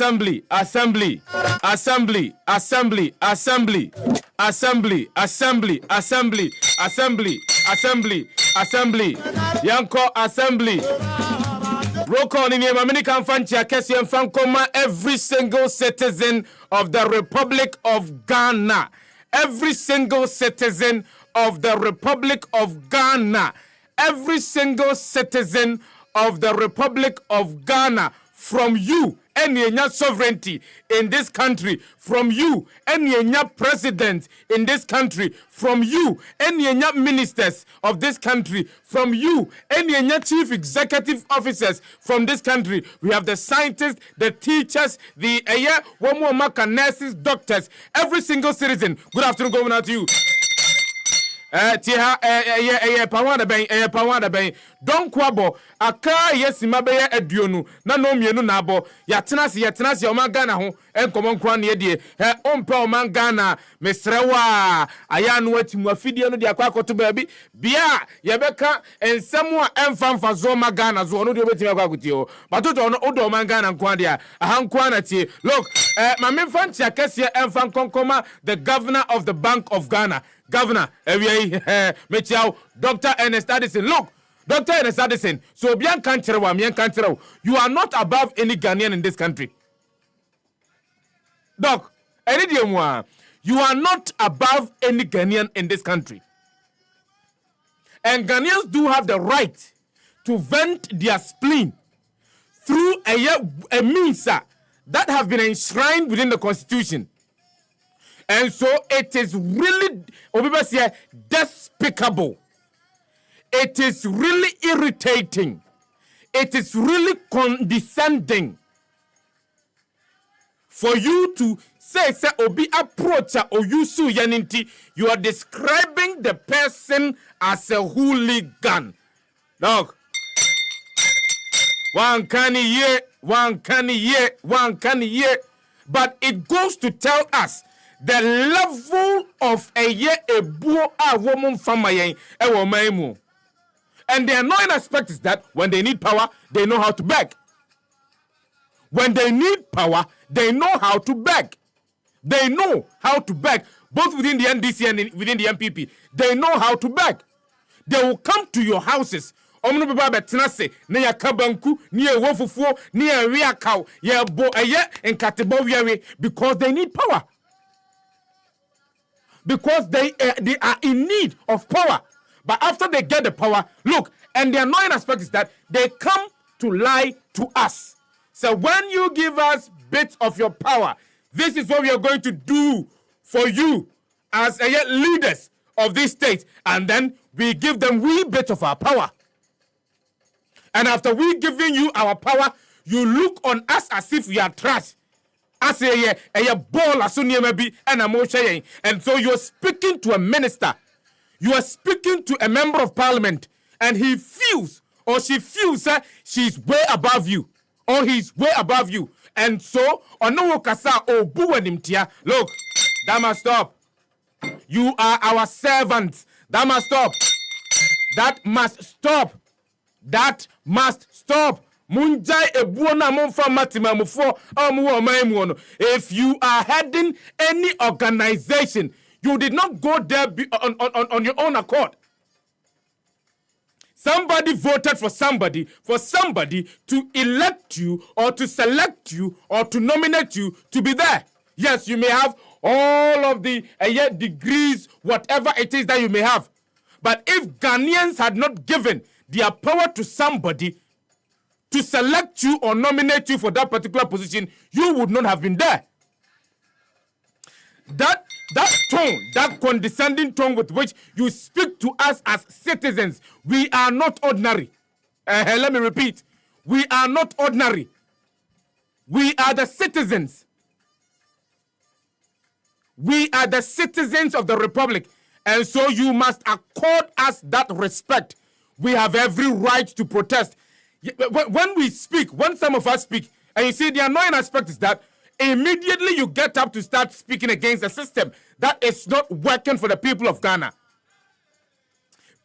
Assembly, assembly, assembly, assembly, assembly, assembly, assembly, assembly, assembly, assembly, assembly, Yanko assembly. Roll call in American Fanchi Akesian Fankoma, every single citizen of the Republic of Ghana. Every single citizen of the Republic of Ghana. Every single citizen of the Republic of Ghana. From you, any sovereignty in this country. From you, any president in this country. From you, any ministers of this country. From you, any chief executive officers from this country. We have the scientists, the teachers, the nurses, doctors, every single citizen. Good afternoon, Governor, to you. Pawada ben don kwabo aka yesima be aduonu na no mienu na abo yatenase o man Ghana ho enkomo nkwa na ye ompa o man Ghana mesrewa aya no atimu afidie no de akwakoto baabi bia ye beka ensem a emfamfa zo ma Ghana zo no de obetimi akwakotie o batoto no odo man Ghana nkwa de aha nkwa na tie look mame fanti akese emfan konkoma the governor of the Bank of Ghana. Governor, Dr. Ernest Addison. Look, Dr. Ernest Addison, so you are not above any Ghanaian in this country. Doc, you are not above any Ghanaian in this country. And Ghanaians do have the right to vent their spleen through a means that have been enshrined within the Constitution. And so it is really, despicable. It is really irritating. It is really condescending for you to say obi approach or you yaninti. You are describing the person as a hooligan. Dog. One can hear. But it goes to tell us the level of a woman famayen e. And the annoying aspect is that when they need power, they know how to beg. When they need power, they know how to beg. They know how to beg, both within the NDC and within the MPP. They know how to beg. They will come to your houses. Omno baba betenase na ya kabanku ni e wofufuo ni e wiakaw ye bo eye enkatebo wiawe because they need power. Because they are in need of power. But after they get the power, look, and the annoying aspect is that they come to lie to us. So when you give us bits of your power, this is what we are going to do for you as leaders of this state. And then we give them wee bit of our power. And after we giving you our power, you look on us as if we are trash. As a ball as soon maybe and and so you're speaking to a minister, you are speaking to a member of parliament, and he feels or she feels that she's way above you or he's way above you, and so look, that must stop. You are our servants. That must stop. That must stop. That must stop. If you are heading any organization, you did not go there on your own accord. Somebody voted for somebody to elect you or to select you or to nominate you to be there. Yes, you may have all of the degrees, whatever it is that you may have. But if Ghanaians had not given their power to somebody to select you or nominate you for that particular position, you would not have been there. That tone, that condescending tone with which you speak to us as citizens, we are not ordinary. Let me repeat. We are not ordinary. We are the citizens. We are the citizens of the Republic. And so you must accord us that respect. We have every right to protest. When we speak, when some of us speak, and you see the annoying aspect is that immediately you get up to start speaking against the system that is not working for the people of Ghana.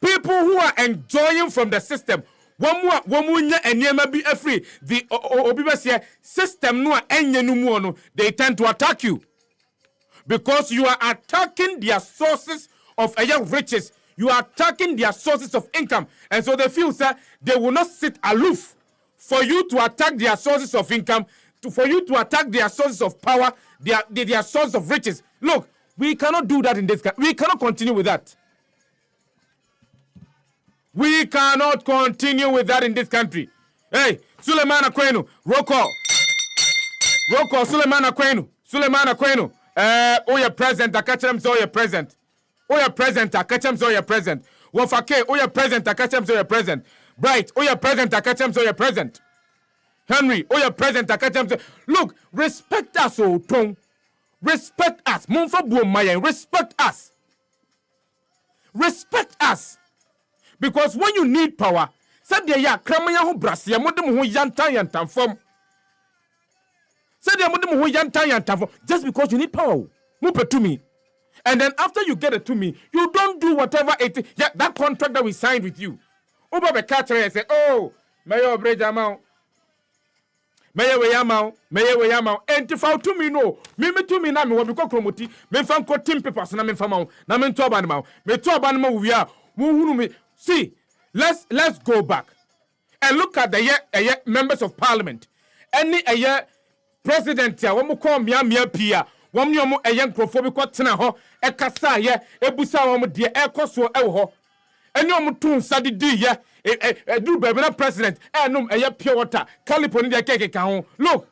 People who are enjoying from the system, Womunya enyema bi free. The obibese system no enye no mu no, they tend to attack you. Because you are attacking their sources of riches. You are attacking their sources of income. And so they feel that they will not sit aloof for you to attack their sources of income, for you to attack their sources of power, their source of riches. Look, we cannot do that in this country. We cannot continue with that. We cannot continue with that in this country. Hey, Suleiman Akwenu, roll call. Roll call, Suleiman Akwenu. Suleiman Akwenu. Oh, your president, I catch him, so your president. Oh, your president, I catch him, so your president. Wofake, oh, your president, I catch him, so your president. Bright, oh, your president, I catch him, so your president. Henry, oh, your president, I catch him, so. Look, respect us, oh, Tong. Respect us. Monfa Buomaya, respect us. Respect us. Because when you need power, said they are Kramaya who Brasia, Modem who Yantai and Tamfom. Said they are Modem who Yantai and Tamfom. Just because you need power. Move it to me. And then after you get it to me, you don't do whatever it is. Yeah, that contract that we signed with you. Over the catcher and say, oh, Mayor Brejamau. Mayor Wayamau. And if I to me, no. Me to me, now, me will be cromoti. Me fan co tim papers, and I'm in Famau. Namen to Abanamau. Me to Abanamau, we are. See, let's go back and look at the members of parliament. Any president here, when we call Mia Pia, when you are a young prophobic Tanaho, a Kasa, Ebusa, dear Ecoso, Eho, and you are study D, a do baby president, and a pure water, California cake. Look,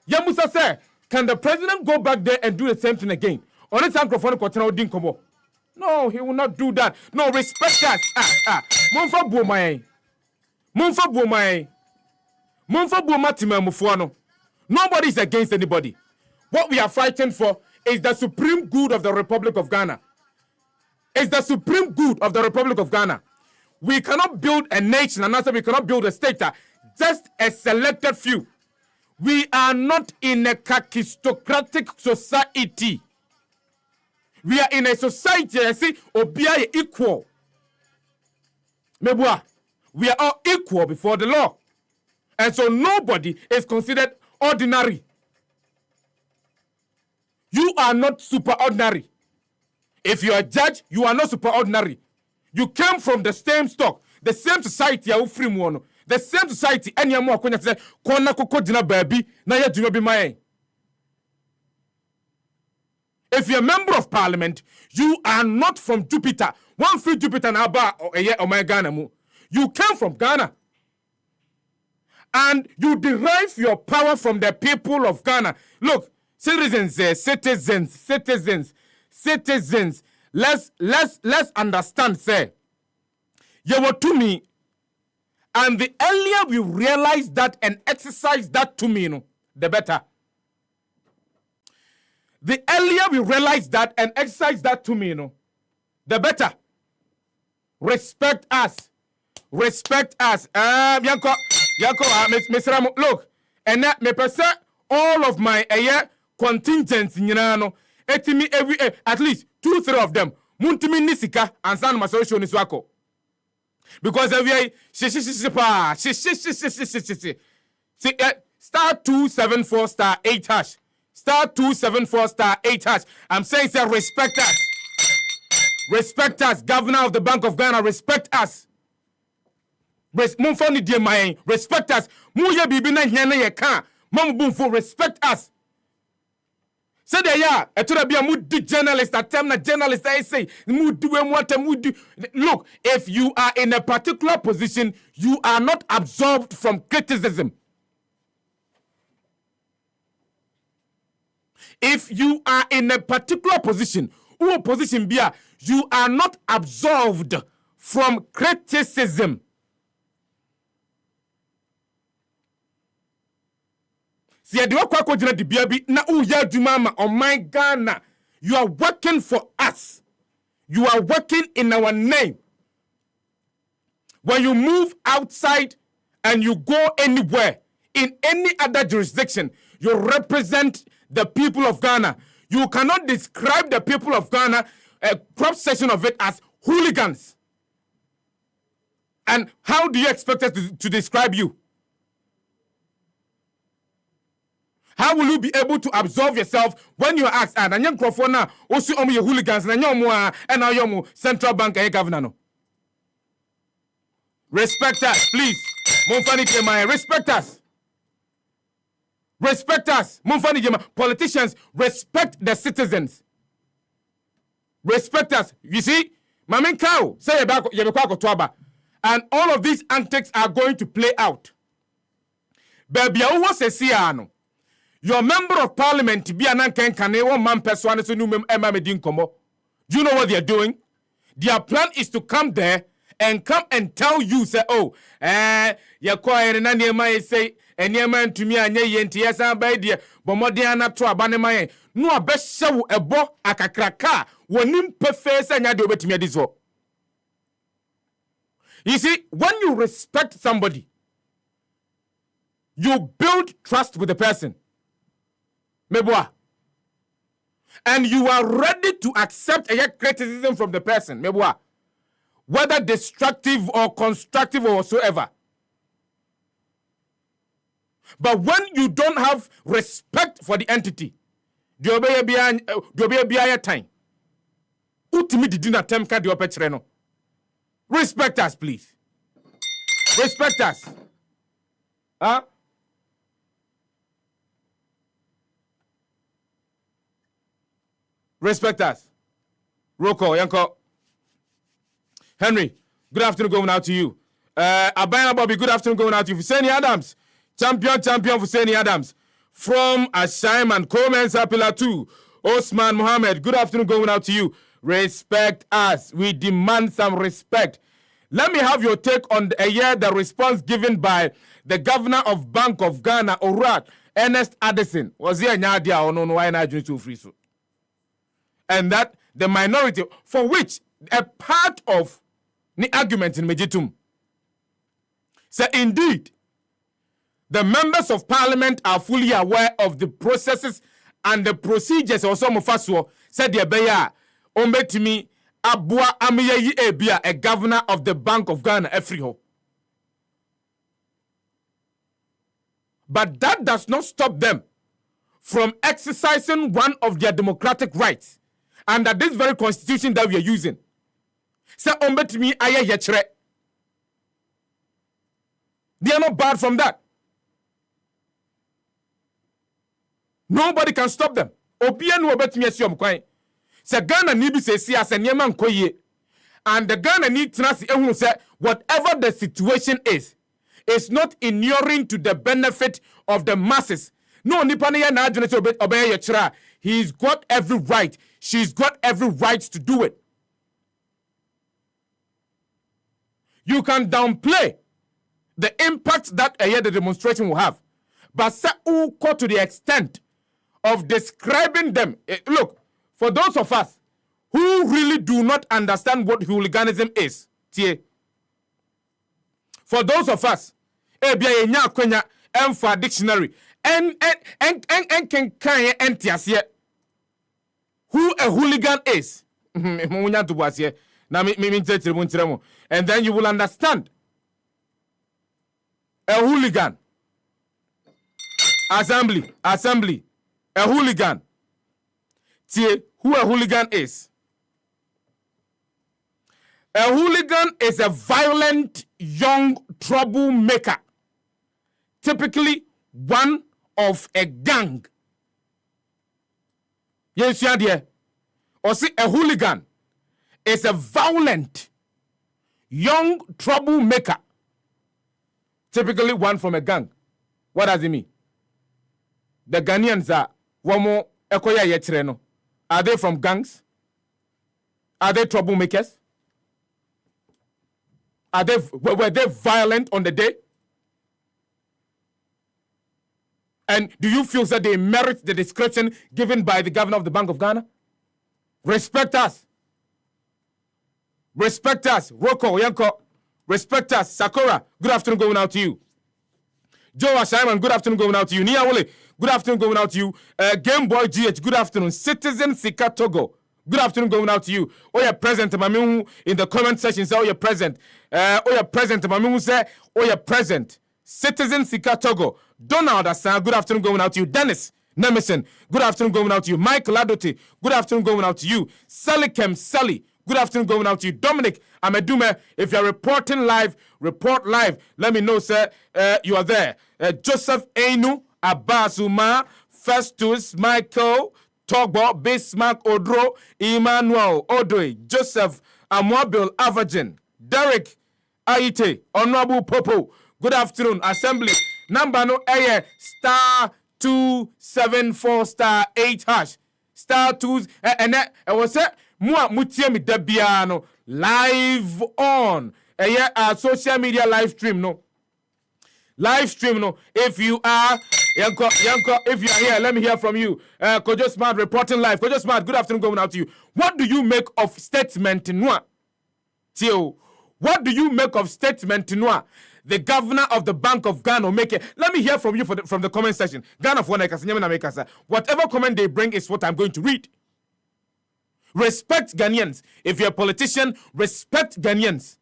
Yamusa say, can the president go back there and do the same thing again? On its microphone, Cotano Dinkomo. No, he will not do that. No, respect us. Monfa Bumai. Monfa Bumai. Monfa Bumatima Mufuano. Nobody is against anybody. What we are fighting for is the supreme good of the Republic of Ghana. It's the supreme good of the Republic of Ghana. We cannot build a nation, and also we cannot build a state. Just a selected few. We are not in a kakistocratic society. We are in a society, I see, obia equal. Mebua, we are all equal before the law. And so nobody is considered ordinary. You are not superordinary. If you are a judge, you are not superordinary. You came from the same stock, the same society, the same society, and you are going to say, Kona koko dina baby, na ya duma be my. If you're a member of parliament, you are not from Jupiter. One free Jupiter na ba or my Ghana mu. You came from Ghana. And you derive your power from the people of Ghana. Look, citizens, citizens. Let's understand, sir. You were to me, and the earlier we realize that and exercise that to me, the better. The earlier we realize that and exercise that to me, the better. Respect us. Respect us. Yanko, Mr. Ramo, look, and that me person all of my contingents, etimi every at least 2-3 of them. Muntimi nisika and san masosho niswako. Because every star 274 star 8 hash. Star 274 star 8 hash. I'm saying, sir, respect us. Respect us, Governor of the Bank of Ghana. Respect us. Respect us. Muya bibina hiana ye kan. Mamu respect us. Say there ya. Etura be a moody journalist. Attempt na journalist. I say moody moody. Look, if you are in a particular position, you are not absolved from criticism. If you are in a particular position, you are not absolved from criticism. See, oh my Ghana, you are working for us. You are working in our name. When you move outside and you go anywhere, in any other jurisdiction, you represent the people of Ghana. You cannot describe the people of Ghana, a cross section of it, as hooligans. And how do you expect us to describe you? How will you be able to absolve yourself when you are asked, and young crofona, also on your hooligans, and now your central bank governor? No. Respect us, please. Monfani Jemaya, respect us. Respect us. Monfani Jemaya. Politicians, respect the citizens. Respect us. You see, Mamin Cow, say about Yabako, and all of these antics are going to play out. Baby, I was a Siano. Your member of parliament be an anken kane one man person so numem Emma Medin Komo. Do you know what they're doing? Their plan is to come there and come and tell you, say, oh, you're quiet and near my say, and near man to me and ye and yes, I'm by dear, but more than up to a banner. No, a best show a bo a cracker, when him perfect and I do it to me this war. You see, when you respect somebody, you build trust with the person. Meboa. And you are ready to accept a criticism from the person. Meboa. Whether destructive or constructive or whatsoever. But when you don't have respect for the entity, do obey a time. Ultimately, do not attempt to do. Respect us, please. Respect us. Huh? Respect us. Roko, Yanko. Henry, good afternoon going out to you. Abaya Bobby, good afternoon going out to you. Fuseni Adams, champion Fuseni Adams. From Ashaim and Coleman Sapila 2. Osman Mohammed, good afternoon going out to you. Respect us. We demand some respect. Let me have your take on the response given by the governor of Bank of Ghana, Orat, Ernest Addison. Was he a nyadia or no? Why not doing so free so? And that the minority, for which a part of the argument in Mejitum, so indeed, the members of parliament are fully aware of the processes and the procedures. Or some of us said the beya ombetimi abua amiyeyi ebia, a governor of the Bank of Ghana, Afriho. But that does not stop them from exercising one of their democratic rights under this very constitution that we are using. Say ombetimi aye yechre. They are not barred from that. Nobody can stop them. Obianu obetimi asiom kwan. Say Ghana ni bi say as nyema nkoye. And the Ghana need trust ehun say whatever the situation is, it's not inuring to the benefit of the masses. No nipa ne ya na adwene say obey yechra. He's got every right. She's got every right to do it. You can downplay the impact that the demonstration will have. But say to the extent of describing them. Look, for those of us who really do not understand what hooliganism is, for those of us, for dictionary, and who a hooligan is, and then you will understand. A hooligan. Assembly. A hooligan. Who a hooligan is? A hooligan is a violent young troublemaker. Typically one of a gang. Yes, you are. Or see, a hooligan is a violent young troublemaker. Typically one from a gang. What does it mean? The Ghanaians are womo ekoya yetre no. Are they from gangs? Are they troublemakers? Were they violent on the day? And do you feel that they merit the description given by the governor of the Bank of Ghana? Respect us. Respect us. Roko, Yanko. Respect us. Sakura, good afternoon going out to you. Joe Simon, good afternoon going out to you. Nia Wole, good afternoon going out to you. Game Boy GH, good afternoon. Citizen Sika Togo, Good afternoon going out to you. Oh, you're present, Mamimu, in the comment section. Say, oh, you're present. Oh, you're present, Mamimu. Say, oh, you're present. Citizen Sika Togo. Donald Asa, good afternoon going out to you. Dennis Nemison, good afternoon going out to you. Michael Ladote, good afternoon going out to you. Salikem Sally, good afternoon going out to you. Dominic Amedume, if you're reporting live, report live. Let me know, sir, you are there. Joseph Einu, Abbasuma, Festus, Michael, Togbo, Bismarck, Odro, Emmanuel, Odoi, Joseph, Amwabil, Avagen, Derek, Aite, Honorable Popo. Good afternoon, Assembly. Number no star 274 star 8 hash. Star 2 and that was it. Mua mutiemi debiano live on social media live stream no. Live stream no. If you are Yanko, if you are here, let me hear from you. Kojo Smart reporting live. Kojo Smart, good afternoon going out to you. What do you make of statement noa? Tio, what do you make of statement noa? The governor of the Bank of Ghana make it. Let me hear from you from the comment section. Ghana for whatever comment they bring is what I'm going to read. Respect Ghanaians. If you're a politician, respect Ghanaians.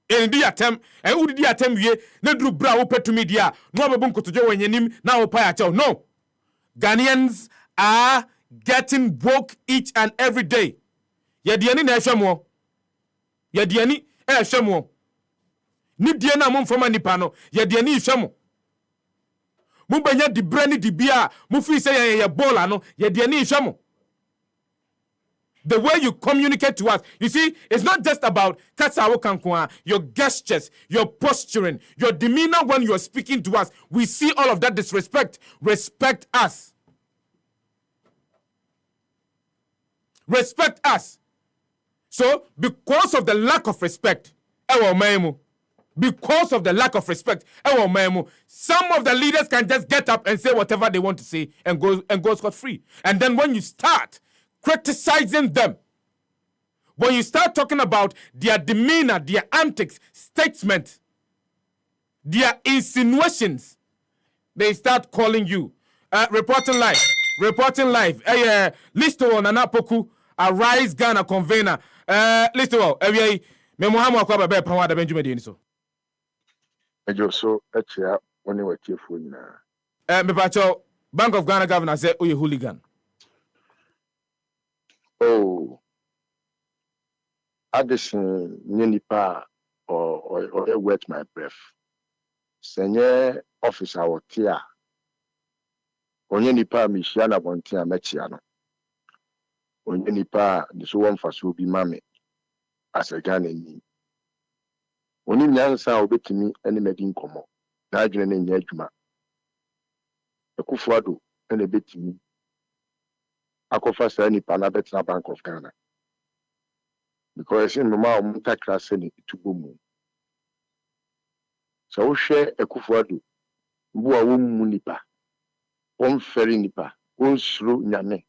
And the attempt, and who did the attempt ye? Nedru bra ope to media. No babunko to jo wenyenim na opaya chow. No. Ghanaians are getting woke each and every day. Yediani na eshamo. Yediani eshamo. Ni diena mo mfoma nipa no ye de ani hwemo mo banya di brani di bia mo fi say ye bola no ye de ani hwemo. The way you communicate to us, you see, it's not just about katsawo kankwa, your gestures, your posturing, your demeanor when you're speaking to us. We see all of that disrespect. Respect us. Respect us. So because of the lack of respect, because of the lack of respect, some of the leaders can just get up and say whatever they want to say and go scot-free. And then when you start criticizing them, when you start talking about their demeanor, their antics, statements, their insinuations, they start calling you. Reporting live. Listo on Anapoku, Arise Ghana convener. Listo, me Muhammad Kwaba be Pawada Benjamin Deniso. So actually, when you were careful now. Me pacho Bank of Ghana governor say oye hooligan. Oh, Addison Ninipa or wet my breath. Senior officer or tia. Onye nipa Michiana Bontia Mechiano. Onye nipa the so one for so be mammy as a Ghanaian. Oni nyansa obetimi ene medin komo na adwene ne nya adwuma Ekufuado ene betimi akofa sa ni pana betna Bank of Ghana because in normal mutakra se ni tubomu so wo hwe Ekufuado mbu a wo mu nipa won feri nipa won suro nyame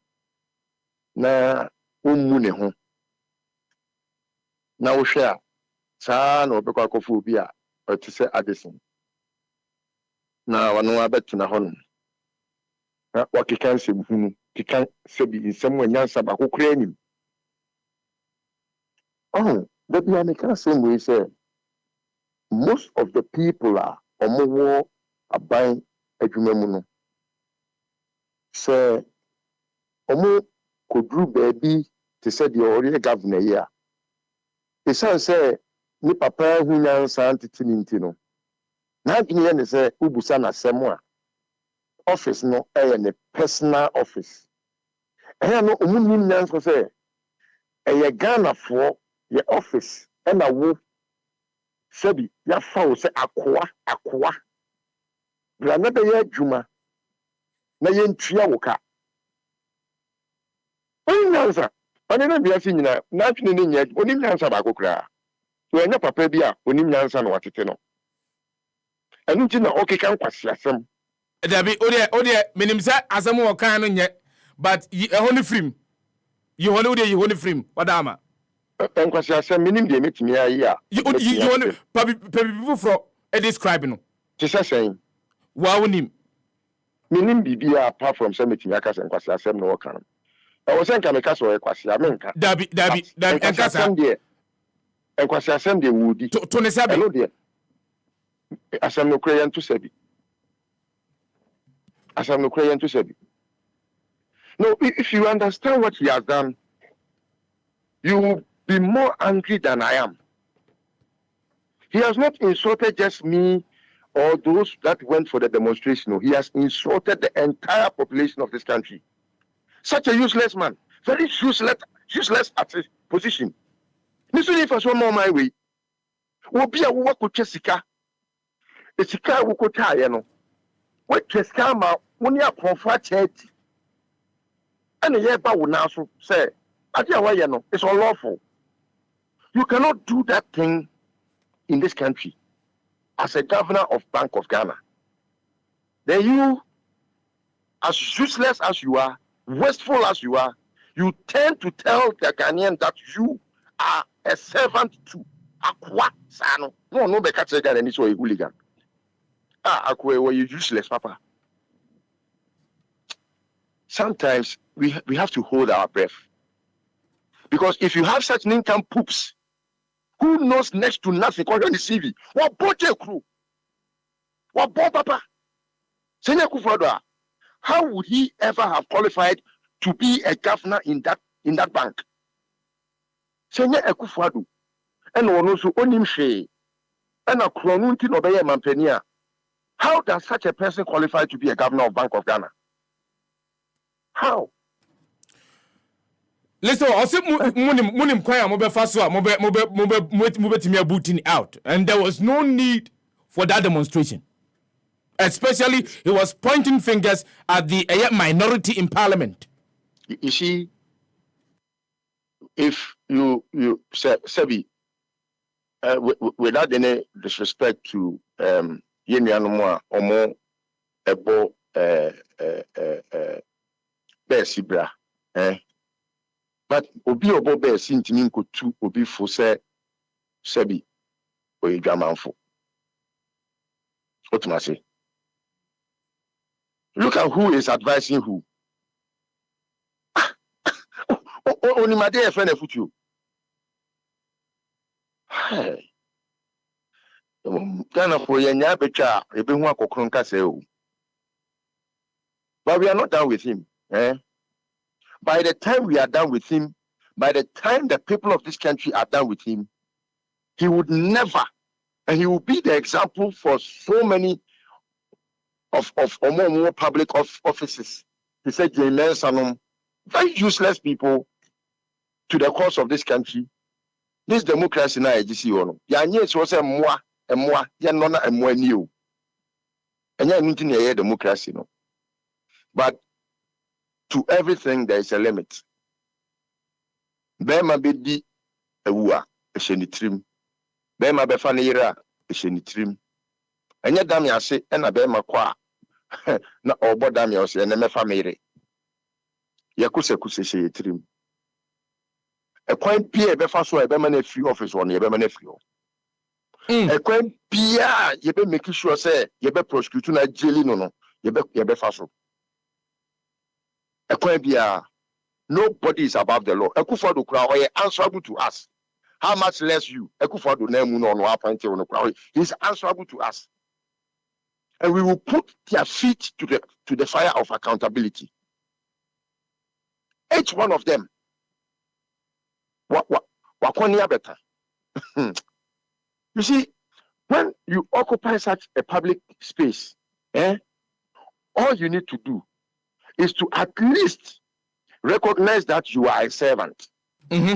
na wo mu ne ho na wo hwe a saa na obekwa akofo obi a otise Addison na wano abetuna hono na wakika nsem hunu kika sebi nsem wanyansa ba kokura anim that we are can same way say most of the people are omowo aban adwuma mu no say omo kodru baby te say the ori governor here e say ni papa hu nyansa ntiti no na adwene ne say ubusa na semo a office no ne personal office no omunim nyansa say Ghana for your office and a wo sebi ya fa wo say akoa bra na be ya adwuma na ye ntua wo ka nyansa ani na bia fi nyina na atwene ne nya onim nyansa ba kokra so enya papa bia onim nyansa na watete no enu ti na okeka nkwasi asem dabi ode minim say asem wo kan no nye but ehoni frim you honi frim wadama nkwasi asem minim de metimi ayi a you honi people from describe no ti say wa wonim minim bibia apart from say metimi aka say nkwasi asem no wo kan I was saying Kamikaze or Equasi, Amenka. Dabi, and Casa. Equasi assembly would be to Nesabi. Hello, dear. As I'm no crayon to Sebi. As I'm no crayon to Sebi. No, if you understand what he has done, you will be more angry than I am. He has not insulted just me or those that went for the demonstration. No, he has insulted the entire population of this country. Such a useless man, very useless at his position. This is for one more my way. Will be a work with Jessica. It's a car who could tie, you know. What Jessica, when you are comfort, and a year about now, so say, I tell you, know, it's unlawful. You cannot do that thing in this country as a governor of Bank of Ghana. Then you, as useless as you are, wasteful as you are, you tend to tell the Ghanaian that you are a servant to Akwa Sano. No, they can't say that any so a hooligan. Akwa, were you useless, Papa? Sometimes we have to hold our breath. Because if you have such income poops, who knows next to nothing, call on the CV. What bought your crew? What bought Papa? Senior Kufadwa, how would he ever have qualified to be a governor in that bank? Senior Ekufadu, and also onim she, and a cronunti obey mampenia. How does such a person qualify to be a governor of Bank of Ghana? How? Listen, also munim kwaya mobe faswa mobe timia booting out, and there was no need for that demonstration. Especially, he was pointing fingers at the minority in parliament. You see, if you Sebi, without any disrespect to Yenianumwa Omo Ebo Besibra, but Obi Obo Besintiminko to Obi Fose Sebi or Jamanfo. What must I say? Look at who is advising who. Only my dear friend of you. Ghana for Yenya Becha, Ebenwa Kokronka Seo. But we are not done with him. By the time we are done with him, by the time the people of this country are done with him, he would never, and he will be the example for so many of more public offices. He said, very useless people to the cause of this country. This democracy now is Yanye was a moi, yanona and moi new. And you're democracy, no. But to everything there is a limit. Bema bedi ewa eshenitrim. Bema befanira eshenitrim. Enye dam yase ena bema kwa na obo dam yase ena mefa mere. Yakuse sheyetrim. Ekwan pie befa so ebema na free office on ebema na free. Ekwan pia yebe make sure say yebe prosecute na jeli no yebe fa so. Nobody is above the law. Ekufado kura oye answerable to us. How much less you? Ekufado nemu no appointed on the He's answerable to us. And we will put their feet to the fire of accountability. Each one of them. Wakonia better. You see, when you occupy such a public space, all you need to do is to at least recognize that you are a servant. Mm-hmm.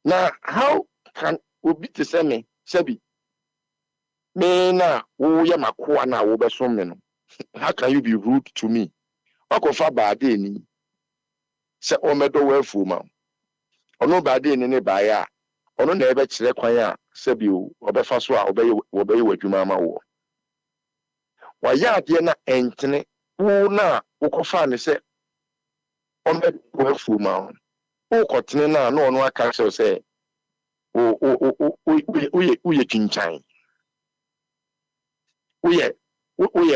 Now, how can we be the same? Sebi, how can you be rude to me? Okofa bade ni se omedo wefu ma. Ono bade ni ne baya. Ono na ebe kire kwan a sebi obefa so a obeye wadwuma ma wo. Wa ya de na entene wo na ukofa ne se ome wefu ma o kotene na ono aka se uye chinchan uye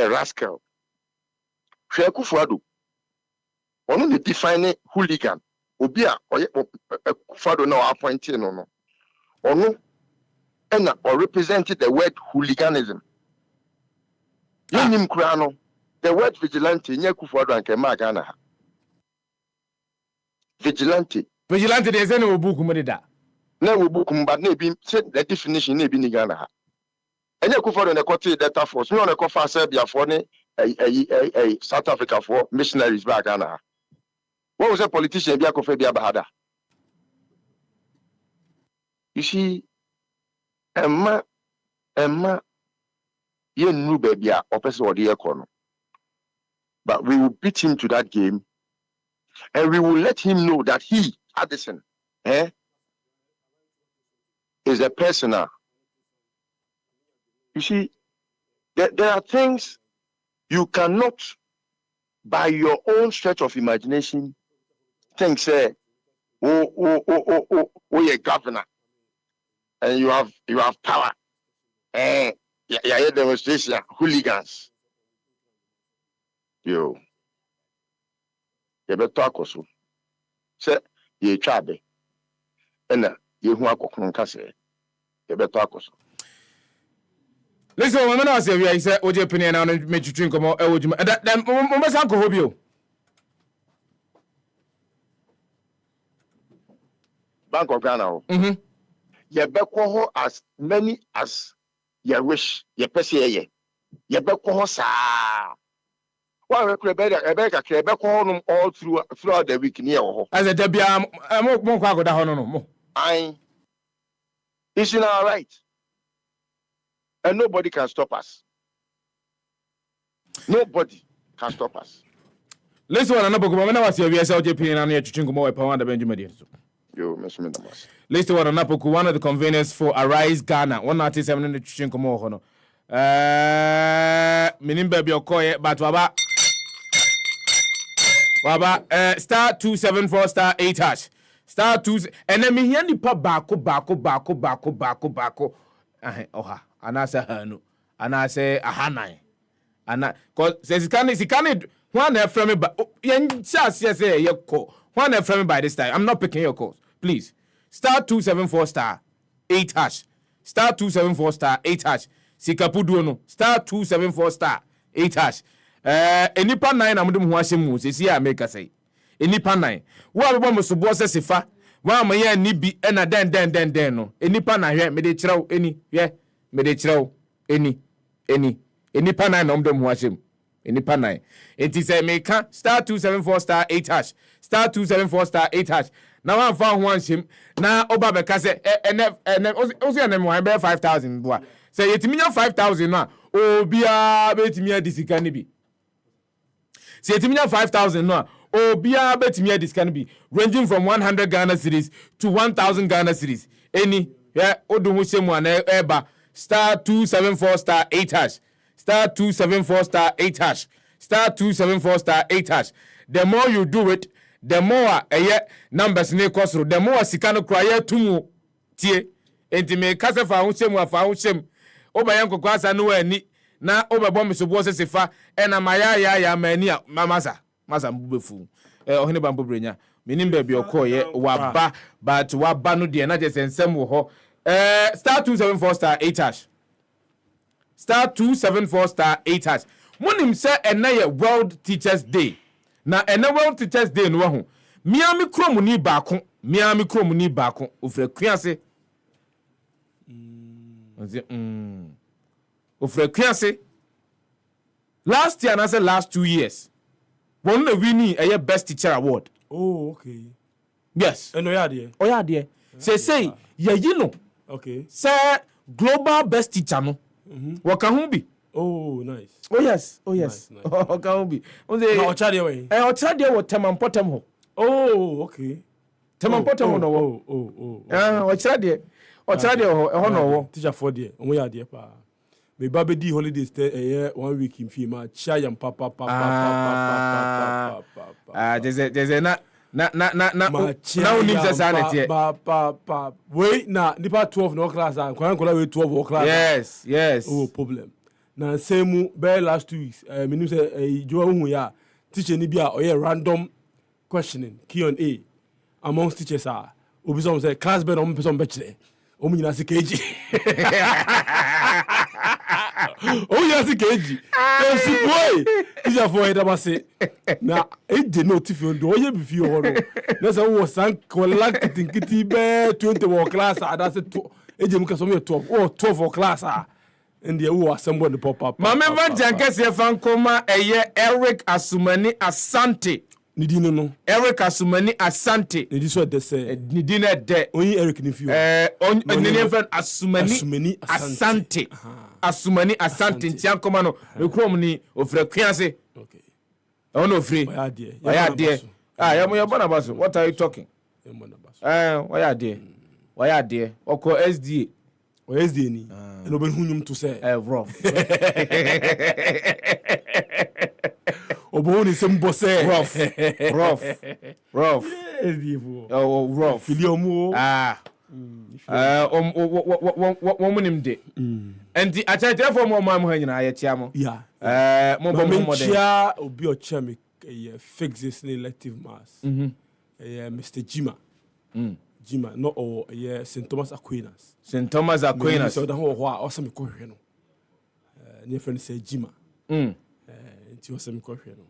rascal hwe Kufuado Ono ne define hooligan. Obi a oye fado na appointed no. Ono ena or represented the word hooliganism. Yenim kura no the word vigilante nye Akufo-Addo anke ma Ghana ha. Vigilante dey say no book mu da. Na we book mba na ebi say the definition na ebi ni Ghana ha. Enye Akufo-Addo na kote data force. No na ko fa Serbia for ne South Africa for missionaries back Ghana ha. What was a politician be Akufo be abahada? You see, Emma ye knew baby a opposite or the econo. But we will beat him to that game, and we will let him know that he, Addison, is a personal. You see, there are things you cannot, by your own stretch of imagination, think say, oh, you're a governor, and you have power, and yeah, demonstration, hooligans. Yo, you better talk also. Say, you chabe, and you who are cooking case. You better talk also. Listen, when I say we say oje opinion na make you drink more ewojuma. That mo san ko hobio. Bank of Ghana. You better call as many as you wish. You pese ye. You better call sa. Why we better call all throughout the week near. As a debia mo kwa go da ho no mo. It's in our right. And nobody can stop us. Nobody can stop us. Listen, one another book. When I was here, we saw JP and I chewing more power than Benjamin. Yo, Mr. Mendamas. Listen, one another book. One of the conveners for Arise Ghana. 197 in the chewing more hono. Minim baby okoye, but waba star 274 star 8 hash star 2 and then me hear the pop bako. Oha. Anasa hanu anase ahanai ana cause says sikani one from me but yen just say ye call one from me by this time. I'm not picking your calls, please. Star 274 star 8 hash star 274 star 8 hash sikapudu no star 274 star 8 hash enipa 9 amudum ho ahyemu sesi ya make say enipa 9 wo abebo musubo se Sefah wa ma ye ni bi na den no enipa 9 hwe me de kirew eni hwe me de kirew eni enipa 9 na omdom ho ahyem enipa 9 enti say me ka star 274 star 8 hash star 274 star 8 hash na wan fa ho ahyem na oba be ka say ozi na me wan be 5000 boa say yetiminya 5000 na obia betimi adisika ni bi say yetiminya 5000 no obia betimi adisika ni bi ranging from 100 Ghana cedis to 1000 Ghana cedis eni odu ho hyemu ana eba star 274 star 8 hash star 274 star 8 hash star 274 star 8 hash. The more you do it, the more numbers ne kosro, the more sikano kraya tumu tie enti me kase fa ho hyemu afa ho hyem oba yanko kwasa no ani na oba bom so bo se Sefah ena maya mani a masa mbubefu ohene bambo brenya menim ba bi okoye waba but waba no de na je sensem wo ho star 274 star 8 hash star 274 star 8 hash monim se ena ye World Teachers Day na ena World Teachers Day no ho miami kromu ni baako ofre kuase ofre kuase last year and I said last 2 years one the winning a best teacher award. Oh, okay. Yes. And oyade. Say you know. Okay. Say global best teacher no. Wakahumbi. Oh, nice. Oh yes. Nice. Wakahumbi. Ochade way. Ochade wo temampotem ho. Oh, okay. Temampotem no wo. Ochade ho no wo. Teacher for there. Oyade pa. Me babedi holidays 1 week in Fima. Chayam papa. There's na unim sanity. Wait na nipa 12 no class and kwala we 12 class. Yes. Oh, problem. Na same be last 2 weeks. Me say jo hu ya teacher ni bia oye random questioning Q&A amongst teachers are obi some say class bed on person bachelor omu nyina se keji omu nyina se keji so boy teacher for head am say na e dey notify on do ye bi fi ho no na say wo san collect tinkiti be 20 for class ada say to e dey muka so me 12 for class and the who assemble the pop up Mama Van Jankesi Fankoma Eric Asumani Asante Nidino no. Eric Asumani Asante. Nidi so de say. Nidina de. Only Eric ni few. Nini friend Asumani Asante. Asumani Asante. Ntiankoma no. Ekrom ni ofre kwiase. Okay. Ono ofre. Why there? You're Bonabaso. What are you talking? Why there? Why there? Oko SDA. O SDA ni. Eno ben hunyum to say. Rough. Oboni sembo say rough. Oh, rough. Filiomu. Woman de. And the attack for more mamma in I chamo. Yeah. More chia obi o chemi fix this elective mass. Mr. Jima. Jima no or St. Thomas Aquinas. St. Thomas Aquinas. So the whole awesome ko hwe no. Ne friend say Jima. Ti wasem ko hwe no.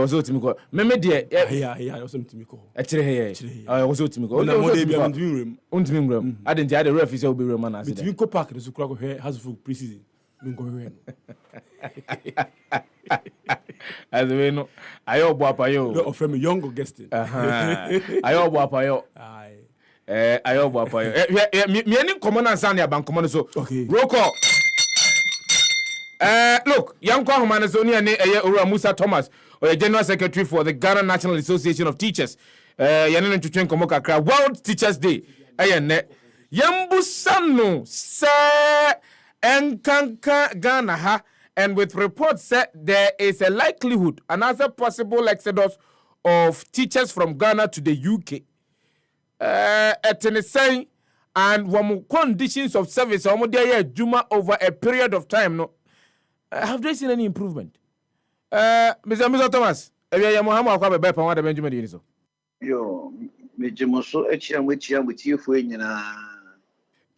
Was otimi ko. Me de yeah, wasem timi ko. E kire he. Was otimi ko. Na mo de bia ntimi nwrem. Untimi nwrem. Ade nti ade ref say obi nwrem na ase. Bitimi ko park de so kura ko hwe has for pre-season. Me ko hwe no. As we know, ayo bo apayo. No offer me young guesting. Ayo bo apayo. Ayo bo apayo. Me any common answer na ban common so. Okay. Roll call. Look, Yanko Humanizoni and Ura Musa Thomas, or General Secretary for the Ghana National Association of Teachers. Yanin to train Komoka Kra World Teachers Day. Ayane Yambusano Sir Enkanka Ghana ha. And with reports said there is a likelihood, another possible exodus of teachers from Ghana to the UK. At saying, and one conditions of service, Juma over a period of time. No, have they seen any improvement? Mr. Thomas, Yo, Mijimuso, Echiam, which with you for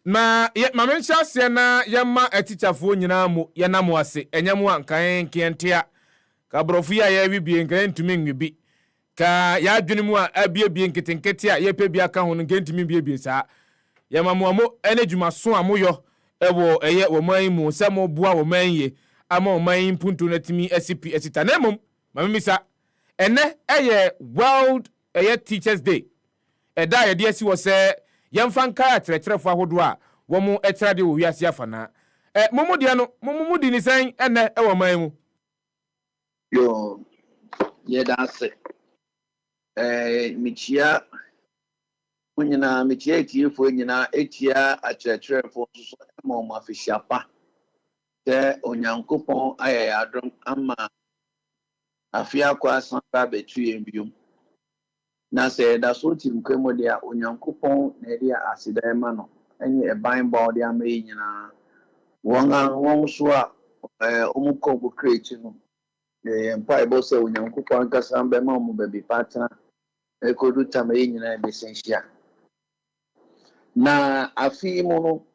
na ye mamencha se na yema atichafo nyina mu yenamu ase enyamu ankan kientia ka brofu ya ye bibie nkan ntumi nwibi ka ya adwene mu a abiebie nketenkete a ye pebia ka ho nkan ntumi biebie saa yemamuamo ene dwumaso amoyo ewo eye wo man mu se mo bua wo man ye ama wo man puntu na timi SCP esita na mum mamisa ene eye World eye Teachers Day eda ye de asi wo se yemfanka atrɛtrɛfo ahodo a wɔn ɛtrade wo wiase afana momodi no momodi ni sɛn ɛnɛ ɛwɔ man mu yo yɛdase michia kunyina michia etiefo nyina etia atrɛtrɛfo so ma ɔmo afihyiapa sɛ onyankopɔn ayɛ adom ama afia kwa asan ba betu yɛn na say da so tim kwemo dia onyankopon na dia asida ma no enye e ban ba dia ma nyina won so a omukọ bo create no empa ebo say onyankopon kasa mbe ma omu baby partner e kodu tama nyina be sensia na afi mo no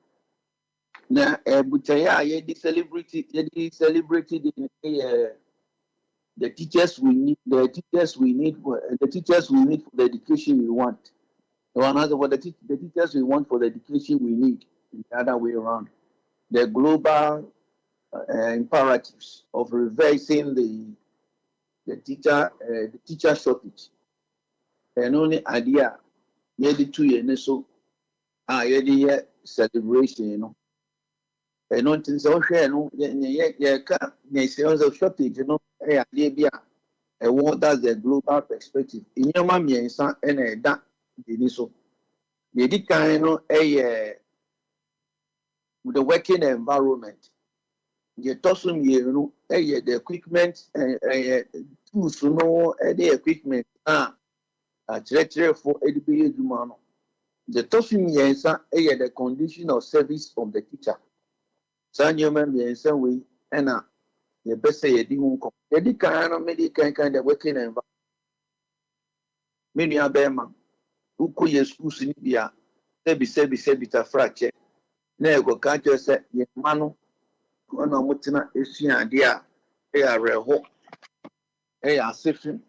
na butaya ye di celebrity the teachers we need for the education we want. Or another for the teachers we want for the education we need. The other way around. The global imperatives of reversing the teacher shortage. And only idea yedi 2 years so yedi celebration, you know. And non tin so share no ye ka ye say on the shortage no e bia e want that's the global perspective inyama miensa e na eda deni so ye di kan no with the working environment ye tosum ye no the equipment tools no the equipment chire for edibeye djuma no the tosum miensa the condition of service from the teacher. Human beings we and the best say you didn't come. The kind of medical kind of working environment. Many are Bema, who could ye school Sinibia, sebi ta fracture. Nego can't just say, ye mano, one of Mutina is here, dear, they are real, they are sifting.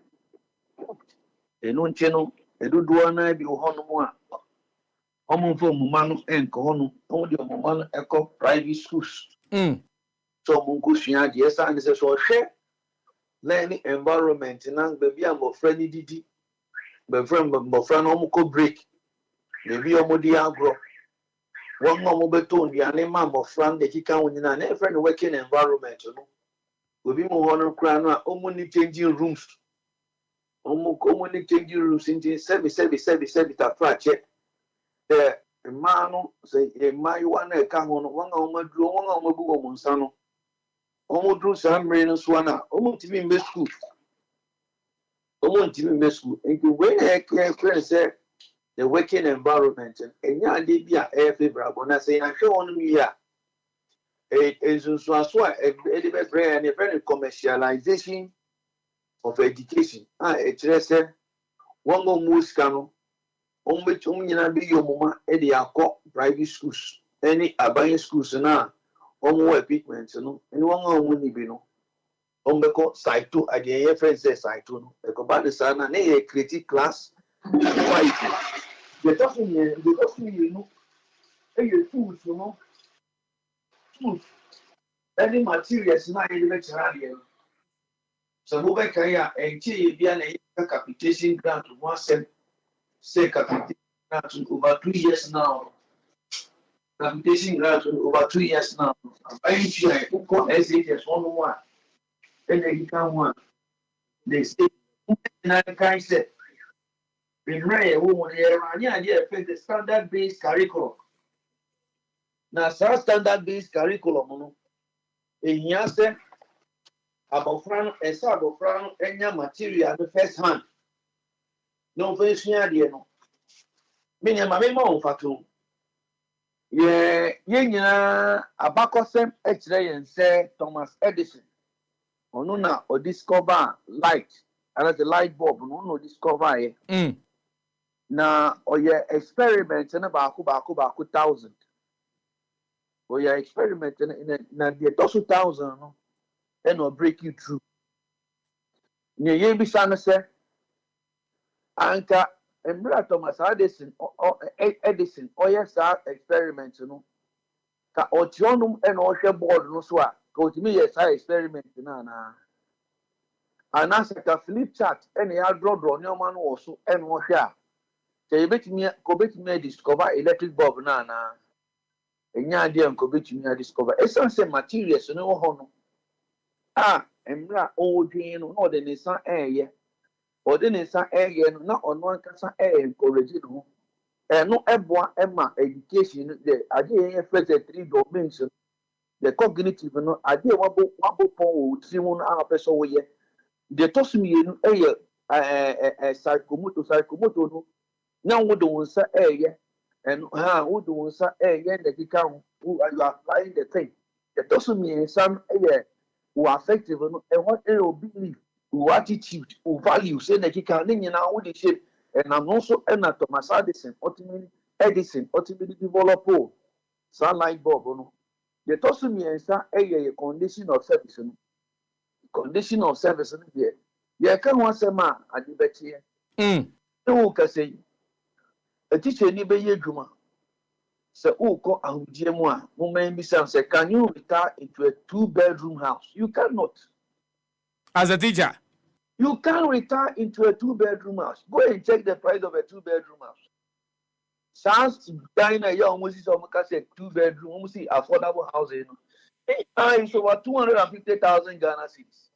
A non channel, a do one I be honor. Omo for mumano and kono, only a mumano echo private schools. So Munkushia, yes, and says, so share learning environment, and baby, I'm a friendly didi, but friend, Omuko break, maybe Omodi agro. One more beton, the animal of friend that he can win an every working environment, you know. Will be more honor crown, only changing rooms. Only changing rooms into 7 ta fracture. The man say, my one a come on one of my Monsano. Almost drew some rain and swana, almost to be in school. Almost to be in school. And the way I can say the working environment and ya did be a air fever. When I say, I show on me here. It is so a very commercialization of education. It's just one more moose canoe. On which only be your mama, Eddie, private schools, any abiding schools now, or more equipment, you know, and one on be no. On the court side two, at the friend says I two, the combat son and a creative class. The talking, you know, a tools, you know, tools, any materials now in the vegetarian. So, mobile kaya and tea be an capitation grant to 1 cent. Say capitation grant over 2 years now. Capitation grant over 2 years now. I put on as it is 1 and then you can one. They say, I said, in rare woman here, idea affect the standard based curriculum. Now, standard based curriculum, in Yase, about Fran, a sub of Fran, and your material the first hand. No face near the no. Meaning, my memo fatum. Yeah, a back of them X-ray and say Thomas Edison. Onuna or discover light. And the light bulb, no discover. Now, or your experiment in about 1,000. Or your experiment in the 2,000, and will break you through. Near ye be say. Anka Embra Thomas Edison or yes, experiment, you know. Ka otionum and osha board no swa. Go to me, yes, I experiment na. And as a flip chart, any draw your man also and washer. So you bet me, go bet me discover electric bulb na. And ya idea and go bet me discover. Essence materials, no honor. Embra old you know, no, the Nissan air. Or then it's an area, not on one casa air encouraging. And no Ebwa Emma education, the idea first 3 domains, the cognitive, no idea wabble pole, 3 1 person away. The toss me a psychomotor, now would the one say air, and who do one say air, the account who are you applying the thing. The toss me some air who are effective and what they will believe. Who attitude, who value, say that he can now with the shape, and I'm also Thomas Edison, ultimately develop sunlight bulb. They told me a condition of service. Condition of service, yeah, can once a man at the bet here. No, can say a teacher need be a drummer. So, call a GM1, who may be some say, can you retire into a 2-bedroom house? You cannot. As a teacher, you can retire into a 2-bedroom house. Go and check the price of a 2-bedroom house. Sounds dying a young Moses or Macasset 2-bedroom, almost affordable housing. It's over 250,000 Ghana cedis.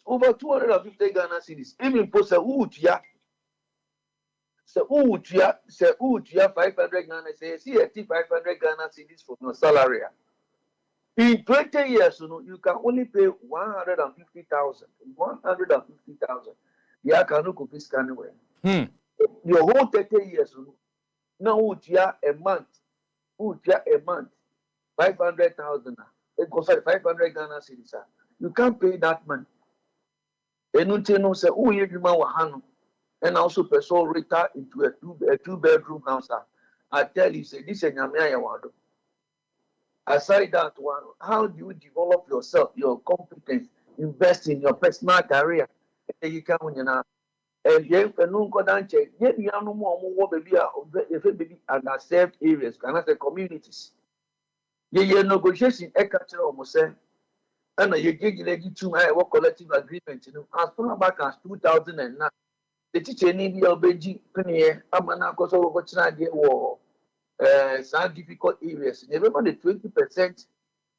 Over 250 Ghana cedis. Even post a wood, yeah. So, 500 Ghana, say, 500 Ghana cedis for your salary. In 20 years, you can only pay 150,000. 150,000. Yeah, can you copy scan away? Your whole 30 years, now would you a month? Would you a month? 500,000. It goes 500 Ghana cedis. You can't pay that money. And you say, oh, you man wahano. and also person retire into a two-bedroom house. I tell you, say this is Nyamiya. Aside that one, how do you develop yourself, your competence, invest in your personal career? And you can and you no go down check. Yet you no more baby if baby underserved areas, can I say communities. You negotiation culture almost say, and you get to my work collective agreement. As far back as 2009, the teacher need your Beijing penny, Amana Koso China war. Some difficult areas. Everybody 20%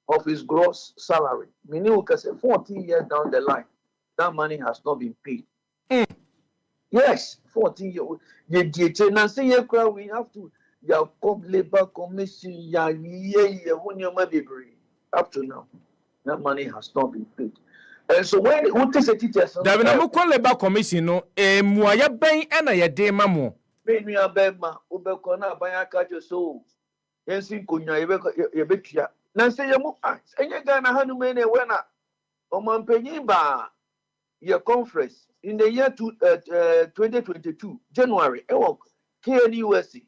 of his gross salary. Meaning, we can say 14 years down the line, that money has not been paid. Yes, 14 years. We have to. Your labor commission, up to now, that money has not been paid. And so when who takes a teacher, David, I'm call labor commission. No, Muaya Bain and a day mamo. Many are Bema, Ubekona, Bayaka, so. Yes, in Kunya, Yebekia. Nancy, you and you're gonna have many winner. Oman Penimba, your conference in the year 2022, January, KNUSC.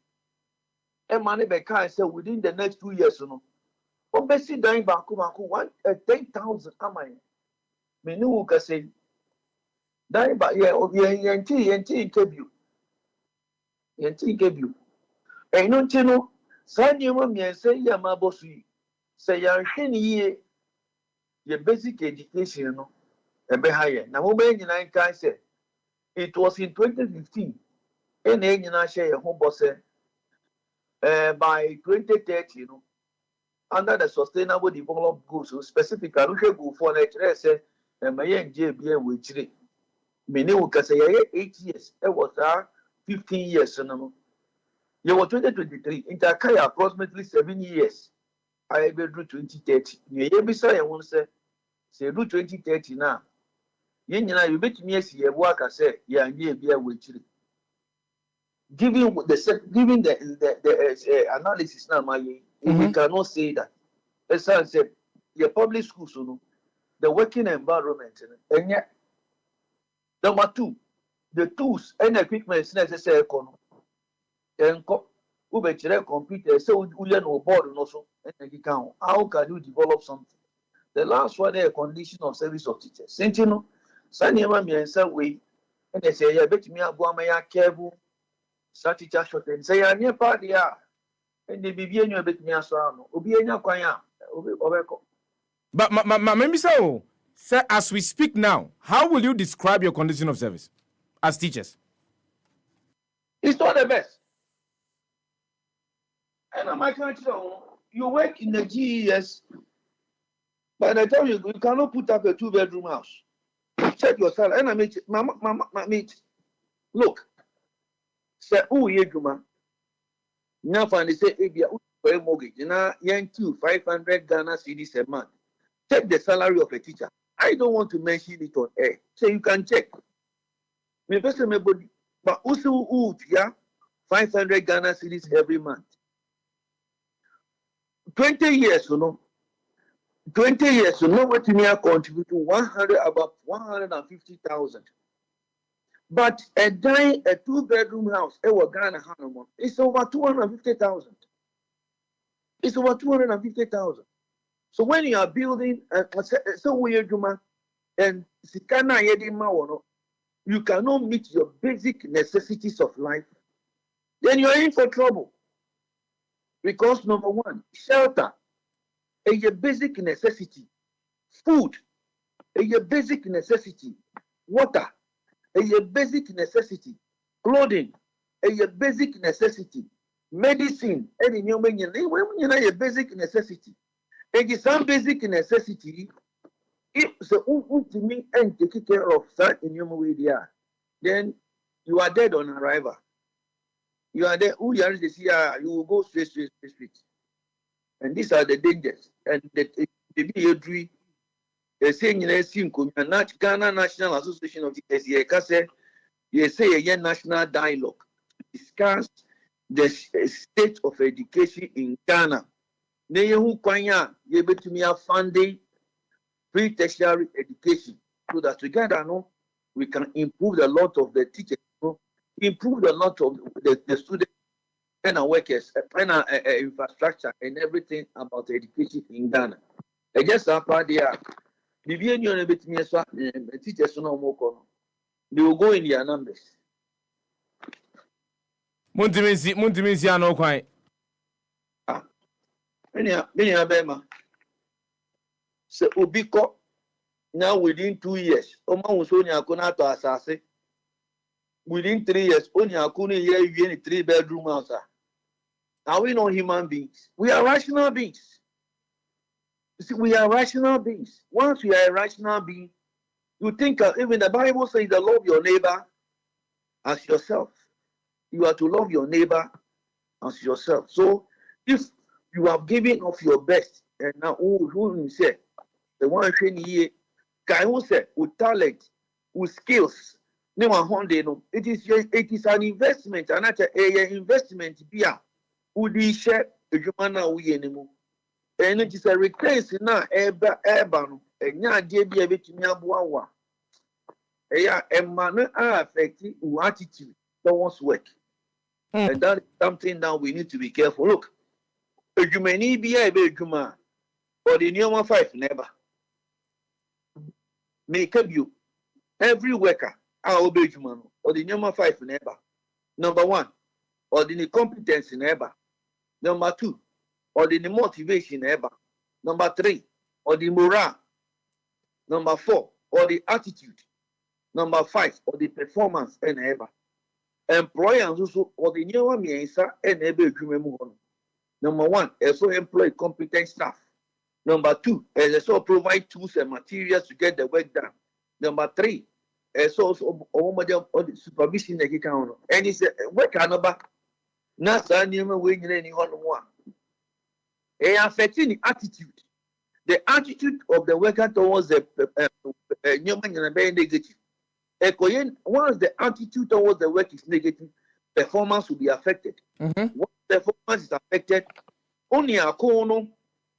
And money Beka said within the next 2 years, Obesi dying Bakumaku, 10,000 am I? Menu can say, dying by Yanti Kebu. Yanti Kebu. And no chino, San Yamami and say Yamabosi. Say you're ye your basic education, a bit higher. Now, when you said it was in 2015, and then you share a home boss by 2030, under the sustainable development goals, specifically, I don't go for the say, and my NJB which meaning can say 8 years, it was 15 years. You were 2023, in Takaya, approximately 7 years. I will do 2030. You beside I won't say 2030 now. You bet me as you work, I say, yeah, be a witch. Giving the analysis now, we cannot say that. As I said, your public schools, the working environment, and yet, number two, the tools and equipment necessary. And computer, so we no board also. How can you develop something? The last one, a condition of service of teachers. Sentinel, Sanyama me and say we, and they say, I bet me a Guamaya cable. Such a short and say, I'm near party, and they be in your bit me as well. Obiana Quaya, Obeko. But maybe so. Sir, as we speak now, how will you describe your condition of service as teachers? It's not the best. And I'm like, you work in the GES. By the time you cannot put up a 2-bedroom house. Check your salary. And I mean, Mama, look. Say, oh, yeah, Juma. Now, finally, say, if you have a mortgage, now, you 500 Ghana cedis a month. Check the salary of a teacher. I don't want to mention it on air. So you can check. But also, 500 Ghana cedis every month. 20 years, 20 years, what you may contribute to about 150,000. But a 2-bedroom house, it's over 250,000. It's over 250,000. So when you are building, so weird, and you cannot meet your basic necessities of life, then you are in for trouble. Because number one, shelter, a basic necessity. Food, a basic necessity. Water, a basic necessity. Clothing, a basic necessity. Medicine, a basic necessity. And some basic necessity, if so, to me and take care of that in your media, then you are dead on arrival. You are there, who you are this year, you will go straight. And these are the dangers. And the BA3, they're saying in Ghana National Association of Teachers, you say a national dialogue to discuss the state of education in Ghana. Nehu Kwanya, you able to me funding pre-tertiary education so that together we can improve a lot of the teachers improved a lot of the students and our workers and infrastructure and everything about education in Ghana. I just a part there. The union bit me so teachers no more. They will go in their numbers. Muntiminsi ano kwan. Many abema. So ubiko now within 2 years. Oma usoni akuna to asase. Within 3 years, only akuni here you in 3-bedroom house. Are we not human beings? We are rational beings. You see, we are rational beings. Once you are a rational being, you think even the Bible says that love your neighbor as yourself. You are to love your neighbor as yourself. So if you have given of your best, and now who say the one thing here, can you say with talent, with skills, it is an investment, and that's an investment. Would share a human we anymore? And it is a request now, Eban, and ya dear be a bit to me abua. A manner are affecting attitude towards work. And that is something that we need to be careful. Look, a human be a big human, or the new 5 never. Make a view. Every worker, our big human, or the new 5 never. Number 1, or the competence in ever. Number 2, or the motivation ever. Number 3, or the morale. Number 4, or the attitude. Number 5, or the performance and ever. Employers also, or the new one, and ever. Number 1, also employ competent staff. Number 2, also provide tools and materials to get the work done. Number 3, also the supervision. And it's a work another. Not any one. They affecting the attitude. The attitude of the worker towards the human and very negative. Once the attitude towards the work is negative, performance will be affected. Once performance is affected, only a corner,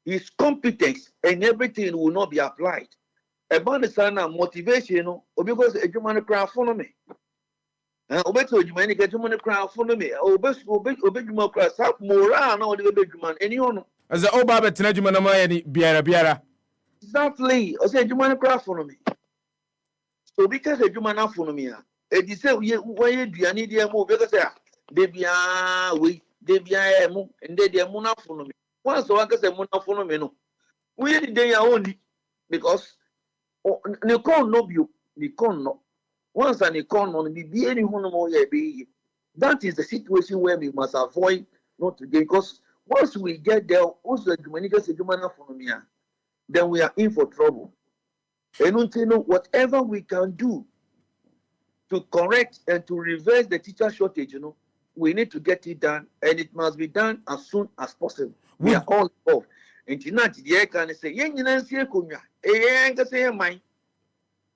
his competence and everything will not be applied. About the sign of motivation, because a human craft follow me. Obeto jumani ke jumani kra follow me obejuma kra sa mora na ode obejuma eni ono as the oba betina juma na ma ni biara exactly o say jumani kra follow me so because the juma na follow me e di say we duani de mo because de bia we de bia emu ende de mu na follow me once o say mu na follow me no we di dey ya only because ne kon no bio ni kon no. Once an economy be any more, that is the situation where we must avoid not to get, because once we get there, also the then we are in for trouble. And whatever we can do to correct and to reverse the teacher shortage, we need to get it done, and it must be done as soon as possible. We are all involved. And tonight, the air can say,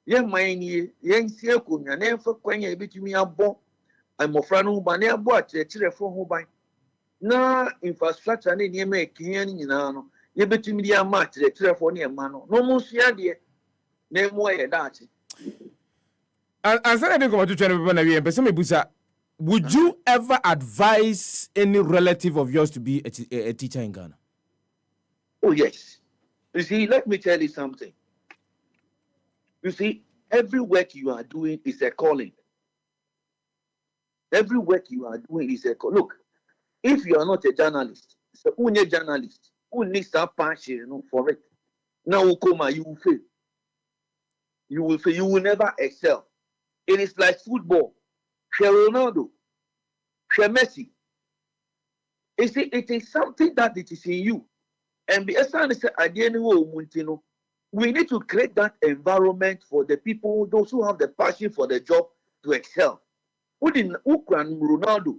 yeah, mine, young circle, and never quenya between me a bo. I'm a friend who by near bought a chile for who by. No infrastructure, and you make any no. You between me a match, the chile for near mano. No more, dear. Name way a dati. And I think about to try to busa. Would you ever advise any relative of yours to be a teacher in Ghana? Oh, yes. You see, let me tell you something. You see, every work you are doing is a calling. Every work you are doing is a call. Look, if you are not a journalist, so who need journalist? Who needs that passion for it? Now, you will fail. You will fail. You will never excel. It is like football. Ronaldo, Messi. You see, it is something that it is in you. And the essence is we need to create that environment for the people, those who have the passion for the job, to excel. Who can Ronaldo?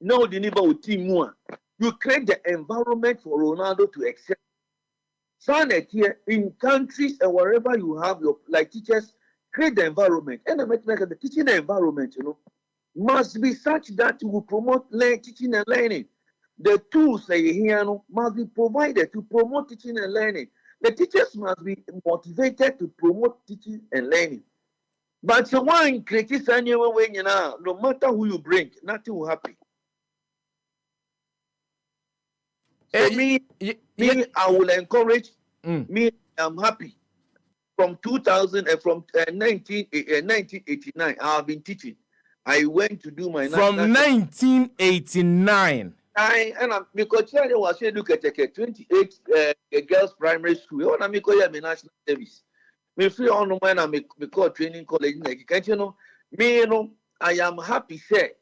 No, the neighbor team one. You create the environment for Ronaldo to excel. Sign it here in countries and wherever you have your like teachers, create the environment. And the teaching environment, must be such that you will promote teaching and learning. The tools here must be provided to promote teaching and learning. The teachers must be motivated to promote teaching and learning. But so one critics anyway when you know, no matter who you bring, nothing will happen. So me, I will encourage. Me, I'm happy. From 2000 and from 1989, I have been teaching. I went to do my from 1989. And because I was look at 28 girls primary school. You want to make national service. Me free on when I make training college. You know, me, you know, I am happy. Say,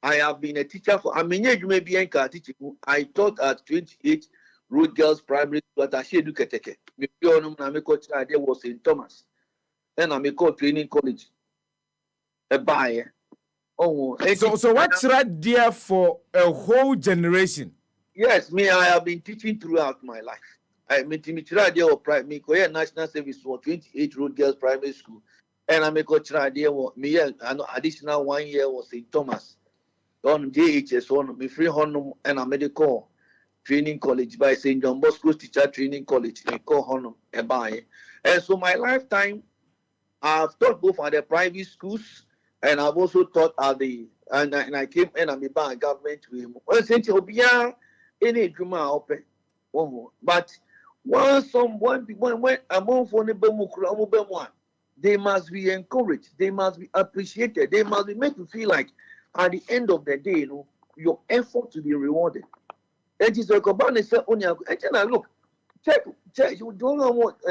I have been a teacher for. I mean, you may be a teacher. I taught at 28 Road Girls Primary School. But I should look at me free on when I make there was St. Thomas, and I make training college. A buyer. Oh, so what's right there for a whole generation? Yes, me, I have been teaching throughout my life. I mean, there or primary, me national service for 28 Road Girls Primary School, and I make there me an additional 1 year was St. Thomas on JHS on me free honum and a medical training college by St. John Bosco Teacher Training College. I call honum a buy, and so my lifetime, I've taught both at the private schools. And I've also taught at the and I came in and I'm a government to him. Any drama open. But when I'm on for the they must be encouraged, they must be appreciated, they must be made to feel like at the end of the day, you know, your effort to be rewarded. And it's like about look, check, you don't know what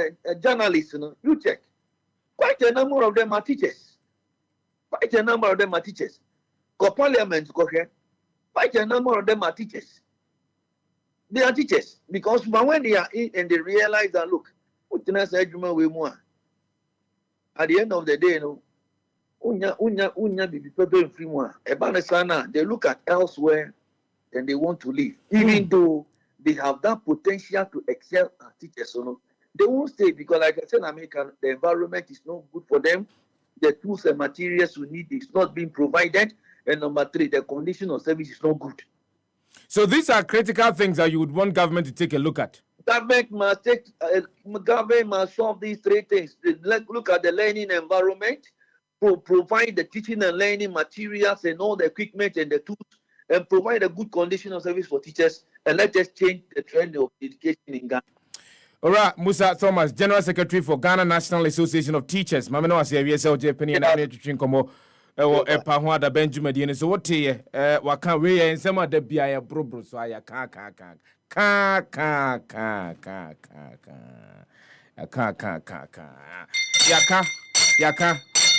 journalists, you know, you check. Quite a number of them are teachers. Quite a number of them are teachers. Go parliament, go here. Quite a number of them are teachers. They are teachers because when they are in and they realize that look, at the end of the day, they look at elsewhere and they want to leave, even though they have that potential to excel as teachers. So they won't stay because, like I said, American, the environment is not good for them. The tools and materials we need is not being provided. And number 3, the condition of service is not good. So these are critical things that you would want government to take a look at. Government must solve these 3 things. Look at the learning environment, provide the teaching and learning materials and all the equipment and the tools, and provide a good condition of service for teachers. And let us change the trend of education in Ghana. All right, Musa Thomas, General Secretary for Ghana National Association of Teachers. Mama no ase wiese oje pani na me twetwe nkomo ewo epa ho ada Benjamin die so wote ye waka we ye nsema da bia ye brobro so aya ka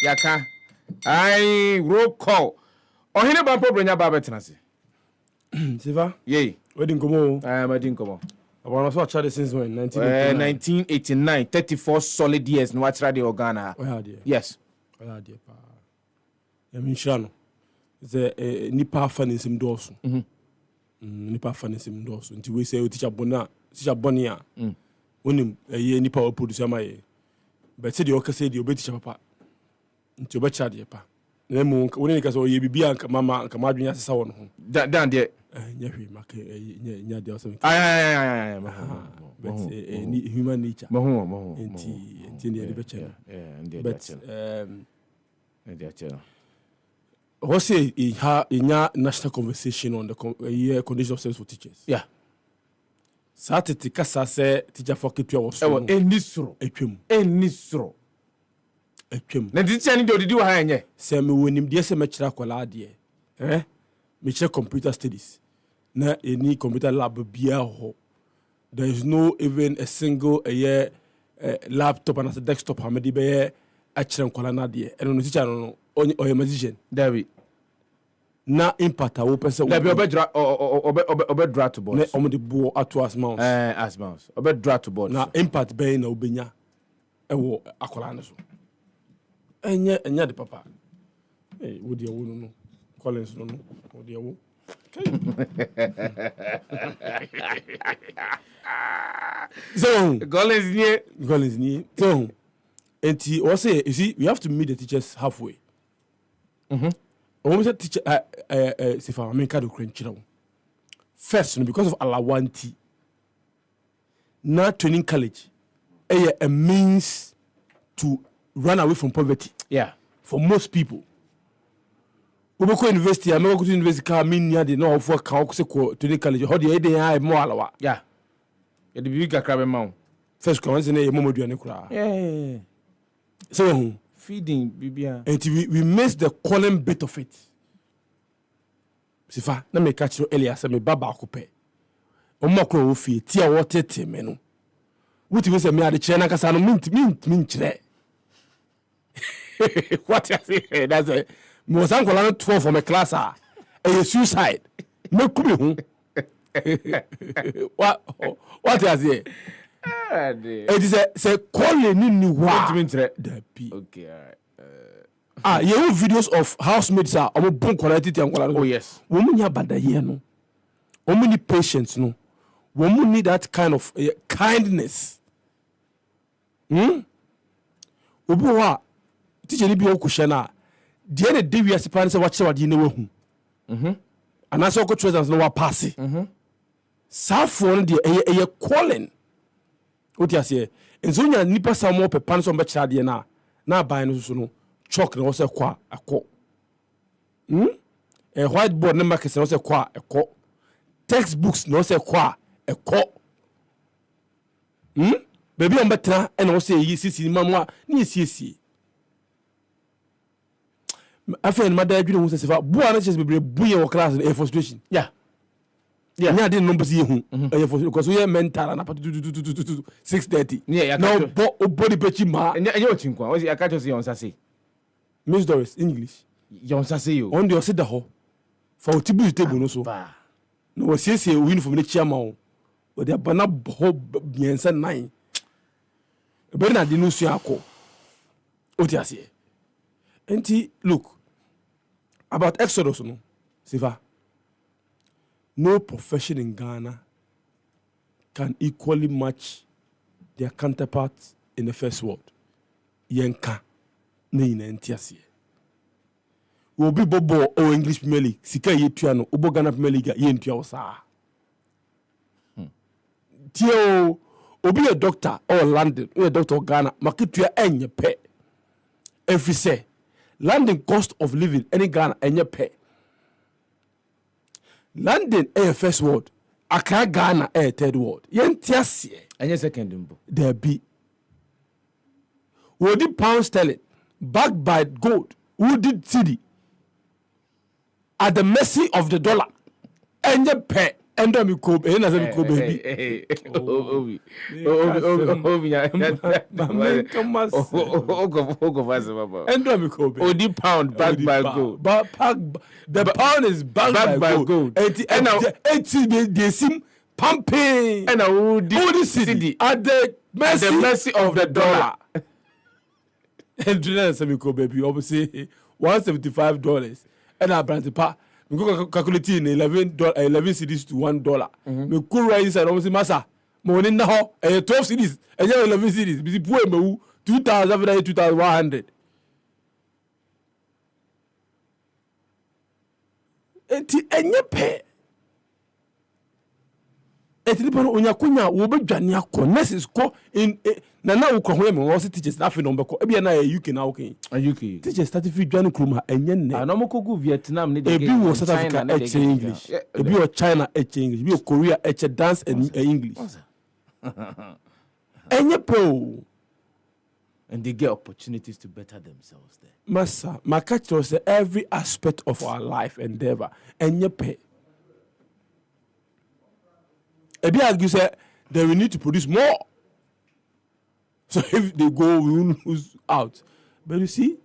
yaka ai roll call ohine bampo bronya ba betenase Sefah ye wedding komo wedding komo about so charge since when 1989 34 solid years no watch radio Ghana. Yes. I mean shano the nipa fanism doso nipa fanism doso nti we say teacher bonia wonim nipa o producer mai but say the okase the obe teacher papa nti obe charge pa na mu woni ka so ye bibia mama ka madwenya sesa won ho dan de nyahwe make nya de awesome but human nature mo nti ne de beche but what's a national conversation on the condition of service for teachers? Yeah. Saturday, Kasa said teacher for Kitwa was Enisro. Na teacher ni do ha enye. Say me wonim de se mechira kwala de. Me computer studies. Na any computer lab bia ho. There is no even a single laptop and a desktop ha me de be a chira kwala na de. And no teacher no or magician. David. Na impact a wo person obe dra to board na omo de bo ato as mouse obe dra to board na impact be na obenya e wo akola ne so enya de papa wo de wo no Collins no wo de wo so Collins ni so enti o say you see we have to meet the teachers halfway. Almost teacher Sefah America do crunchira. First, because of Alawanti, not training college, a means to run away from poverty. Yeah. for most people. We go university, I go to university car mean near the no for count to the college. How the idea I more alawa. Yeah. The bigger crab mount. First comes in a moment you are. Yeah. So Feeding Bibia. and we miss the calling bit of it. Sifa, na me catch you earlier, say me baba akupe. Omo kro wo fie, tia wo tete me no. Wuti we say me ade kire na kasa no mint kire. What you say? That's a me was uncle on 12 for my class a suicide. Me kumi hu. What you say? It is a calling ni wa. Okay, all right. You have videos of housemates are omo bon quality and quality. Oh yes. Women ya bada here no. Women need patience no. Women need that kind of kindness. Obi wa teacher ni bi o kuhye na de na de wi asepa se wa kire wade na wahu. Ana so ko treasures no wa pass. Safo no de eye calling. Oti ase enzo nya nipa samo pepa so mbe kire de na ban no so no chalk na wo se kwa akọ. Whiteboard na markers na wo se kwa akọ. Textbooks na wo se kwa akọ. Baby on betra and wo se yi sisi mamwa ni sisi. Afa en mada adwene hu se sefa bo ana chese bebre buye wo class na frustration. Yeah. Yeah, nya de numbers yi hu. Because we mental na 6:30. Yeah, now body pechi ma. Enye ochinkwa. Ozi akacho si yon sase. Miss Doris English. Yon sase yo. On the sit da ho. For tibu table no so. No we see uniform ni chairman. O de bana ho biensa 9. Ebe na de no su akọ. O ti ase. Enti look about Exodus no. Sifa. No profession in Ghana can equally match their counterparts in the first world. Yenka na ina entiasie. Obi bobo o English Premier League sika yetua no obo Ghana Premier League yentua osa. Tio obi a doctor or London, a doctor Ghana maketua enye pe. Every say London cost of living any Ghana enye pe. London first world, Accra Ghana third world. Yentiasie Enye second mbo. There be. Who did pound sterling backed by gold? Who did city at the mercy of the dollar? Enye pe endo mi ko be na se mi ko baby. Obi. Ogo fast baba. Endo mi ko be. Odi pound backed by gold. The pound is backed by gold. And they seem pumping. And who did city at the mercy of the dollar. And then say mi ko baby obviously $175. And I brand pa we go calculating 11 cedis to $1. Me cool right inside almost massa. Money na ho 12 cedis. And 11 cedis. Bisi poor me 2,100. Eti enye pe. Eti nipa no onya konya wo bedwane akọ nurses ko in na wo kọ ho me wo teachers na afi no mbekọ e bia na UK na okay. UK. Teachers start fi dwane kroma enye ne. Na mo kogu Vietnam ne de. Ebi wo South Africa eche English. Ebi wo China eche English. Ebi wo Korea eche dance and English. Enye pe. And they get opportunities to better themselves there. Massa, my catch was every aspect of our life endeavor. Enye pe. Ebi argue say that we need to produce more. So if they go, we will lose out. But you see,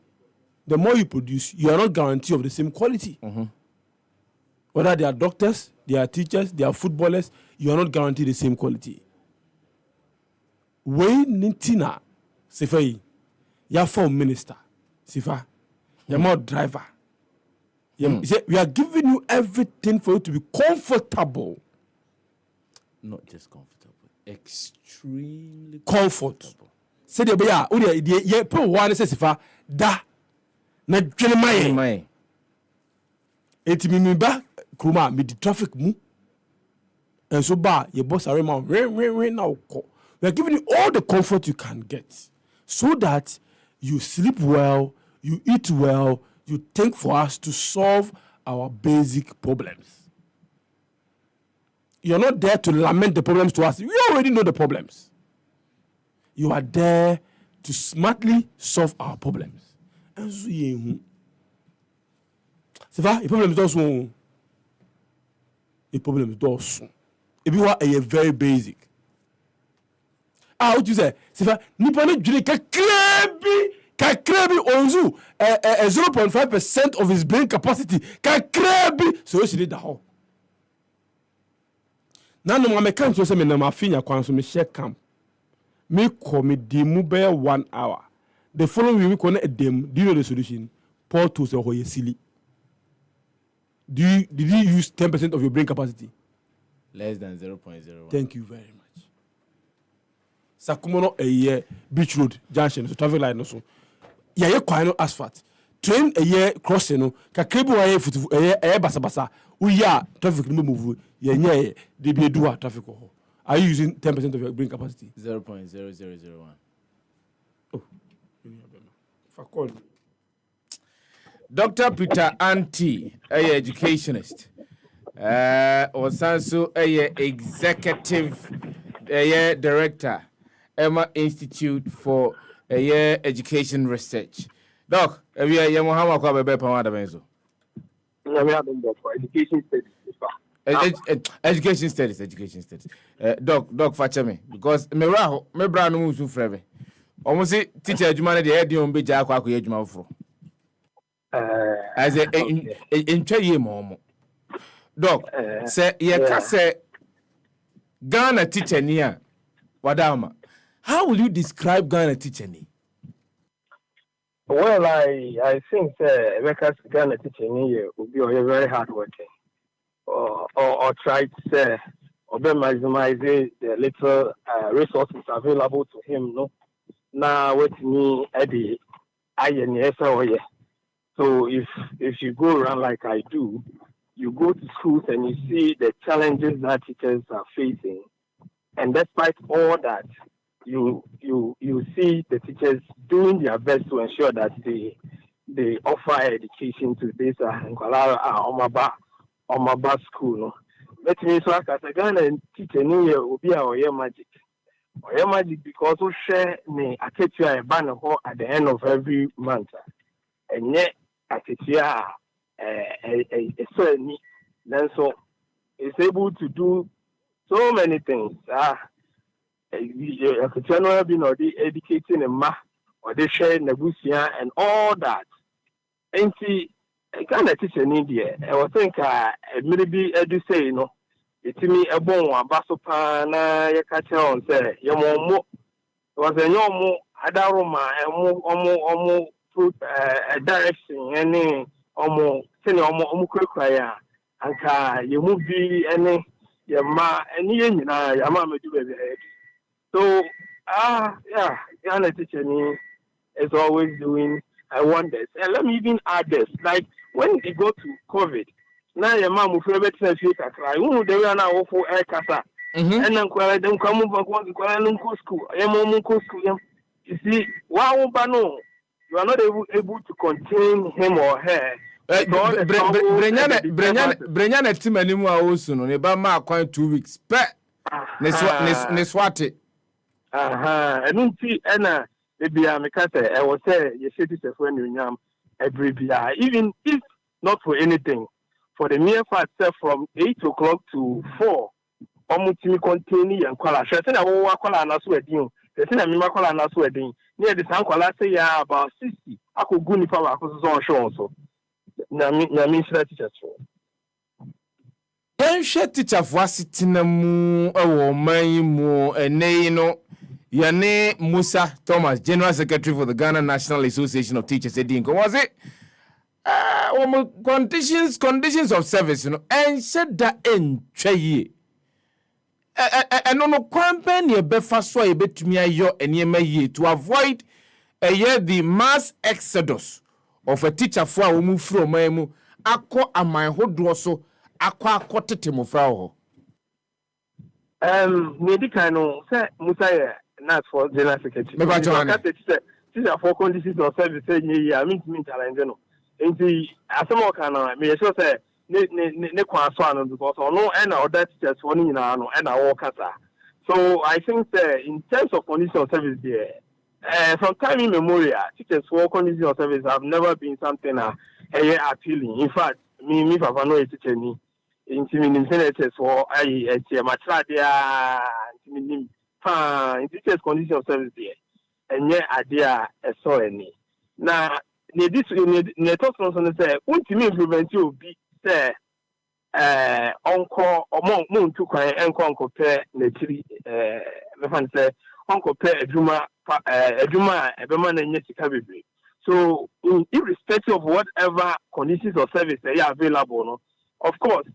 the more you produce, you are not guaranteed of the same quality. Whether they are doctors, they are teachers, they are footballers, you are not guaranteed the same quality. When Nintina, Sefah, you are for minister, Sefah, you are more driver. We are giving you everything for you to be comfortable. Not just comfortable, extremely comfortable. Say the bear, ye put one says if da na dwene mai. Eti mi ba kruma me di traffic mu. And so ba ye boss are ma ring now. We are giving you all the comfort you can get so that you sleep well, you eat well, you think for us to solve our basic problems. You're not there to lament the problems to us. We already know the problems. You are there to smartly solve our problems. And so, Sefah, the problems don't so. The problems don't so. If you are very basic. What you say? Sefah, nipa ne dwene kakrebi onzu 0.5% of his brain capacity. Kakrebi so she did that whole. Now no me kan so say me na ma finya kwan so me share camp. Me call me demu be 1 hour. The following week on a dem, do you know the solution? Paul to say hoye silly. Did you use 10% of your brain capacity? Less than 0.01. Thank you very much. Sakumono beach road junction so traffic light no so. Ya kwano asphalt. Train crossing no kakrebu wa futu basa uya traffic no move ye nya de bi edu traffic ho. Are you using 10% of your brain capacity? 0.0001. Oh. Fakol. Dr. Peter Anti, educationist. Also executive director, Emma Institute for Education Research. Doc, we are Yamahama Kwabe Pamada Benzo. Education studies. Education studies. Doc, fetch me because me bra no musu frebe. Almost teacher adwuma de head on be ja akwa adwuma fro. As in twaye mo. Doc, say ye ka say Ghana teacher ni a wadama. How will you describe Ghana teacher ni? Well, I think because Ghana teacher ni will be very hard working. Or try to say or maximize the little resources available to him. No, now with me Eddie, so if you go around like I do, you go to schools and you see the challenges that teachers are facing, and despite all that, you see the teachers doing their best to ensure that they offer education to this on my bus school. No, let me so as a Ghana teacher will be our magic. Or magic because we share me a teacher a banner at the end of every month, and yet a teacher a certain then so is able to do so many things. A general being or the educating a ma or they share negotiation and all that. And see. I can't teach in India. I was think maybe edu say you know. It's me a bon one basopa na ya catch on say ya mo was a no adaroma omo direction any omo sene omo kwakwa anka ye mu bi any ya ma any nyina ya ma medu be so yeah Ghana teacher ni is always doing I wonders. And let me even add this. Like when they go to COVID, now your mom will feel better if you can cry. Who they are now for air casa. And then them come over to school. School. You see, wow, no, you are not able to contain him or her. Brenyana team anymore also no. Neba ma quite 2 weeks. Neswate. And see, maybe I was say you say this when you every year, even if not for anything, for the mere fact that from 8 o'clock to 4, almost continue and call a shirt and I will call an aswedding. The thing I mean, I call an aswedding near the San Cola say about 60. I could go if I was on show also. Namin teacher. Then share teacher for sitting a moo or my moo and nay no. Yane Musa Thomas, General Secretary for the Ghana National Association of Teachers, was it? Conditions of service, you know, and said that in Chaye. And on a campaign, you better so a bit to me and ye to avoid a year the mass exodus of a teacher for a move from Memu, Aqua and my hood so Aqua Cottetimo Frau. Maybe kind of say Musa. Not for general secretary. teacher for conditions of service say I mean challenge no. Nti asemo kana me sure say ne kwa so ano because no and other teachers for ni na no and our kasa. So I think in terms of conditions of service there, from time immemorial, teachers for conditions of service have never been something appealing. In fact, me papa no teacher ni. Intimiding senators for a matradia, intimidating teachers condition of service there, and yet idea a so any. Now, this ne talk on say, what you mean prevent you be say, uncle or moon to cry and compare the three, say, uncle pair a Juma, a woman and yet so, irrespective of whatever conditions of service they are available, no, of course.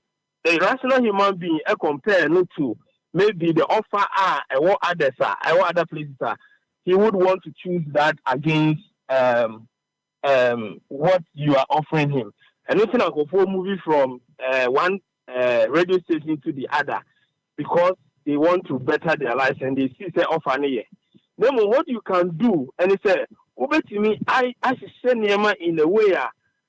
A rational human being compare no to maybe the offer and what others are, and what other places are. He would want to choose that against what you are offering him. And nothing like a movie from one radio station to the other because they want to better their lives and they see say offer here. Then what you can do and he said, over to me, I should send Nema in a way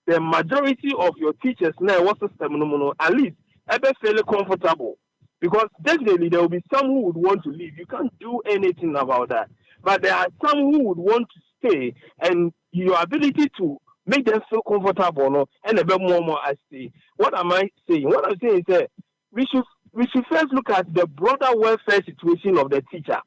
the majority of your teachers now what system at least ever feel comfortable because definitely there will be some who would want to leave. You can't do anything about that. But there are some who would want to stay and your ability to make them feel comfortable no, and a bit more I say. What am I saying? What I'm saying is that we should first look at the broader welfare situation of the teacher.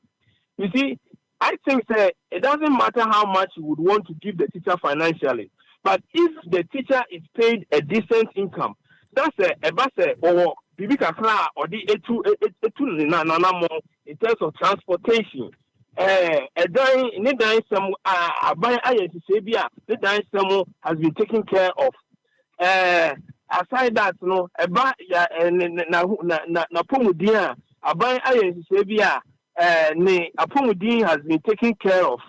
You see, I think that it doesn't matter how much you would want to give the teacher financially, but if the teacher is paid a decent income, that's a bus or bibi kakra or the etu in terms of transportation. Some has been taken care of. Aside that, no, na pomudia abai ayensebia ne apomudin has been taken care of.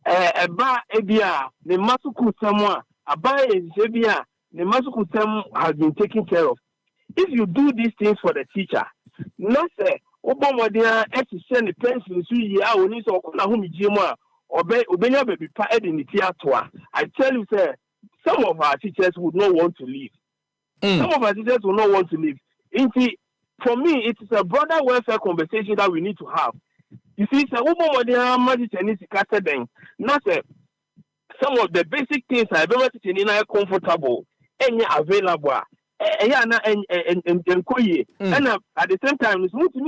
Eba ebia ne masuku samwa abai ayensebia the Masukutem has been taken care of. If you do these things for the teacher, not say, Obama, they are to send the pension to you, I will need to whom Jima or Obenya baby paid in the theatre. I tell you, sir, some of our teachers would not want to leave. Some of our teachers will not want to leave. For me, it is a broader welfare conversation that we need to have. You see, sir, Obama, they are magic not say, some of the basic things I've ever seen in are comfortable. Any available, and at the same time, it's not to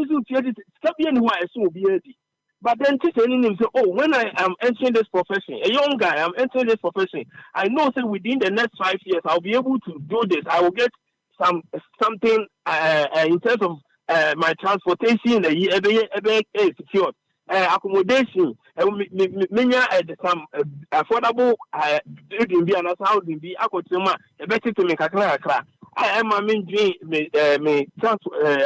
be but then teaching him say, oh, when I am entering this profession, a young guy, I'm entering this profession. I know that within the next 5 years, I'll be able to do this. I will get something in terms of my transportation. The year is secured. Accommodation, some affordable housing be better to make a crack. I am a main dream,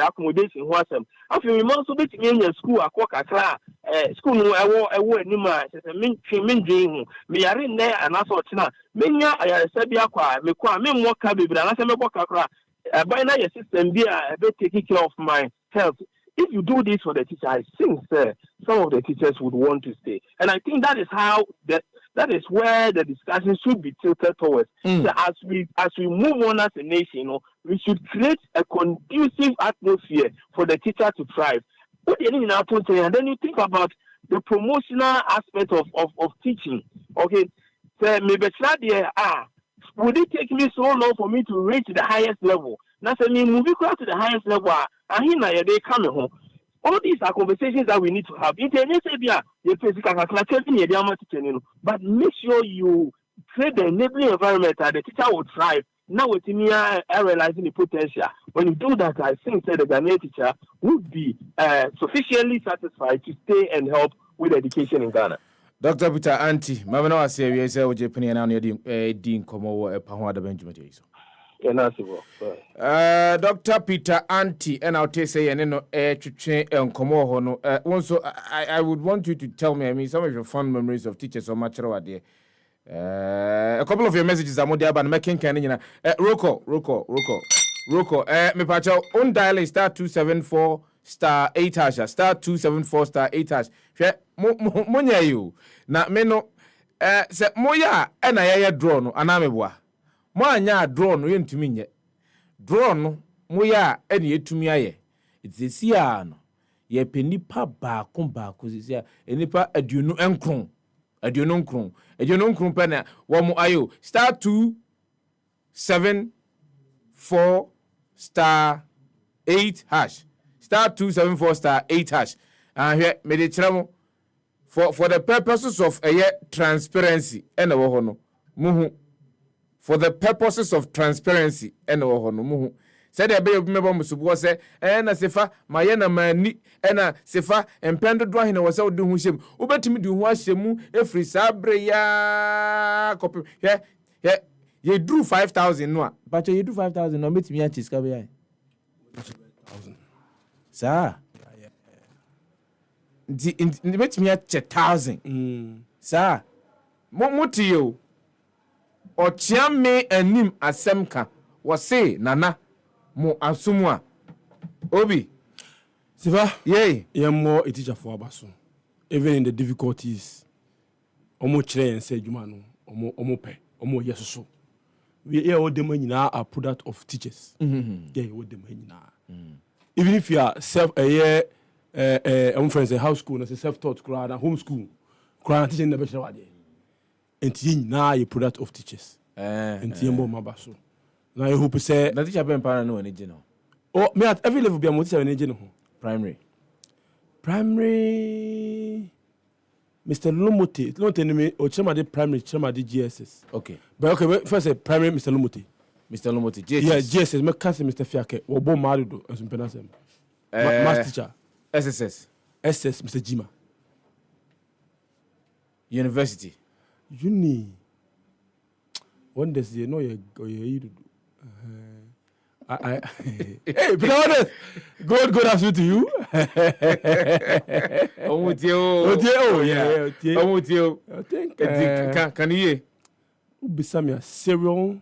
accommodation. I feel we must be in your school, a quack a car, school, I wore Nima, main dream. Me are in there and I thought, Minya, I said, me qua, me more cabin, and I said, by now your system be a bit taking care of my health. If you do this for the teacher, I think some of the teachers would want to stay. And I think that is how that is where the discussion should be tilted towards. So as we move on as a nation, we should create a conducive atmosphere for the teacher to thrive. What you need and then you think about the promotional aspect of teaching. Okay, so maybe would it take me so long for me to reach the highest level? Now, say me moving to the highest level, and here they coming home. All these are conversations that we need to have. But make sure you create the enabling environment that the teacher will thrive. Now, with me, realizing the potential. When you do that, I think that the Ghanaian teacher would be sufficiently satisfied to stay and help with education in Ghana. Dr. Peter Anti, Mamma, I say, we say, Japan and Dean Como, a Pahada Benjamin. Dr. Peter Anti, and I'll say, and no air to train and Como. Also, I would want you to tell me, some of your fond memories of teachers or much over there. A couple of your messages are more there, but making Canadian. Roko, me pacho, on dial star 274 star 8 hash, star 274 star 8 hash. Monya you. Na me no. se moya e na ye draw no anameboa mo anya draw no yentumi nye draw no moya e na yetumi aye itesi a no ye penipa baako sisi enipa aduonu nkron pe na wo mo ayo star 274 star 8 hash star 274 star 8 hash ahwe me de kiramo for the purposes of transparency and wo ho no muhu for the purposes of transparency and wo ho no muhu said e be mebo musubo se na sefa maye na mani na sefa empendo do ahina wo se wo de hu hyem wo betimi de hu ahyemu efri sabre ya copy ye drew 5000 no a but you do 5000 no betimi ya chiska be ya 1000 sa ndi betimi ya 1000 sa motiyo ochiame anim asemka wo se nana mo asumwa obi Sefah yeah more a teacher for abaso even in the difficulties omo kire en se adwuma no omo pe omo yesoso we here all them nyina are product of teachers yeah all them nyina even if you are self friends a house school na self taught crowd home school crowd teaching never share wade enti nyina a product of teachers enti yembo mabaso na I hope say na teacher ben para no energy no oh me at every level be am teacher energy no primary Mr. Lomote me o chama de primary chama de GSS okay but okay first say primary Mr. Lomote GSS yeah GSS me can say Mr. Fiake wo bo marudo asumpena sem math teacher SSS Mr. Jima university uni one day you know you I hey, but honest. Good afternoon to you. With you. Yeah. With you. I think can you be some serial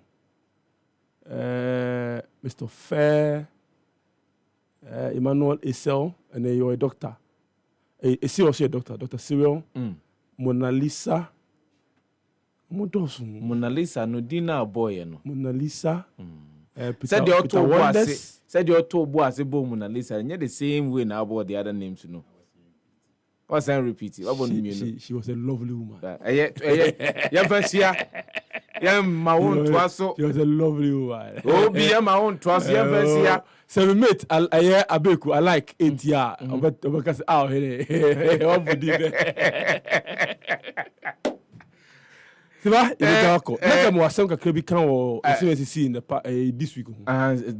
Mr. Fair Emmanuel Isel and then you're a doctor. A serious doctor, Dr. Cyril Mona Lisa. Mona Lisa no dinner boy no. Mona Lisa. Said your two boys. Said your two boys about Mona Lisa. And yet the same way now about the other names, you know. What's I repeat it? She was a lovely woman. Yeah, my own twasso. She was a lovely woman. Oh, be my own twasso. Yeah, so we met. I Abeku. I like India. Because Sefah, let me ask you a question. Can we see in the this week?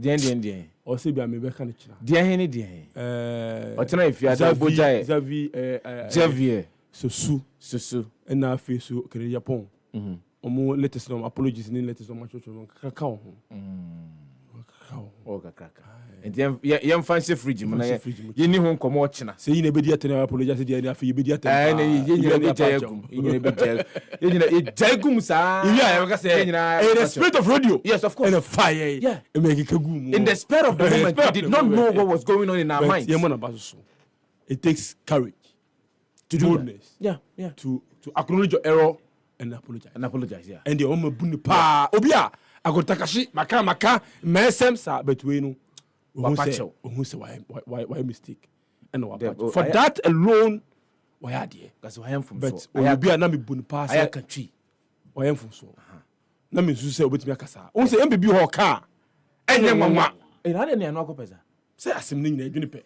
Dien. Or say be a member can it? Dien. What na if you are Bojaye? Javier. Susu. And now face so can Japan. Omo latest no apologies in latest no church no kakao. Oh kaka. And yam fancy fridge man. You ni hon komo china. Say you be there to apologize dey na fe you be there to. You be jayegum. You be jayegum sa. Yeah, I say in the spirit of radio. Yes, of course. And a fire. Yeah. And make it kagum. In the spirit of the moment, we did not know what was going on in our minds. It takes courage to do boldness. That. Yeah. To acknowledge your error and apologize. Yeah. And the omo buni pa obia agotakashi maka mesem sa betwe no. Who say why mistake? And for that alone, why are there? Because I am from but so. But be na me buni pass. I country. Why am from so. Na me so say obetimi akasa. On say MBB ho ka. Enye nwanwa. E na de no akopeza. Say asem ni nyina adwene pe.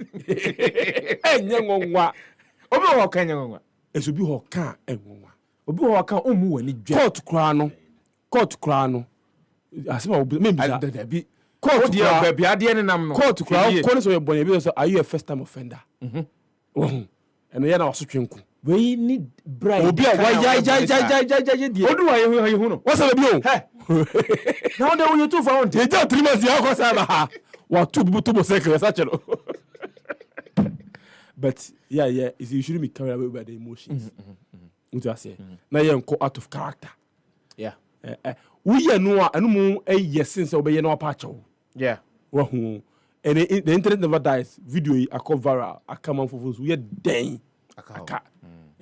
Enye nwanwa. Obi ho ka enye nwanwa. Eso bi ho ka enwanwa. Obi ho ka omu wani dwa. Court kra no. Asem obi me bi. Court baby ade ne nam no. Court kra so your boy be so are you a first time offender? And you na waso twenku. We need bribe. Obi a why die. Odu wa ye hu no. What's be o? Now they will too for on. They just 3 months ya ko say ba. Wa two people to secret sachelo. But yeah, you shouldn't be carried away by the emotions. What you say? Na you go out of character. Yeah. We no anu mu yes since obey no apacho. Yeah. And the internet never dies. Video I call viral. I come on for we are dying.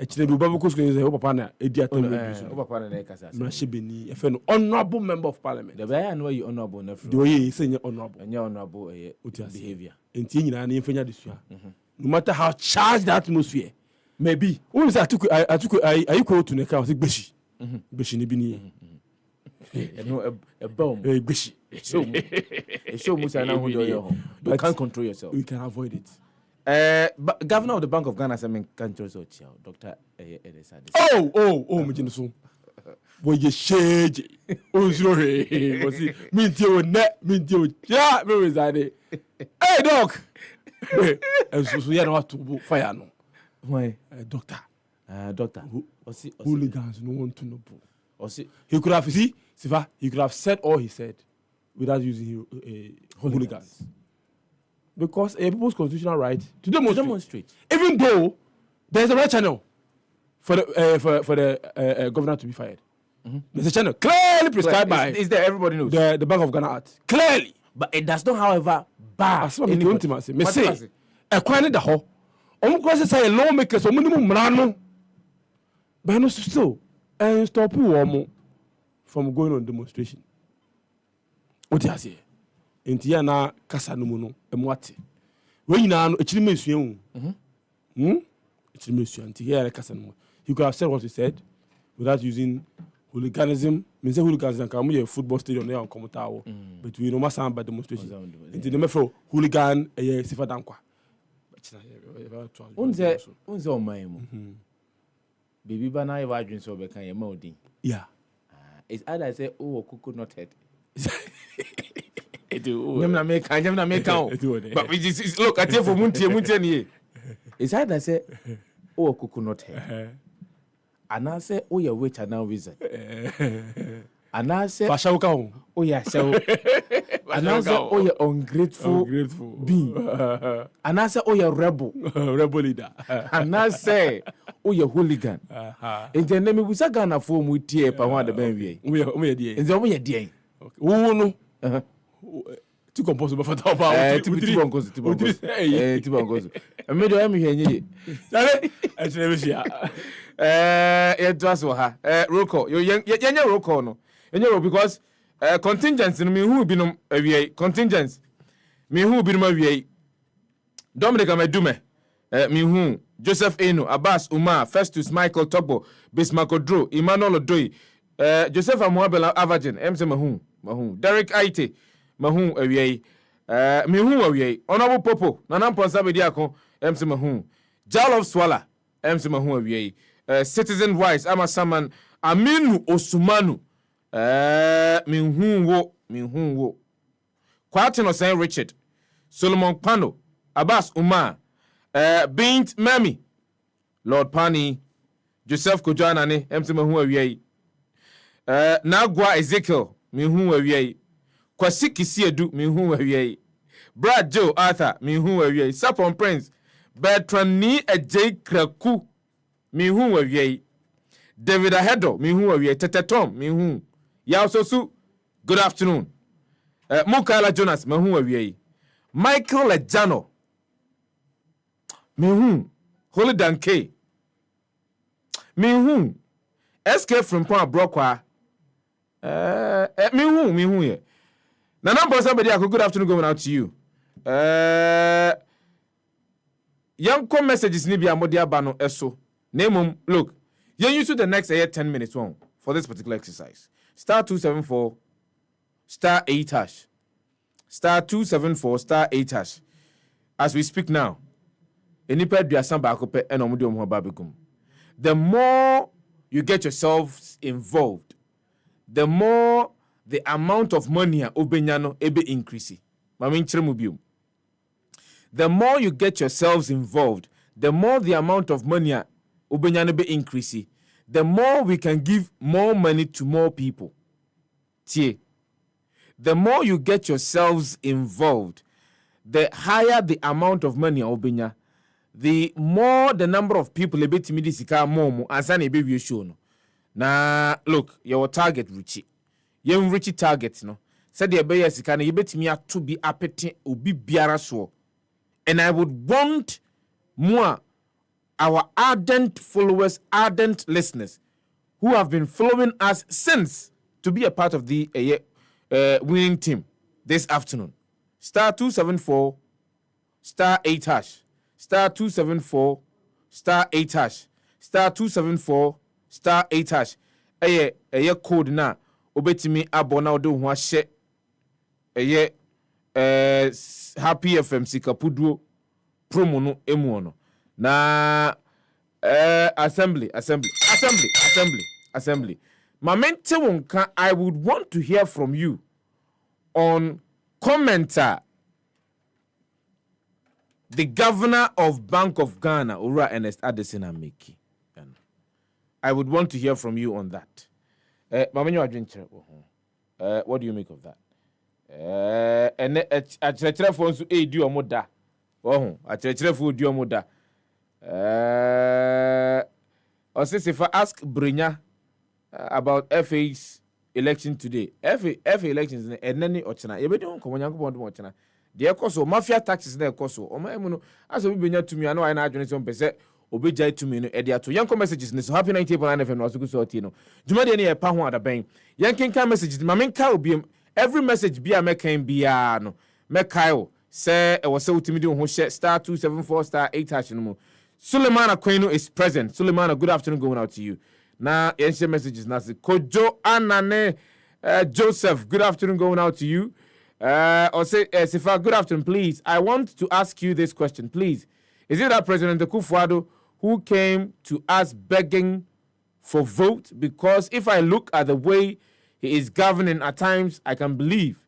Actually, we Bible school is a papa idiot. Papa na kasa. Mrashibeni, a honorable member of parliament. The way I know you honorable na The way you say honorable. And honorable behavior. In Tina and Infanya this year. No matter how charged the atmosphere maybe. When I took I go to Neka, I was like Beshi. Beshi Nibini. A bomb. Beshi. Show Musa now who you can't control yourself. We can avoid it. Governor of the Bank of Ghana said, "Can't control Dr. Oh, me jinso. Boy, you shade. Oh, sorry. Was it? Mintio net, mintio. Yeah, where is that? Hey, doc. And so you know what to fire no. Why, Doctor. Doctor. Hooligans no want to know. Or see, He could have Sefah. He could have said all he said without using hooligans. Because a people's constitutional right to demonstrate. Even though there's a right channel for the governor to be fired. There's a channel clearly prescribed by. Is there everybody knows the Bank of Ghana Act clearly, but it does not, however, bar. As what me say, a quite the whole. Almost say lawmakers or minimum mrano, but no still and stop you from going on demonstration. What you say? Intia na kasa no mu no emwate we nyina no echiri mesuan echiri mesuan ti here kasa no he could have said what he said without using hooliganism. Me say hooliganism can be a football stadium there on Komutawo but we no matter about demonstration into the mefro hooligan Sefah Danquah unze o man mu baby bana e wa adwin so be kan ye ma odin yeah it's either say oh kuku not head but look, I tell for Muntie. It's either say, oh, coconut hair. And I say, oh, your witch are now wizard. And I say, oh, yeah, so. And I say, oh, you're ungrateful being. And I say, oh, you're rebel leader. And I say, oh, you're hooligan. And then let me was a gun of form with tear per one the baby. We are dear. And then we are dear. Oh, no. Too composable for top power. Too composable. I made him here. It was her. Roko, you're Roko, no. And you know, because contingents in me who be no contingents. Me who be no VA. Dominic Amedume. Me who Joseph Eno, Abbas Umar, Festus Michael Togbo, Bismarck Odro, Emmanuel Odoi, Joseph Amuabela Avagin, MC Mahun, Derek Aite. Mahun awiei mehun awiei honorable popo nanam ponsa bediako MC Mahun Jal of Swala MC Mahun awiei citizen wise amasaman Aminu Osumanu mehun wo Kwatino Saint Richard Solomon Pano Abbas Umar Bint Mami Lord Pani Joseph Kojanane MC Mahun awiei Nagwa Ezekiel mehun awiei Kwasi Kisiedu mihu awiei Brad Joe Arthur mihu awiei Sapon Prince Bertrand ni Ejay Kraku mihu awiei David Ahedo mihu awiei Tete Tom mihu Yaososu good afternoon Mukala Jonas mihu awiei Michael Ejano mihu Holy Danke mihu SK Frimpon Abrokwa mihu ye na number somebody good afternoon going out to you. Young come messages ni bia modia bano eso. Name look. You use the next 10 minutes one for this particular exercise. Star 274 star 8 hash. Star 274 star 8 hash. As we speak now, enipa duasan ba akope enomudi omho babegum. The more you get yourselves involved, the more the amount of money obenyano ebe increase. The more you get yourselves involved, the more the amount of money obenyano be increase. The more we can give more money to more people. Tie. The more you get yourselves involved, the higher the amount of money obenya, the more the number of people ebe timidi sika more ansa na ebe wi show no. Na look, your target reach. Yen reach target no said the be sika na yebetimi ato bi apete obi biara so, and I would want more our ardent followers, ardent listeners who have been following us since to be a part of the winning team this afternoon. Star 274 star 8 hash. Star 274 star 8 hash. Star 274 star 8 hash. Eye code na obetimi abona odo ho ahye. Happy FMC kapuduo promo no emu no. Na assembly. Mamente wonka, I would want to hear from you on commenter the governor of Bank of Ghana, Ura Ernest Addison Ameki. I would want to hear from you on that. What do you make of that? And a telephone to aid you moda. Oh, a telephone do moda. Or says if I ask Brinya about FA's election today, FA elections and any ochana, you don't come on Yanko. The cost mafia taxes there cost or my as we bring to me, I know I know 27%. Obejai to me no edia to yanko messages ne so happy 90.9 FM no so good so tino juma de ne e pa ho adaban yankin kan messages ma men ka obi every message bia me kan bia no me kai say e wo se utimi de ho hye star 274 star 8 hash no mo Suleiman Aquino is present. Suleiman, good afternoon going out to you. Now ancient messages na se Kojo Anane Joseph, good afternoon going out to you. Or say Sefah, good afternoon, please. I want to ask you this question, please. Is it that President Akufo-Addo who came to us begging for vote? Because if I look at the way he is governing at times, I can't believe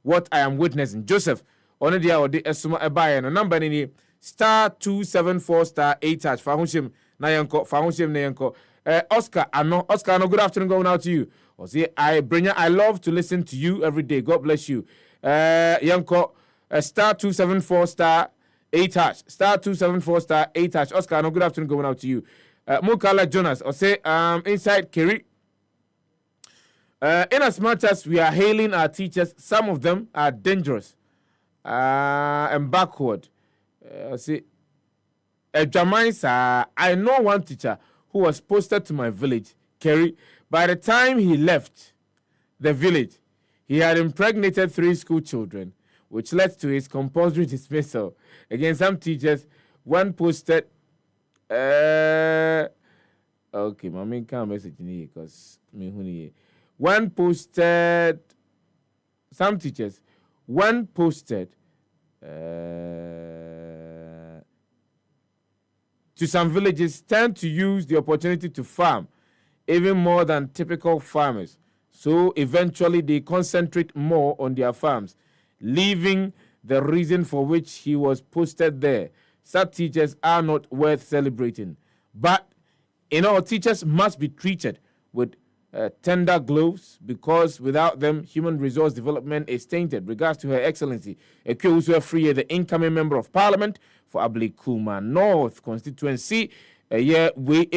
what I am witnessing. Joseph, on the other esuma ebaye no number ni star 274 star 8 hash. Fahunshim na yanko. Oscar, good afternoon going out to you. I love to listen to you every day. God bless you. Yanko, star 274 star 8 hash. Star 274 star 8 hash. Oscar, good afternoon going out to you. Mukala Jonas, inside Kerry. In as much as we are hailing our teachers, some of them are dangerous and backward. I know one teacher who was posted to my village, Kerry. By the time he left the village, he had impregnated 3 school children, which led to his compulsory dismissal. Again, some teachers, one posted, okay, mommy can't message me because one posted, some teachers, one posted to some villages tend to use the opportunity to farm even more than typical farmers. So eventually they concentrate more on their farms, leaving the reason for which he was posted there. Such teachers are not worth celebrating. But, teachers must be treated with tender gloves because without them, human resource development is tainted. Regards to Her Excellency, Ekwe Free, the incoming Member of Parliament for Ablikuma North constituency. We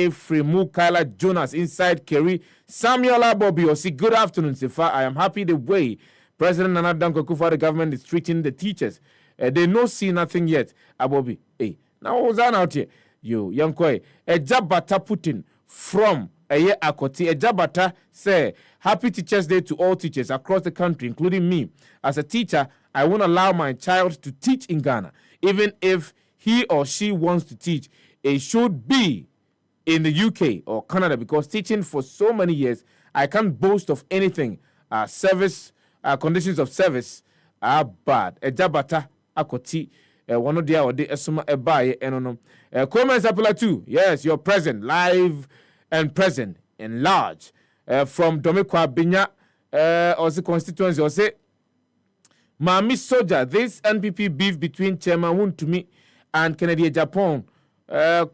free Mukala Jonas inside Kerry. Samuel Abobi, good afternoon, Sefah. I am happy the way President Nana Dankwa Akufo-Addo government is treating the teachers. They no see nothing yet. Abobi, now what's that out here? Yo, young koi, Jabata Putin from Akoti. Jabata say, Happy Teachers Day to all teachers across the country, including me. As a teacher, I won't allow my child to teach in Ghana, even if he or she wants to teach. It should be in the UK or Canada because teaching for so many years, I can't boast of anything. Conditions of service are bad. Ejabata Akoti, one of the esuma ebaye enono. Comments apula too. Yes, you're present, live and present in large. From Domekwa Binya, also constituency, or say, Mami Soja, this NPP beef between Chairman Wuntumi and Kennedy Japan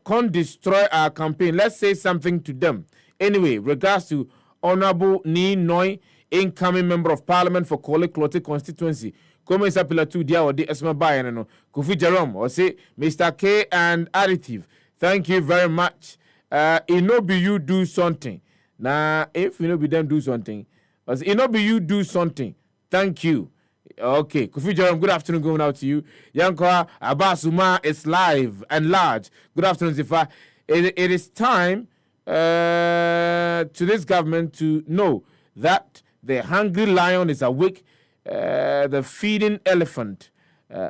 can't destroy our campaign. Let's say something to them. Anyway, regards to Honorable Ni Noi, incoming Member of Parliament for Kole Klote constituency. Come is appeal to dia or the Esma Bayano. Kofi Jerome or say Mr. K and Additive. Thank you very much. It no be you do something. Now, if you know be them do something, it no be you do something. Thank you. Okay, Kofi Joram, good afternoon going out to you. Yankwa Abbas Umar is live and large. Good afternoon, Sefah. It is time to this government to know that the hungry lion is awake. The feeding elephant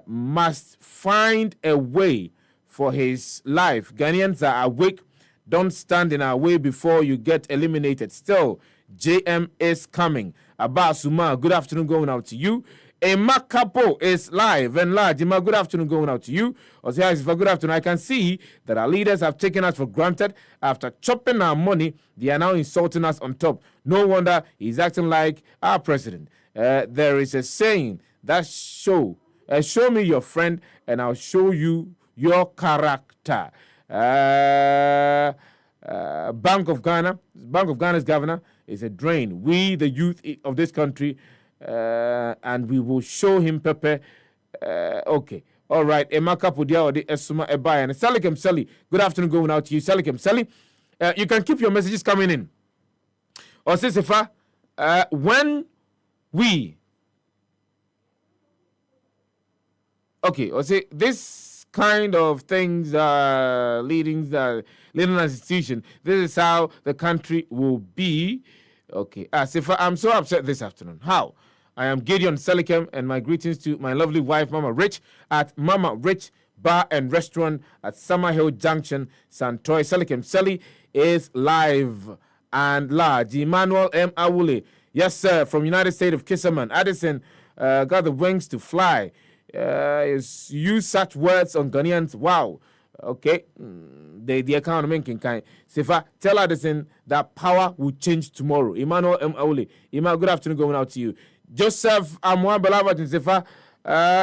must find a way for his life. Ghanaians are awake. Don't stand in our way before you get eliminated. Still, JM is coming. Abbas Umar, good afternoon going out to you. Emma Kapo is live and large. Emma, good afternoon going out to you. Osias, good afternoon. I can see that our leaders have taken us for granted. After chopping our money, they are now insulting us on top. No wonder he's acting like our president. There is a saying that show me your friend and I'll show you your character. Bank of Ghana's governor is a drain. We, the youth of this country, and we will show him Pepe. Okay. All right. Emaka Pudia or the Esuma Ebaya and Salikem Sally. Good afternoon going out to you, Salikem Sally. You can keep your messages coming in. Or Sefah, when we or say this kind of things leading an institution, this is how the country will be. Okay. Sefah, I'm so upset this afternoon. How? I am Gideon Selikem, and my greetings to my lovely wife, Mama Rich, at Mama Rich Bar and Restaurant at Summerhill Junction, Santoy. Selikem Seli is live and large. Emmanuel M. Awule, yes, sir, from United States of Kissaman. Addison got the wings to fly. Use such words on Ghanaians. Wow. Okay. The economy can kind. Sefah, tell Addison that power will change tomorrow. Emmanuel M. Awule. Emmanuel, good afternoon going out to you. Joseph Amwa Belavat in Sefah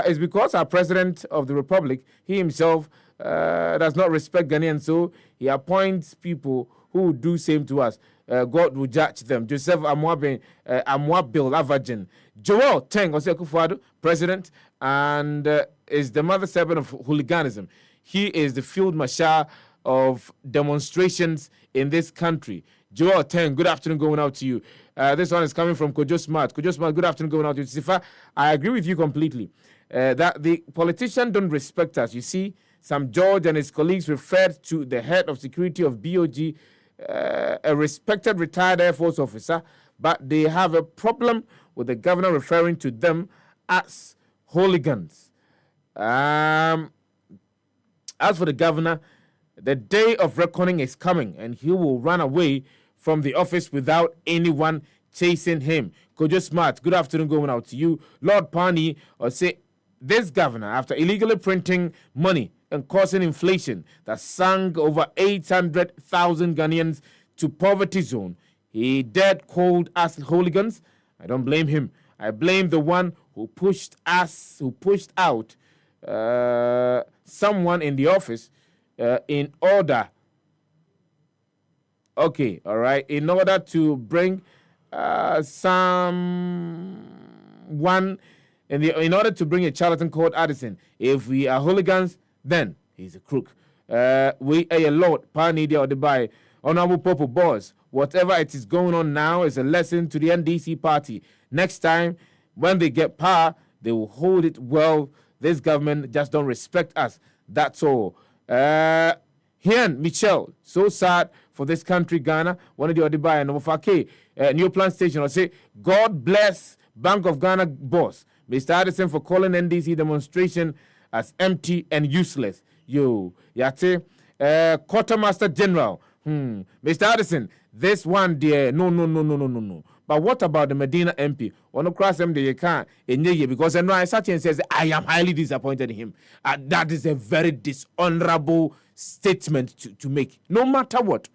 is because our president of the republic, he himself does not respect Ghanaians, so he appoints people who will do same to us. God will judge them. Joseph Amwa Belavat, Joel Teng Osekufuado, president, and is the mother servant of hooliganism. He is the field marshal of demonstrations in this country. Joel Teng, good afternoon going out to you. This one is coming from Kojo Smart. Kojo Smart, good afternoon going out to you. Sefah, I agree with you completely that the politicians don't respect us. You see, Sam George and his colleagues referred to the head of security of BOG, a respected retired Air Force officer, but they have a problem with the governor referring to them as hooligans. As for the governor, the day of reckoning is coming, and he will run away from the office without anyone chasing him. Kojo Smart, good afternoon going out to you. Lord Pani, or say this governor, after illegally printing money and causing inflation that sank over 800,000 Ghanaians to poverty zone, he dared called us hooligans. I don't blame him. I blame the one who pushed out someone in the office in order to bring in order to bring a charlatan called Addison. If we are hooligans, then he's a crook. We are a Lord, Parnidia or the by Honorable Popo Boss. Whatever it is going on now is a lesson to the NDC party. Next time, when they get power, they will hold it well. This government just don't respect us. That's all. Hian Michelle, so sad for this country, Ghana. One of the Odibai and Ofake, New Plant Station. I say, God bless Bank of Ghana boss, Mr. Addison, for calling NDC demonstration as empty and useless. Yo, Yate, Quartermaster General. Mr. Addison, this one, dear, no. But what about the Medina MP? One cross them they can't because Sachin says I am highly disappointed in him. That is a very dishonorable statement to make, no matter what.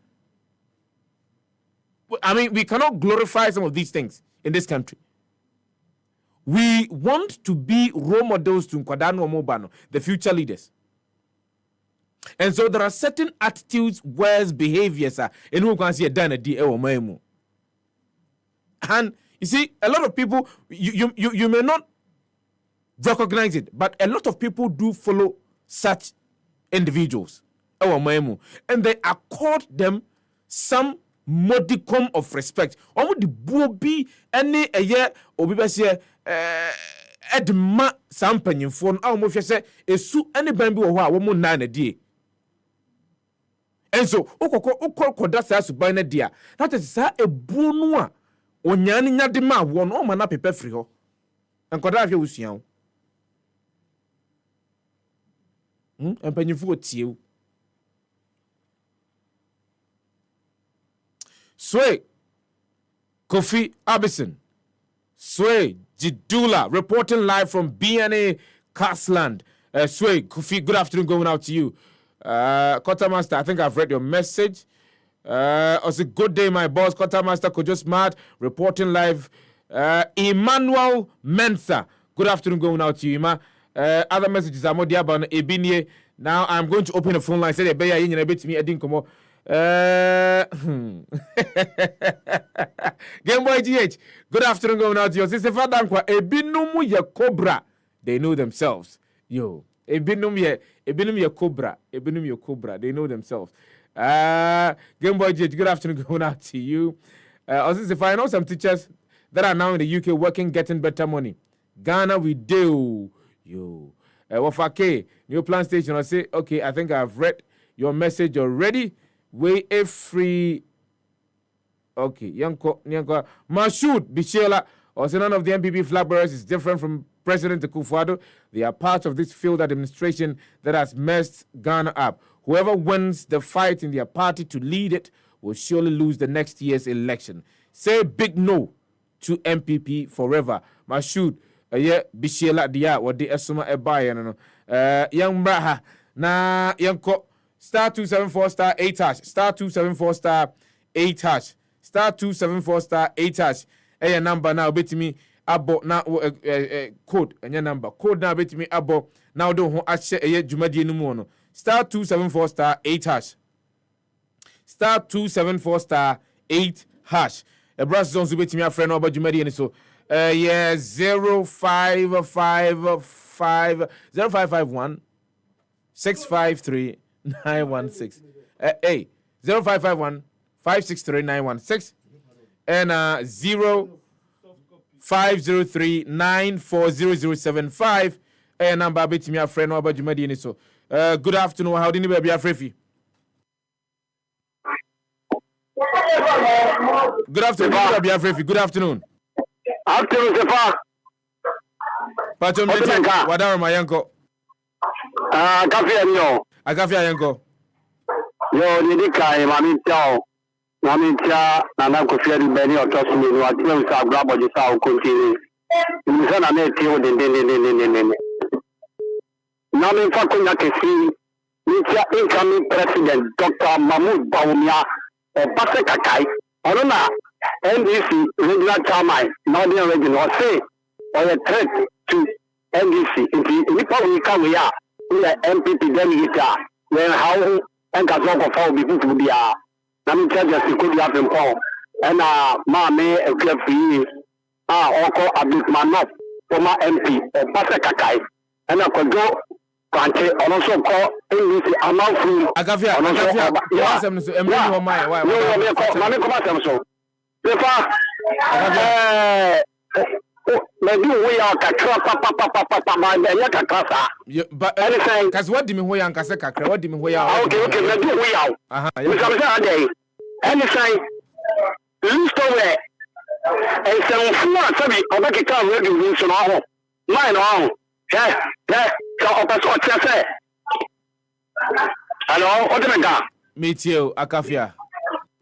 I mean, we cannot glorify some of these things in this country. We want to be role models to Nkwadano Mobano, the future leaders. And so there are certain attitudes, words, behaviors, and who can see a dana di ewo. And you see, a lot of people, you may not recognize it, but a lot of people do follow such individuals. And they accord them some modicum of respect. Omo di buobi any a year obi be say edma sampanyimfo no a mo hwe se esu ane ban bi wo ho a wo mo na na die enso ukoko sa suban na dia na te sa ebuo no a onya ne nyade ma wo no ma na pepe firi ho enkoda hwe usua wo empanyimfo tie Sway Kofi Abison Sway Jidula reporting live from BNA Castland. Sway Kofi, good afternoon going out to you. Quartermaster, I think I've read your message. Also, good day, my boss. Quartermaster Kojo Smart reporting live. Emmanuel Mensa, good afternoon going out to you, Ima. Other messages are more dear about Ebinie. Now I'm going to open the phone line. Say the bear in a bit to me. I didn't come. Game Boy GH, good afternoon going out to you. Sefah Danquah, Ebinum ye cobra. They know themselves. Yo, Ebinum ye cobra. Ebinum ye cobra. They know themselves. Game Boy GH, good afternoon going out to you. Also, if I know some teachers that are now in the UK working, getting better money. Ghana, we do. Yo. Wafake, new plan station. I say, okay, I think I've read your message already. Way a free. Okay, Yanko. Mashoud Bichela, also none of the MPP flag bearers is different from President Akufo-Addo. They are part of this failed administration that has messed Ghana up. Whoever wins the fight in their party to lead it will surely lose the next year's election. Say big no to MPP forever. Mashoud. Bichela dia wadi esuma ebaye no young braha na yanko star 274 star 8 hash star 274 star 8 hash star 274 star 8 hash number now betimi abo na code number code na betimi abo na do ho ahye dwumadie no mu no star 274 star 8 hash star 274 star 8 hash brass zone so betimi afre no aba dwumadie ni so 0551 653 916 0551 563 916 and 0503 940075 number bit me a friend about you so good afternoon, how did you be a free? Good afternoon, good afternoon. Afternoon, Sefah. Pacho mlete wadaro mayanko. Kafia nyo. Akafia yanko. Yo nidika mami tia na kofia di beni otosumi ni watia usa grabo jisa ukontini. Nisana neti o den. Nami mfako nyakesi nitia incoming president Dr. Mahmoud Bawumia pase kakai. Onona NDC regional chairman, Northern region, say or a threat to NDC. If we come here, we are MPP delegate, then how and Kazoko for people to be a Namicha could have been called and Mame a club free Oko Abdulmanov, former MP, Pastor Kakai, and I could go country and also call NDC amount free. Agavia, Sefah, maybe we are kakra papa my kakra. But anything, cause what do you mean we are kakra? What do you mean we are? Okay, maybe we are. We come say anything. List away. And some food, sorry, obaki can ready win so now. Mine on. Yeah. So opposite say. Hello, what do you got? Meet you, Akafia.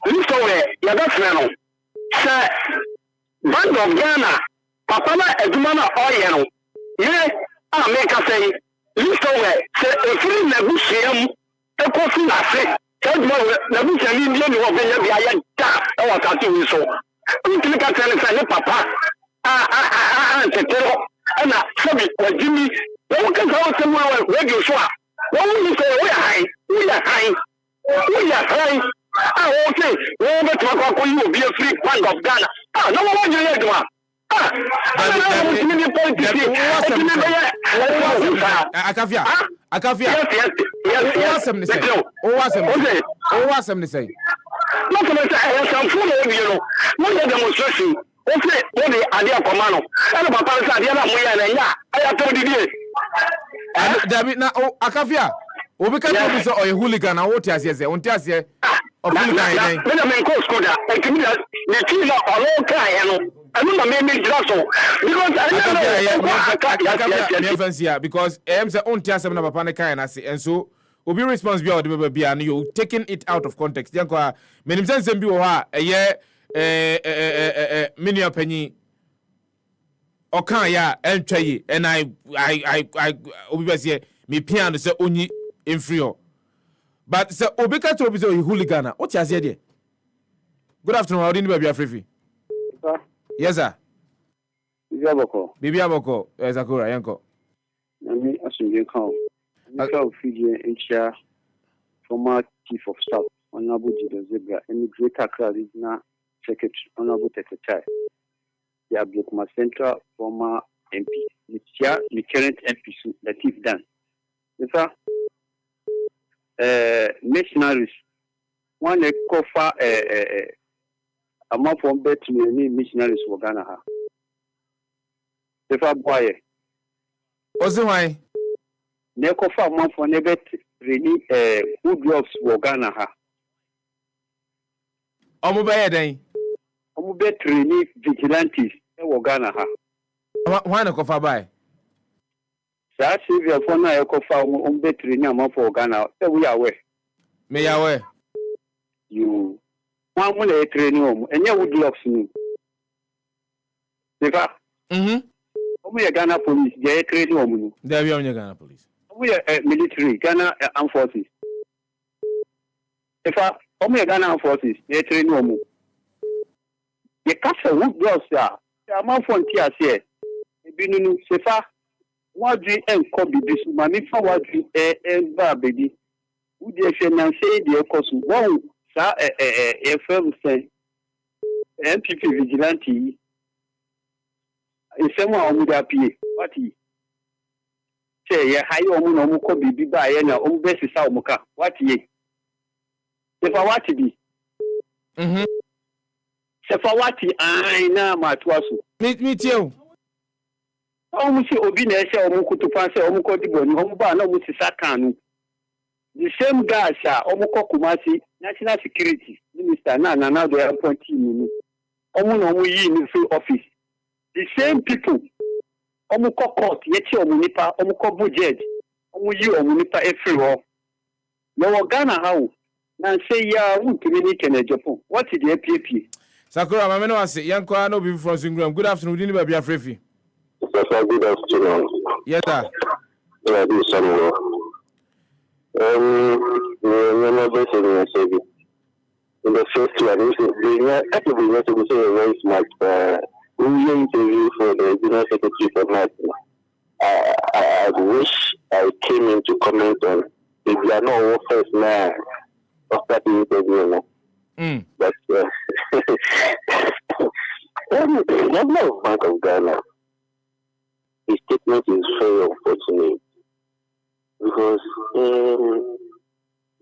List away. Yeah, that's no. Sir, Bank of Ghana, Papa Edumana Oyeno, ye, I make a say, list away, say, if you never see him, a coffee, I say, tell me, never see him, you know, when you are a or something so. You look at the Papa, and sorry, Jimmy, what can go somewhere where you saw? What will you say? We are high. Okay. Well, but you will be a free Bank of Ghana. No one you let one. Akafia. Yes. Not to say, I have some food, you know, not a demonstration. Okay, only idea command. And papa say idea na moya na ya. I told you. Dabi na akafia. Obi ka to be so o hooligan na what ase ase. Onti ase of hooligan yen. Me na me ko school da. E kimi na the team na all kai no. Anu na me so because I know because say onti ase na papa ne kai na ase and so obi responsible the baby and you taking it out of context. Yanko menim sense bi wo ha mini opinion okan ya entwaye and I obi be say me pian say onyi inferior but say obi ka to obi say hooligan na what you say there. Good afternoon, how do you baby afrefi? Yes sir. Bibi aboko Zakura yanko. Nami asunje kan. Mika Fiji Incha, former Chief of Staff, Honorable Gideon Zebra, and Greater Accra Regional Secretary, Honorable Tetetai. Ya Blokma Central, former MP. The current MP, Latif Dan. Yes, missionaries. One cover amount from bet many missionaries for Ghana. Sefah boy. What's the why? Neko fa man for nebet really good jobs for Ghana ha. Omo be den. Omo be trainee vigilantes for Ghana ha. Why no kofa buy? Sa Sylvia for na ekofa omo be trainee am for Ghana. We are aware. Me aware. You one mo na trainee omo enye wood jobs ni. Sefah. Omo ye Ghana police, they trainee omo ni. There be omo Ghana police. We are military, Ghana Armed Forces. If I Ghana Armed Forces, they train no more. The castle would go, sir. The amount of tears here. Binu Sefah, what do you copy this? Mammy, for what do you baby? Would you finance the cost? Wow, sir, a firm say MPP vigilante. If someone would appear, what he say ya hayo omu na omu ko bibi ba ye na omu be sisa omu ka what ye Sefah what bi Sefah what ai na matuaso me tie omu si obi na ehye omu kutupan se omu ko diboni omu ba na omu sisa kanu the same guys omu ko Kumasi national security minister na do appoint ni omu na omu yi ni free office the same people omu ko court yeti omu nipa omu ko budget omu yi omu nipa efiri no Ghana how na say ya wuntumi ni kene Japan what is the APP Sakura mama no ase yanko no be from Singram. Good afternoon dini ba bia frefi. Good afternoon. Yes sir. Yeah, this Samuel. In the first one, we need to say a very smart interview for the General Secretary for NAC. I wish I came in to comment on if you are not first man of that interview. But the Governor of Bank of Ghana, his statement is very unfortunate because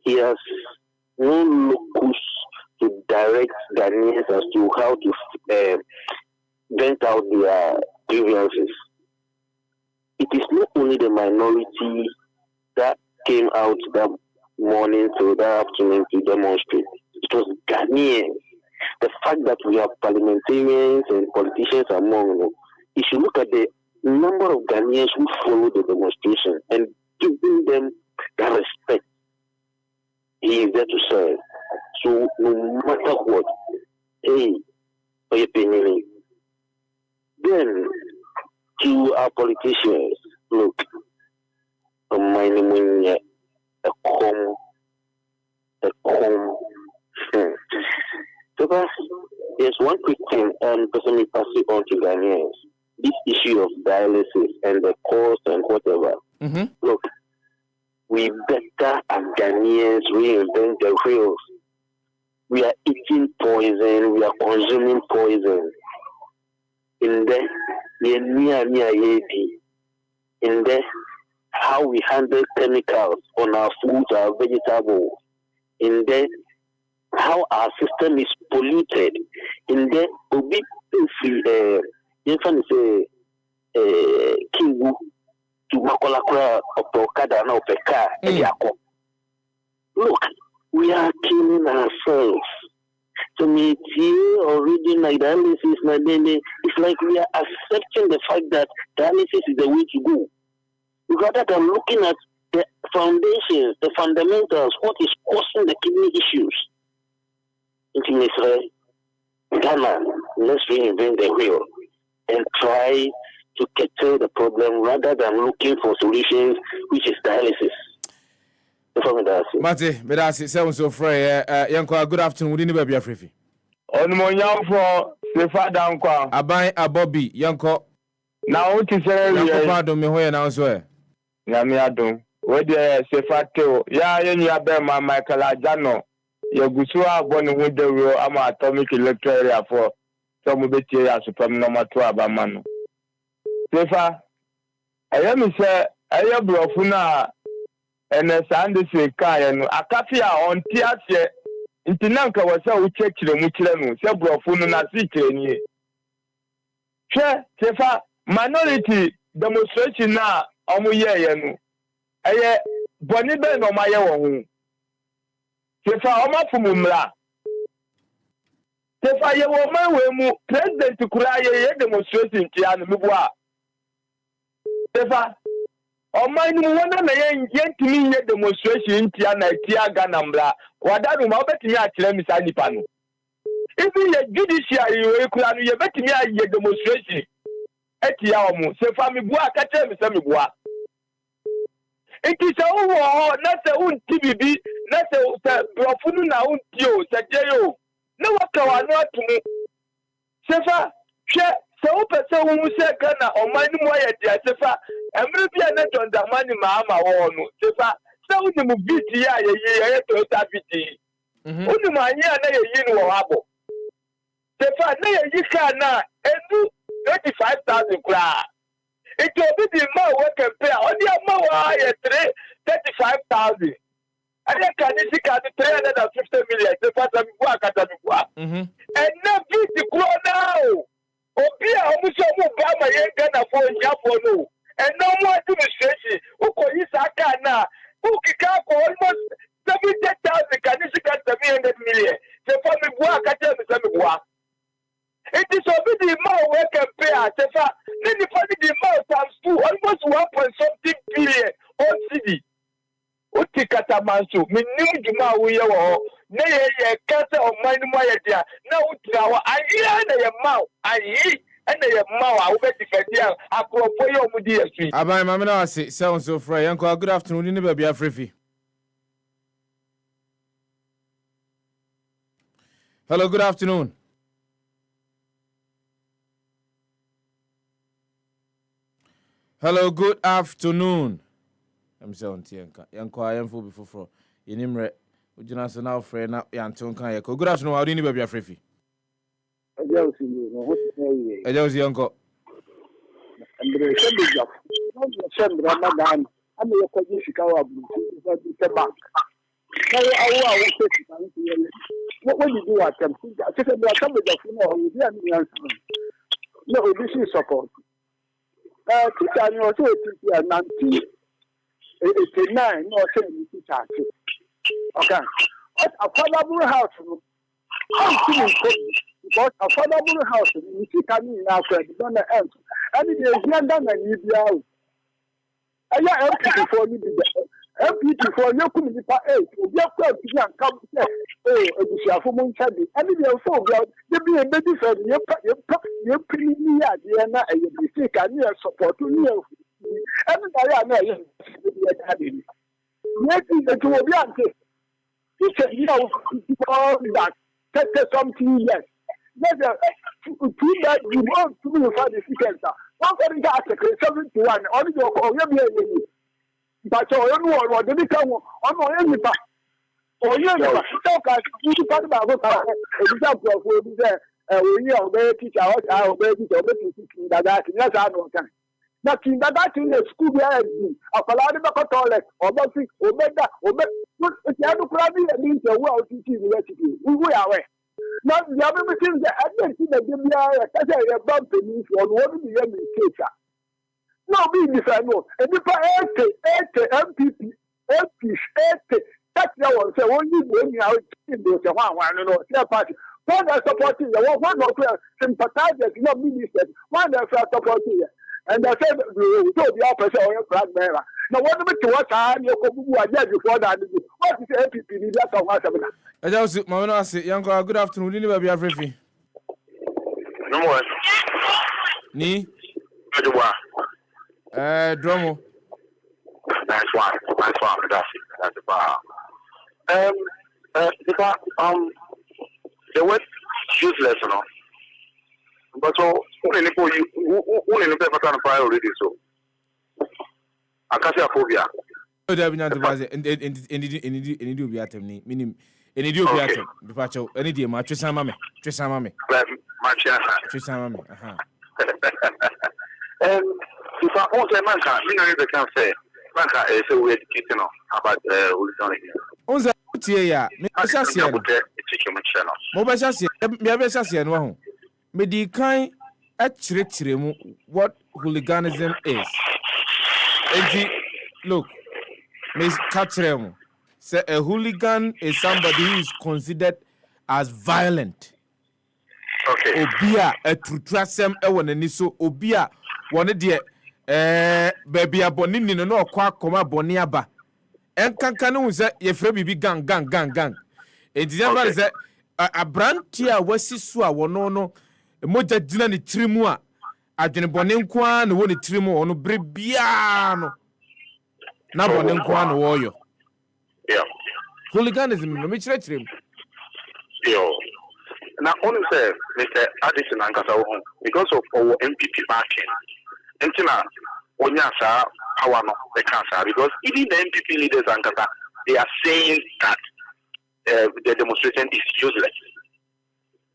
he has no locus to direct Ghanaians as to how to vent out their grievances. It is not only the minority that came out that morning to that afternoon to demonstrate. It was Ghanaians. The fact that we have parliamentarians and politicians among them, you should look at the number of Ghanaians who followed the demonstration and giving them that respect. He is there to serve. So no matter what, then to our politicians, look, there's one quick thing, personally pass it on to Ghanaians. This issue of dialysis and the cost and whatever. Look, we better as Ghanaians reinvent the wheels. We are eating poison, we are consuming poison. In the in the how we handle chemicals on our food, our vegetables, in the how our system is polluted, in the you can say Kingu to Makolakura of Okada and Opeka. Look, we are killing ourselves. To me, or reading like dialysis, it's like we are accepting the fact that dialysis is the way to go. Rather than looking at the foundations, the fundamentals, what is causing the kidney issues. In Israel, Ghana, let's reinvent the wheel and try to curtail the problem rather than looking for solutions, which is dialysis. Mate, Bedasi, so Frey, Yanko, good afternoon. We didn't be a free. On my young for Sefah Danquah. Abai a Bobby, Yanko. Now, to say, pardon me, where now, swear. Yamiado, where the Sefah Teo, Ya, Yabema, Michael Ajano, Yagusua, born with the real atomic electoral for some of the chair, Supreme number 2 Abamano. Sefah, I am, sir, I am Brofuna. And as Andy say, Kayan, a coffee on Tiasia, Intinanka was so check the Muchilano, several Funasi Kenya. Share, Sefa, minority demonstration now, Omuya, Aye, Boniben or my own. Sefa, Oma Fumula. Sefa, you were my way, President to cry a demonstration, Tian Mubua. Sefa. O mine one na yen timi ye demonstration tia na tia Ganambra wadadu ma obetimi akire mi sa nipa no even ye judiciary we kura no ye betimi ye demonstration etia omo se fa mi bua ka tell mi se mi bua enti se wo na se unti bibi na se brofunu na unti o se jeyo na waka wa no atumu se fa hwe so person who say Ghana or mine more yet Sefa emre bia na tonda mani maama wo no Sefa so we mu biti ya ye to ta biti unu manya na ye yi no habo Sefa na ye yi ka na edu 35,000 kura it obi di ma we compare odi ma wa ye 35,000 ade ka ni sika 350 million Sefa ta mi bua kata mi bua and na biti kuro now Obia omuso mu ba ma ye Ghana for Yafo no and no more administration who ko isaka na who kika ko almost 70,000 can you get 700 million se for me bua ka tell me se me bua it is obi the more we compare se fa ni for the more times 2 almost 1.something billion on city uti katamanso minim djuma wo ye wo na ye kasa o man mo ye dia na utra wo ayi na ye maw ayi na ye maw a wo be defendia akropo ye o mu di asu abai mama na wase sound so frey yanko good afternoon ni ba bia frefi. Hello, good afternoon. Hello, good afternoon. I'm saying yanko ayemfo before for inimre ujina so now frey na yanton kan ye good afternoon how do you be afrefi Ejawsi yanko Andre Sebeja Sembra Madan ame yakoje shikawa bu the bank na awu awu what you do at them I said there some of the no we are no this is support teacher ni also teacher 1989 no say teacher okay what affordable house because affordable house is coming now for the don't end and the here than an ideal aya MP for me MP for you come in pa 8 obi akwa ti an come say edusiafo mo nchabi and the so the be a baby for you pretty ya there na e be can you support you everybody I know you be yes it will be anke it's a year of that 30-something years. There's a 2 that you want to be for the center. One for the article 71 only your but you know what they become on any back. Or you know, talk as you talk about example of where we are very teacher or very teacher that I don't can. Nothing that in the school where a Paladiba toilet or Buffy or Beda or you have to grab it and means the world teaching university. We are aware. Now, the other thing that I didn't see the Biblia, I said, a bump in for one million case. No, be this I know. And if I 80 MPP, 80, that's the one. So only when you are in those one, party. One are supporting the one of sympathizers, not ministers, one are supporting. And I said, we told the opposite of your flag bearer. Now, what about what time you are dead before that? What is the MPP? That's a matter. I just, Mamma, say, young girl, good afternoon. You never be a free. No more. Ni? Nice Dromo. one. That's the bar. The word useless, you know. But so, only the paper can fire already, so. Acacia-phobia. Oh, there be not the buzz, and do be at me, meaning, any do be at him. Departure, any dear, my Trisama, If I want a manka, you know, they can say, manka is a way to keep you know about On the tia, Messasian, Mobashasian, one. Medi kind at Chirichirimu, what hooliganism is. And look, Miss Catherine, say a hooligan is somebody who is considered as violent. Okay. Obia, a trutrasem, ewan and so Obia, one dear. Baby a bonini no kwa koma boniaba. En kankanu say ye frebi bi gang. E never say a brantia wasi so a wono no moja dina ni trimu a adwene bonen kwa na woni trimu ono brebia no na bonen kwa no woyo. Yeah. Hooliganism no me chire Yo. Now only say Mr. Addison and Kasa because of our MPP backing. Entina Onyasa power no the cancer because even the MPP leaders and Kasa they are saying that the demonstration is useless.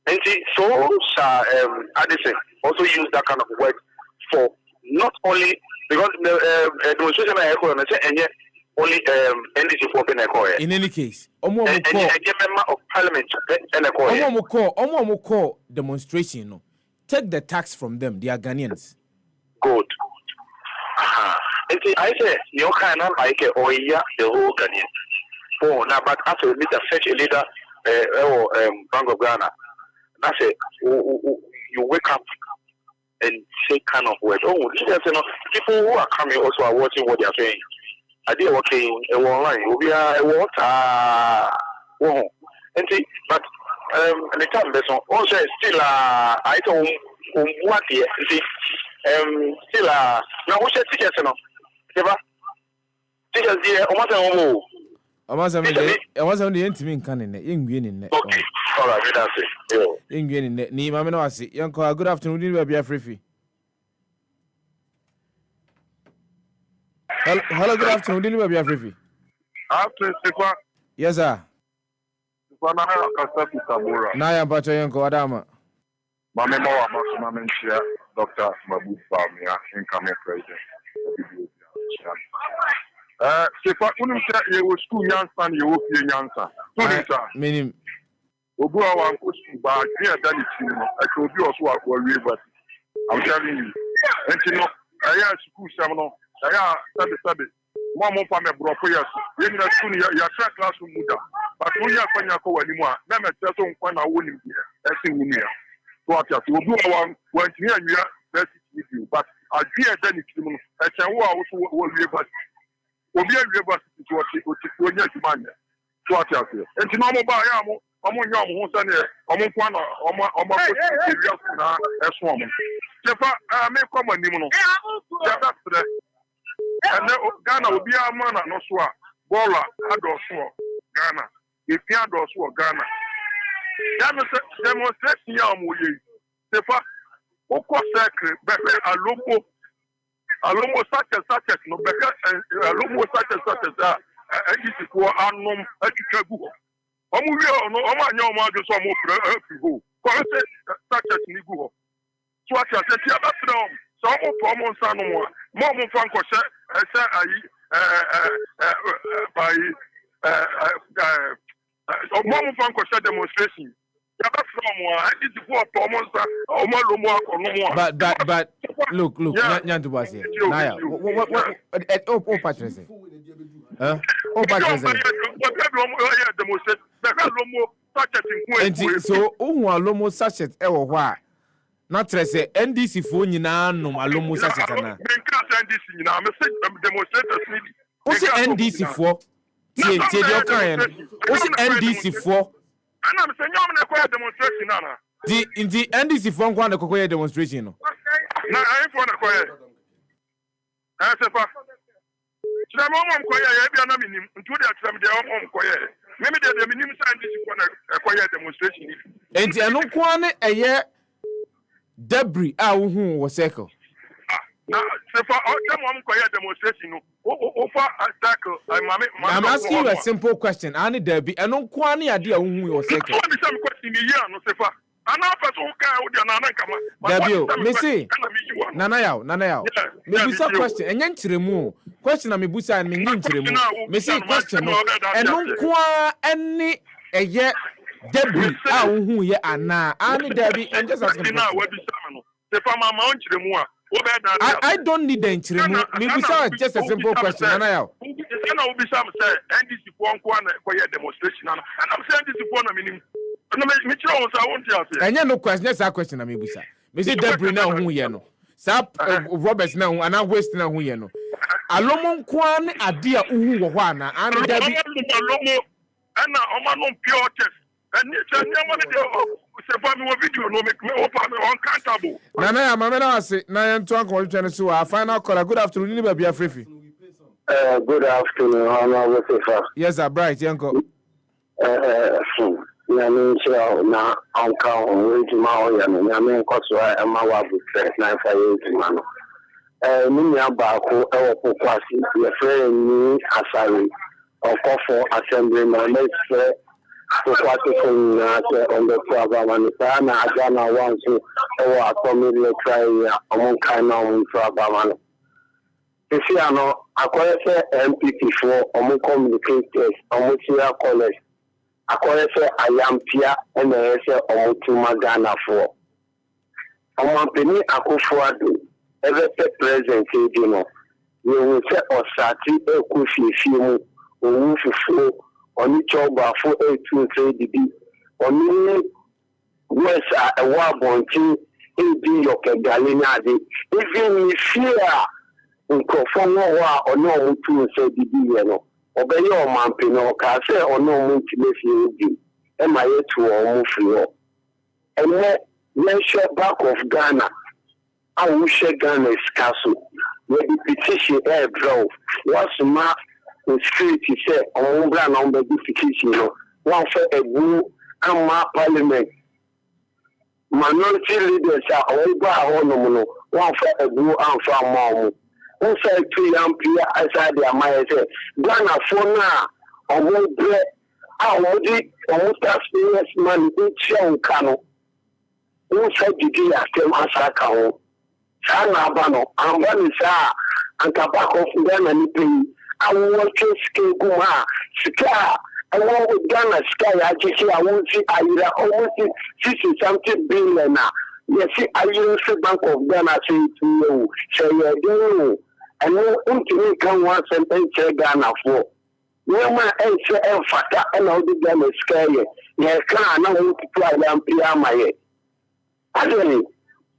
And so Addison also use that kind of word for not only because the demonstration I echo and say and yet only NDC for Beneco. In any case, a member of parliament call demonstration no. Take the tax from them, they are Ghanaians. Good. And I say, you can't like it or the whole Ghanaian. Oh, now, but after we meet such a leader, Bank of Ghana, that's it. You wake up and say kind of words. Oh, leaders, you know, people who are coming also are watching what they are saying. I did working online. We are water. Oh, and see, but the time person also still I don't what here. See, still now what's the tickets no? Eba, tickets here. Almost the intimate canon. Okay, all right, that's it. In ni mama no ase. Yanko, good afternoon. You be a free. Hello, good afternoon. Did you be a free? After Sefah. Yes, sir. Sefah Kasa Kitabura. Naya Bacha Yanko Adama. Mama Mamentia, Dr. Mabu Famia, incoming president. Sefah, you will school Yansan, you will be Yansan. Meaning, Obua one could buy here than it. I told you also what we but I'm telling you. And you know, I have school seminar. I study. One more from a broker. In the school, your class will move. But when you are going to go anymore, never tell them when I win here. That's in here. So I will do one here and you are best with you. But I fear then it's you. I can also will be able to what you demand. So I tell you. And to normal by I'm on your home, I'm on my serious now as woman. I may come on Nimono. And then Ghana will be a man and also Bola, Adoswo, Ghana. If you had also Ghana, demonstration Yamuye, Sefah, Oko Sacre, Becca, Alomo such as no Becca, Alomo such as a for unknown Kabu. Omuyo no omanyo ma de so mo fra afigo. Ko se such as Nigu. So I said, "Yeah, that's them." So mo po mo nsa no mo fan ko se ayi by mo fan ko se demonstration But look, Nyantubasi. Naya, what Patrick? Huh? Oh, Patrick. So, Alomo sachet, ewa. Not say NDC phone no Alomo sachet. What's the NDC for? What's NDC for? And I'm saying, I'm going to demonstration. The NDC for one demonstration. No, I ain't for the quiet. I said, I'm quiet. I'm minimum. To the exam, they're all quiet. Maybe the minimum scientist for a quiet demonstration. And I know one a year debris. Who was echo. Now, Sefah, I'm quiet demonstration. I'm asking you a simple question. I need Debbie. I know Kwani idea who you were saying. Some question here, no Sefah. And I pass Debbie, Missy, Nanayao. Maybe some question. And then to remove question. I'm Busa and me to remove. Missy question. And no qua any a year debris. Who ye are now. I need Debbie and just asking. I don't need the interim. Maybe just a simple question. And I will be some say, and this is one demonstration. And I'm saying this is one minimum. And no question. That's a question. I mean, Mr. Debris now who you know. Sap Roberts now and I waste now who you know. Alomon Kwan idea who wana and Debbie. And I'm pure test. And it's a video no make me open uncountable. Nana, Mamma, say, Nayan Twanko, Genesu, our final call. Good afternoon, baby, Afrifi. Good afternoon, Honorable Sefah. Yes, I'm bright, Yanko. Yamin Chow, now, Uncle, Rijima, Yamin Koswa, and Mawabu, 958 Mano. Minya Baku, Kwasi, your friend, me, Asari, or Kofo Assembly, my next. So what on the program and Agana wants to our community try among kind of program. If you know, acquire MPP for among communicators, among college, acquire I am Pia and the among Magana for. Among Penny Akufuadu, ever present, you know, you will say or Sati, a Kushi, Fimu, or Wufu. On each other for 823 on West a warbon team in the Galinadi. Even if fear in Kofonwa or no to say the Biano, obey your mampino, Case or no multi and my to or Mufio. And then share back of Ghana. I will share Ghana's castle where the petition air drove was marked. The street is said on ground on the defecation. One for a blue and my parliament. Minority leaders are over one for a blue and for mom. One side 3 ampere outside their mind. Ghana for now, or more bread. I would eat almost as serious money each young canoe. One side the day after Masaka. Sana Bano, and Banisa, and tobacco for them and pay. I want to ski Guma, Sika. I want to Ghana Sky. I just say I want to see I almost 60-something billion now. Yes, I use the Bank of Ghana say to you, say you do. And no ultimate can once and then say Ghana for. No man answer and factor and all the Ghana Sky. Yes, can I want to try them Piama. Actually,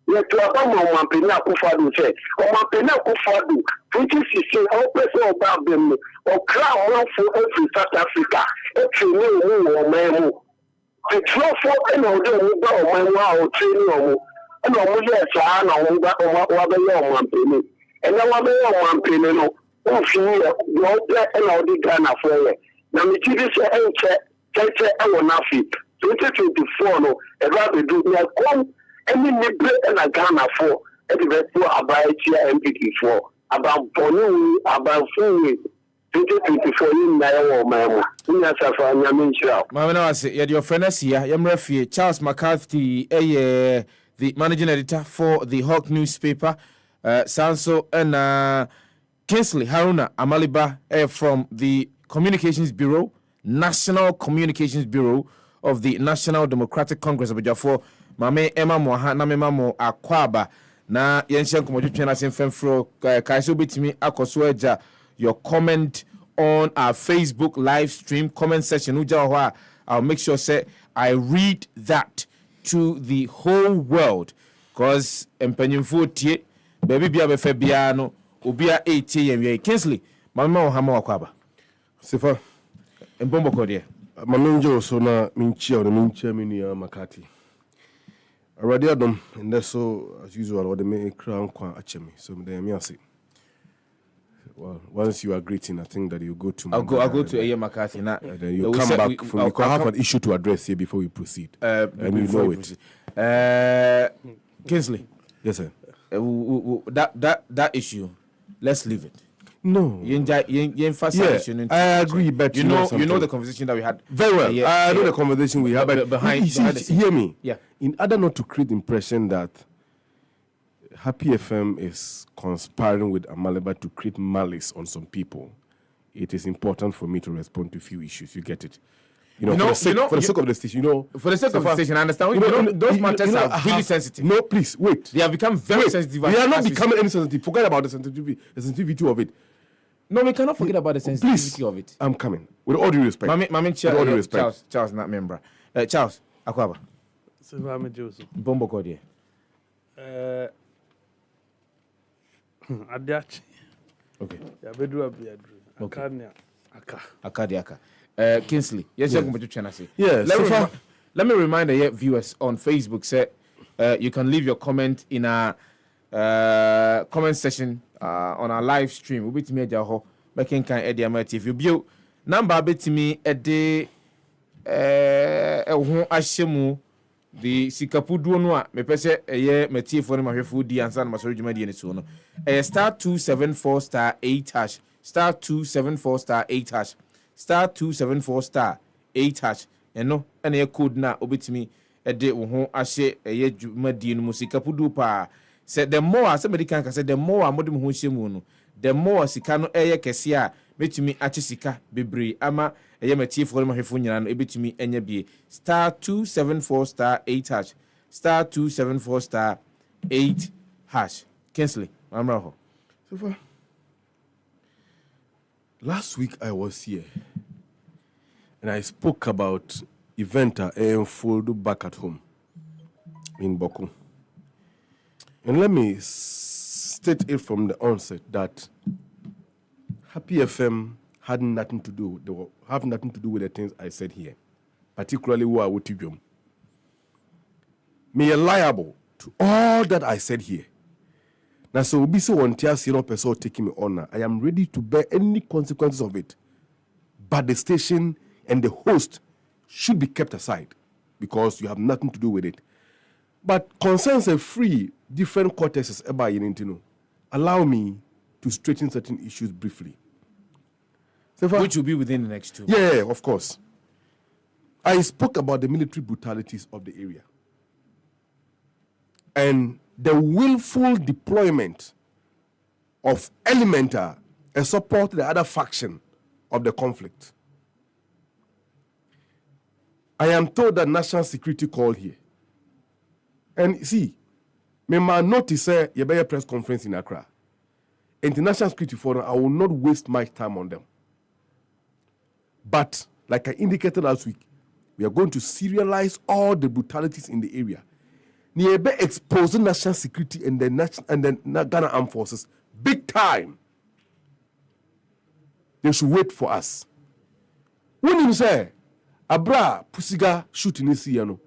yet to a woman Pena Kufadu say, or Pena Kufadu. 2016, all person about them or crown one for every South Africa. Every new or man. The 12 for any of them will go on wow training or yes, I know what they are one penny. And now what they are one penny. No, you're there and all the Ghana for it. Now, the TV say, I will not fit. 2024, no, a rather do not come any nibble and a Ghana for every vessel about MPP for. About Ponu, about Fumi, 2024 in Nayo, Mamma. Mamma, your friend here, Yamrafi, Charles McCarthy, the managing editor for the Hawk newspaper, Sanso, and Kinsley Haruna Amaliba from the Communications Bureau, National Communications Bureau of the National Democratic Congress abujafo mame Emma Moha na mema mo akwaba na yenhye nkomodwetwe na semfemfro kaiso betimi akoso agya your comment on our Facebook live stream comment section uja ho I'll make sure say I read that to the whole world cause empanyimfo tie baby bia be fa bia no obia 8 yemwe Kingsley mama wo hama wakwaba Sefah mbombo kodie mama njo so na minchia mini ya makati already adam and so as usual what me crown kwa achemi so me ase. Well, once you are greeting, I think that you go to. I'll go to A. McCarthy now. Then you come back because I have an issue to address here before we proceed. And you know it. Kingsley. Yes, sir. That issue, let's leave it. No. You emphasize. Yeah, I agree, but you know the conversation that we had. Very well. I know the conversation we had, but behind hear me. Yeah. In order not to create the impression that Happy FM is conspiring with Amaleba to create malice on some people, it is important for me to respond to a few issues. You get it? For the sake of the station, For the sake of the station, I understand. Those matters are really sensitive. No, please, wait. They have become very sensitive. They are not becoming any sensitive. Forget about the sensitivity of it. No, we cannot forget about the sensitivity of it. I'm coming. With all due respect. Charles, not member. Charles, Akwaba. Sefah Mejoso. Bombo Kodie. Adiachi. Okay. Yabedu Abiadru. Akadiaka. Kingsley. Yes. Let me remind the viewers on Facebook. Say you can leave your comment in our comment section on our live stream. We'll be to me jaho. Making kind Eddie Amati. If you view number bit me Eddie ashemu. The sikapudu no me pese eye metie for no mahwefu di ansa na masori dwuma di ni so no star 274 star 8 hash star 274 star 8 hash star 274 star 8 hash eno ena ye code na obetimi de wo ho ahye eye dwuma di no musikapudu pa se the more somebody can say the more amodem ho hyemu no the more sika no eye kese a metumi ache sika bebre ama eye matie for ma hwefo nyina no ebetumi enya bie star 274 star 8 hash star 274 star 8 hash Kingsley amra ho. So last week I was here and I spoke about event unfold back at home in Boku. And let me state it from the onset that Happy FM have nothing to do with the things I said here, particularly who are Wotibum. Me liable to all that I said here. Now, so be so one tear person taking me honor. I am ready to bear any consequences of it. But the station and the host should be kept aside because you have nothing to do with it. But concerns a free, different cortexes about Yenintino. Allow me to straighten certain issues briefly. Which will be within the next 2 months. Yeah, of course. I spoke about the military brutalities of the area and the willful deployment of elementa and support the other faction of the conflict. I am told that national security called here. And see, me ma notice you be a press conference in Accra. International Security Forum, I will not waste my time on them. But, like I indicated last week, we are going to serialize all the brutalities in the area. Niebe exposing national security and the Ghana Armed Forces big time. They should wait for us. When you say, Abra Pusiga shooting this year, no,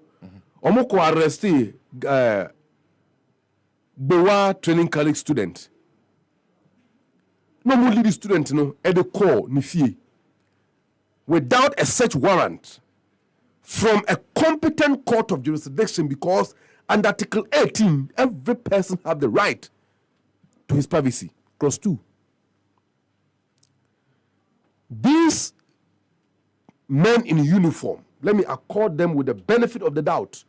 Omoko arrested Bewa Training College student. No more lead student, at the core, Nifie. Without a search warrant from a competent court of jurisdiction, because under Article 18, every person has the right to his privacy. Clause 2. These men in uniform, let me accord them with the benefit of the doubt.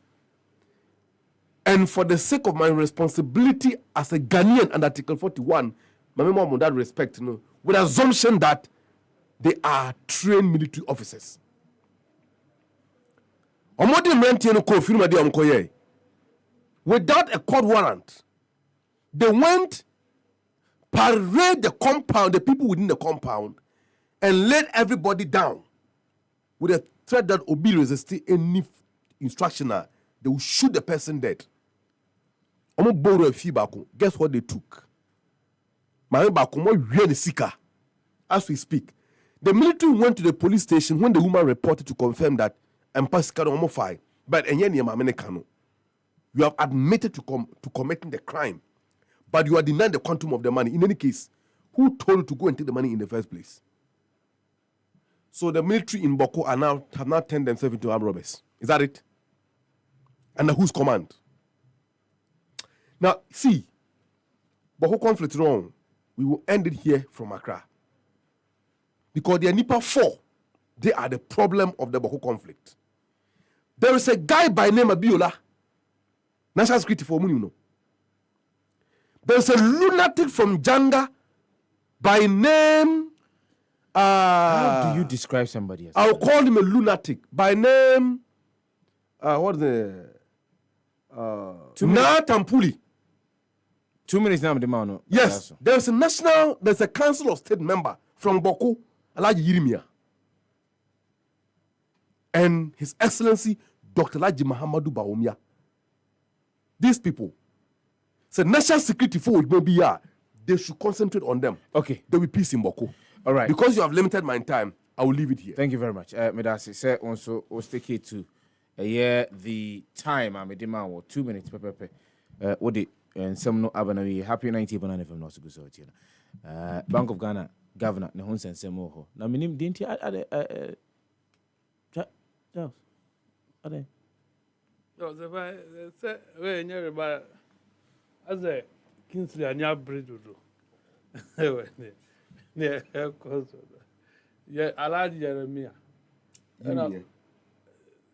And for the sake of my responsibility as a Ghanaian under Article 41, my mom with that respect, with assumption that they are trained military officers. Omodi mrenti no ko firma de omkoye. Without a court warrant, they went, parade the compound, the people within the compound, and let everybody down with a threat that Obi resisted any instruction. They will shoot the person dead. Omo borrow a fee back. Guess what they took? My back more really sicker. As we speak, the military went to the police station when the woman reported to confirm that Mpasikano Omo fine, but enye mamene kano. You have admitted to committing the crime, but you are denying the quantum of the money. In any case, who told you to go and take the money in the first place? So the military in Boko have now turned themselves into armed robbers. Is that it? Under whose command? Now, see, Boko conflict wrong. We will end it here from Accra. Because the Nipa 4, they are the problem of the Boko conflict. There is a guy by name Abiola, National Security for Muni, you know. There's a lunatic from Janga by name. How do you describe somebody else? I'll call him a lunatic by name. What's the Natampuli. 2 minutes now, the Yes, there's a council of state member from Boko, Alaji Yirimia, and His Excellency Dr. Laji Mahamadou Baumia. These people, so national security for Bobia, they should concentrate on them. Okay, there will be peace in Boko. All right. Because you have limited my time, I will leave it here. Thank you very much. Medasi said also was take to the time. I'm a demand 2 minutes. What the and some no abanawi happy 90 banana from not go so Bank of Ghana governor ne hon sense mo ho na minim dinti ade Charles ade no the say we nyere ba as a Kingsley anya bridge do ne cause yeah Alaji Jeremiah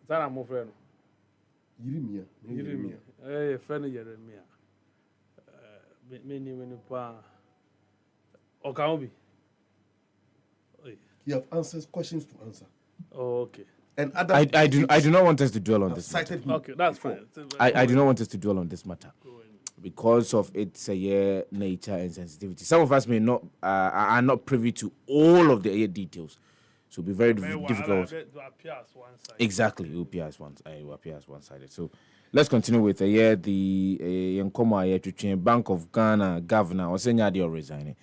Sana mo friend Yirimia friend Jeremiah many pa Okaobi. You have answers, questions to answer. Oh, okay. And I do not want us to dwell on this matter. Okay, that's fine. I do not want us to dwell on this matter because of its nature and sensitivity. Some of us may not are not privy to all of the details, so it'll be very difficult. Exactly, it will appear as one-sided. So let's continue with the Yankoma to Bank of Ghana governor Osenyadi resigning,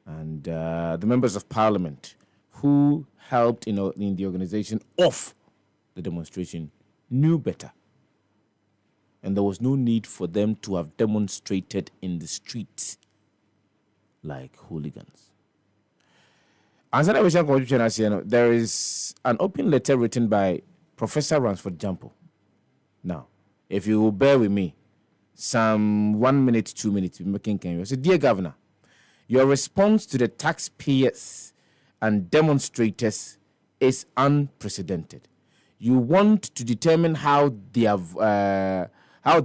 and the members of parliament who helped in the organization of the demonstration knew better, and there was no need for them to have demonstrated in the streets like hooligans. There is an open letter written by Professor Ransford Jampo. Now, if you will bear with me, some 1 minute, 2 minutes, making can you say, dear Governor, your response to the taxpayers and demonstrators is unprecedented. You want to determine how they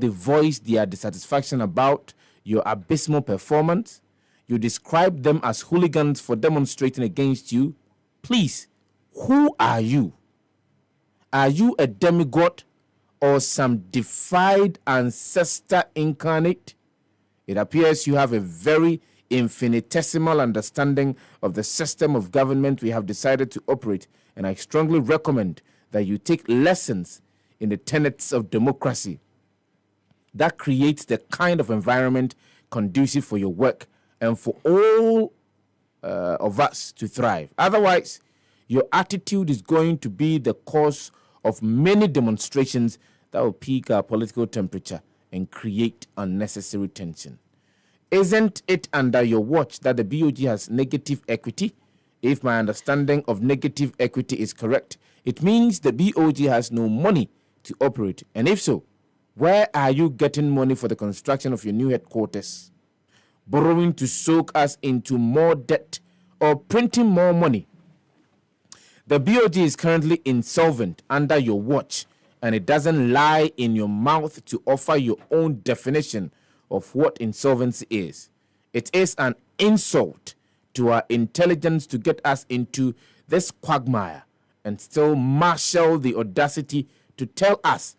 voice their dissatisfaction about your abysmal performance. You describe them as hooligans for demonstrating against you. Please, who are you? Are you a demigod or some defied ancestor incarnate? It appears you have a very infinitesimal understanding of the system of government we have decided to operate, and I strongly recommend that you take lessons in the tenets of democracy that creates the kind of environment conducive for your work and for all of us to thrive. Otherwise, your attitude is going to be the cause of many demonstrations that will peak our political temperature and create unnecessary tension. Isn't it under your watch that the BOG has negative equity? If my understanding of negative equity is correct, it means the BOG has no money to operate. And if so, where are you getting money for the construction of your new headquarters? Borrowing to soak us into more debt or printing more money? The BOG is currently insolvent under your watch, and it doesn't lie in your mouth to offer your own definition of what insolvency is. It is an insult to our intelligence to get us into this quagmire and still marshal the audacity to tell us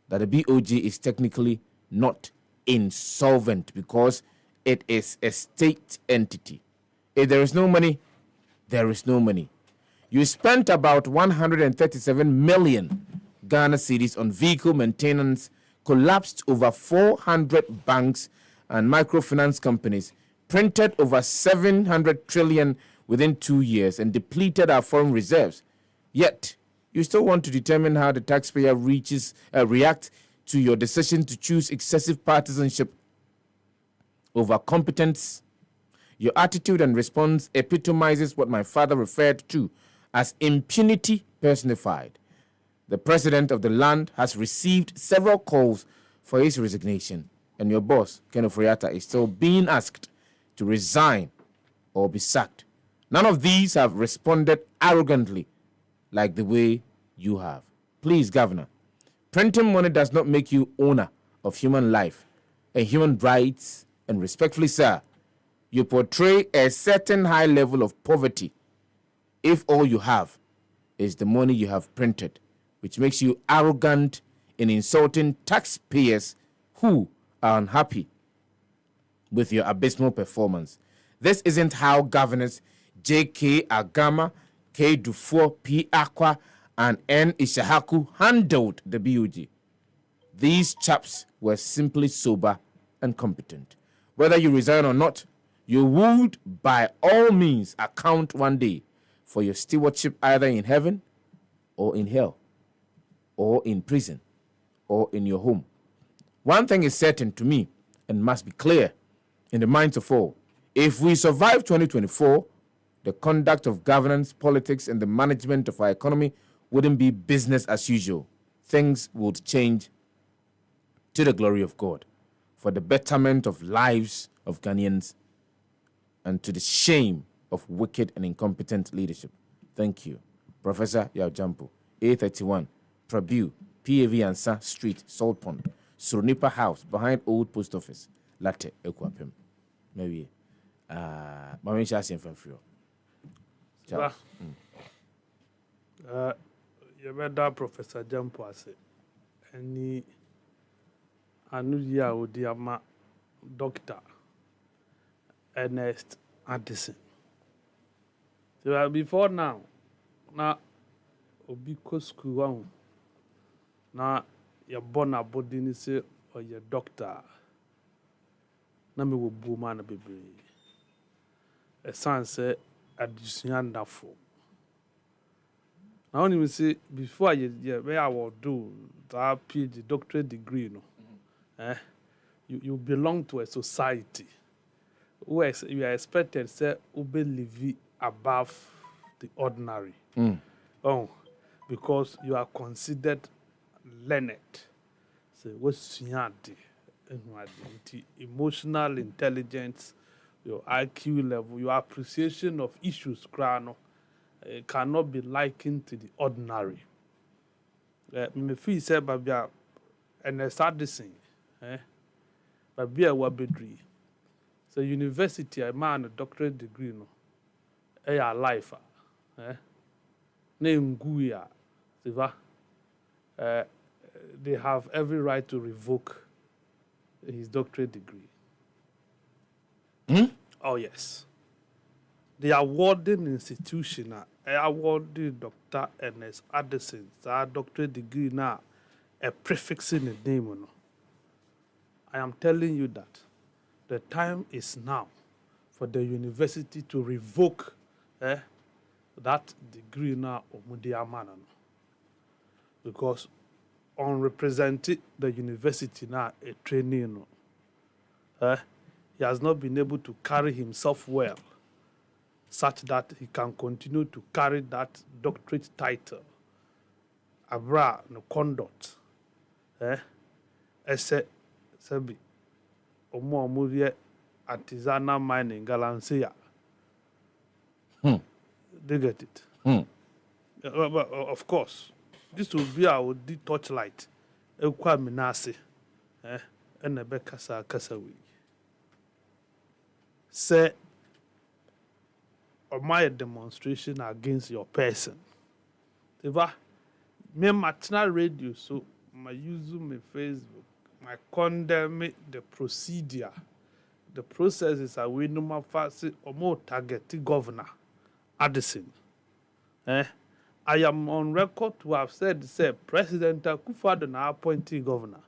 that the BOG is technically not insolvent because it is a state entity. If there is no money, there is no money. You spent about 137 million Ghana cedis on vehicle maintenance, collapsed over 400 banks and microfinance companies, printed over 700 trillion within 2 years, and depleted our foreign reserves. Yet, you still want to determine how the taxpayer reacts to your decision to choose excessive partisanship over competence. Your attitude and response epitomizes what my father referred to as impunity personified. The president of the land has received several calls for his resignation, and your boss, Ken Oforiatta, is still being asked to resign or be sacked. None of these have responded arrogantly like the way you have. Please, Governor, printing money does not make you owner of human life and human rights, and respectfully, sir, you portray a certain high level of poverty if all you have is the money you have printed, which makes you arrogant in insulting taxpayers who are unhappy with your abysmal performance. This isn't how governors J.K. Agama, K. Dufour, P. Aqua, and N. Ishahaku handled the BOG. These chaps were simply sober and competent. Whether you resign or not, you would by all means account one day for your stewardship either in heaven or in hell or in prison or in your home. One thing is certain to me and must be clear in the minds of all. If we survive 2024, the conduct of governance, politics, and the management of our economy wouldn't be business as usual. Things would change to the glory of God, for the betterment of lives of Ghanaians, and to the shame of wicked and incompetent leadership. Thank you. Professor Yao Jampo, A31, Prabu, PAV Ansa Street, Salt Pond, Surnipa House, behind Old Post Office, Latte, Equapim. Maybe, Mami Shasin from Frio. You better Professor Jampo ase. Any anu ya odiama Doctor Ernest Addison. So before now, na obi ko school one. Na ya born a body ni say or your doctor. Na me wo bu man bebre. A son say addition dafo. Now only say before you where I will do that PhD doctorate degree no. You belong to a society where you are expected say ube live above the ordinary. Oh, because you are considered learned. So what's emotional intelligence, your IQ level, your appreciation of issues cannot be likened to the ordinary. Me feel say babia and Addison, babia wabedri. So university a man a doctorate degree no. Life name Guya, they have every right to revoke his doctorate degree. Oh yes. The awarding institution awarded Dr. Ernest Addison our doctorate degree now a prefixing the name. No. I am telling you that the time is now for the university to revoke that degree now of Mudiamana. Because on representing the university now a trainee, he has not been able to carry himself well, such that he can continue to carry that doctorate title. Abra no conduct. Ese sebi omo amurie artisanal mining galansia. They get it. But of course, this will be our torchlight. Ekwa minase. And ebe kasa we. Say or my demonstration against your person. me matna radio so my use my Facebook, my condemn the procedure. The processes are we no more fast or more target governor Addison. I am on record to have said, say, President Akufo-Addo na appointee governor.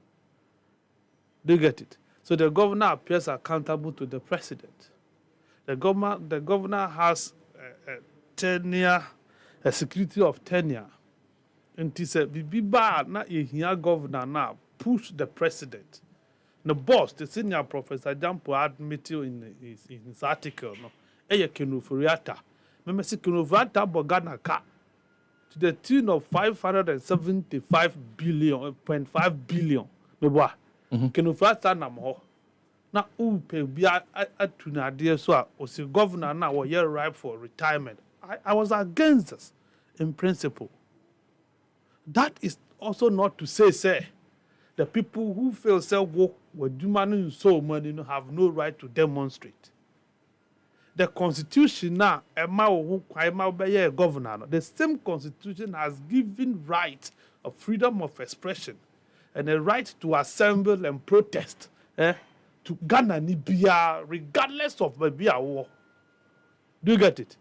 Do you get it? So the governor appears accountable to the president. The governor has a tenure, a security of tenure. And he said, "Be bad, not a here governor now push the president." The boss, the senior Professor Jampo admitted in his article, no, Eye Kenufuriata. Remember, Kenufuriata Bogana ka to the tune of 575 billion, 0.5 billion. Meboa. Kenufuriata namho. Na upe bia atuna dear so o si governor now were year ripe for retirement. I was against this in principle. That is also not to say the people who feel self-work were demanding so money have no right to demonstrate. The constitution now, governor, the same constitution has given right of freedom of expression and a right to assemble and protest to Ghana Nibia, regardless of maybe a war. Do you get it?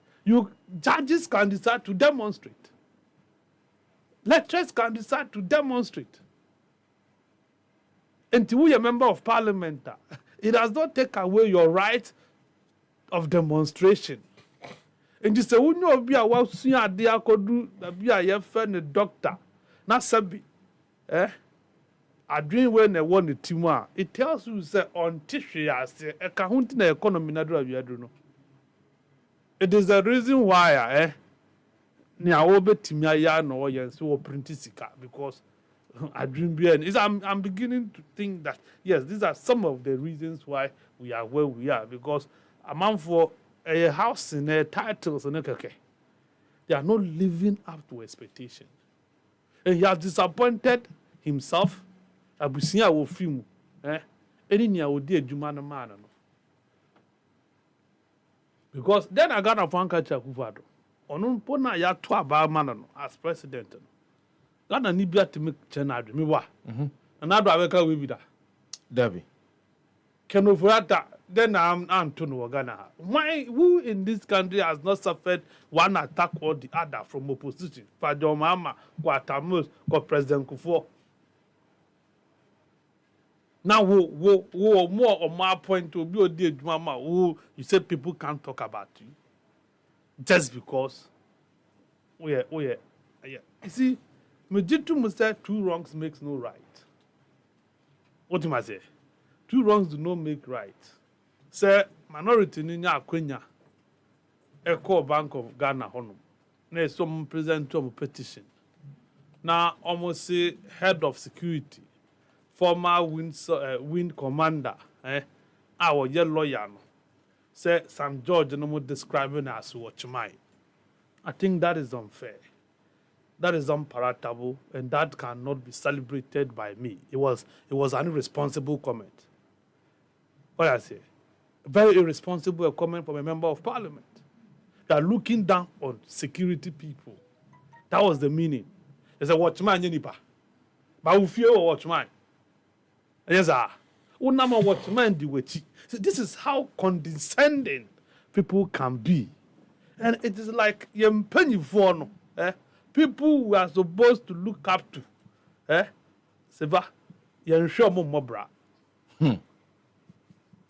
Judges can decide to demonstrate. Lecturers can decide to demonstrate. Until you're a member of parliament, it does not take away your right of demonstration. And you say, "When you be a well senior, they are could do be a friend doctor, not sabi, I dream when I want the team. It tells you say on tissue as a count in the economy, not do. It is the reason why, ni awobe timia ya no yes so printisika because I dream bien is I'm beginning to think that yes, these are some of the reasons why we are where we are, because a man for a house in a titles and okay, they are not living up to expectation, and he has disappointed himself. Abusia will film any near would dear Jumana man, because then I got a fan catcher Akufo-Addo. Onu pona ya to aba man as president. Ghana ni bia to make chenadu me wa. Na do abeka we bi da. Debbie. Kenofurata then I'm to no Ghana. Why who in this country has not suffered one attack or the other from opposition? Fajo Mama, Kwatamus, ko President Kufuor. Now wo more on my point to be odi adwuma who you said people can't talk about you. Just because yeah. You see, Mujitu must say 2 wrongs makes no right. What do I say? 2 wrongs do not make right. Say minority in Kenya, Echo Bank of Ghana honum. Na some present to a petition. Now almost say head of security, former wind commander, our young lawyer. Say St. George no more describing as watchman. I think that is unfair. That is unpalatable, and that cannot be celebrated by me. It was an irresponsible comment. What I say? Very irresponsible comment from a member of parliament. They are looking down on security people. That was the meaning. It's a watchman, Yenipa. But we fear a watchman. Yes, sir. Unama watchman di wechi. So this is how condescending people can be. And it is like yempenyi for people who are supposed to look up to. Sefah, yensho mo mobra.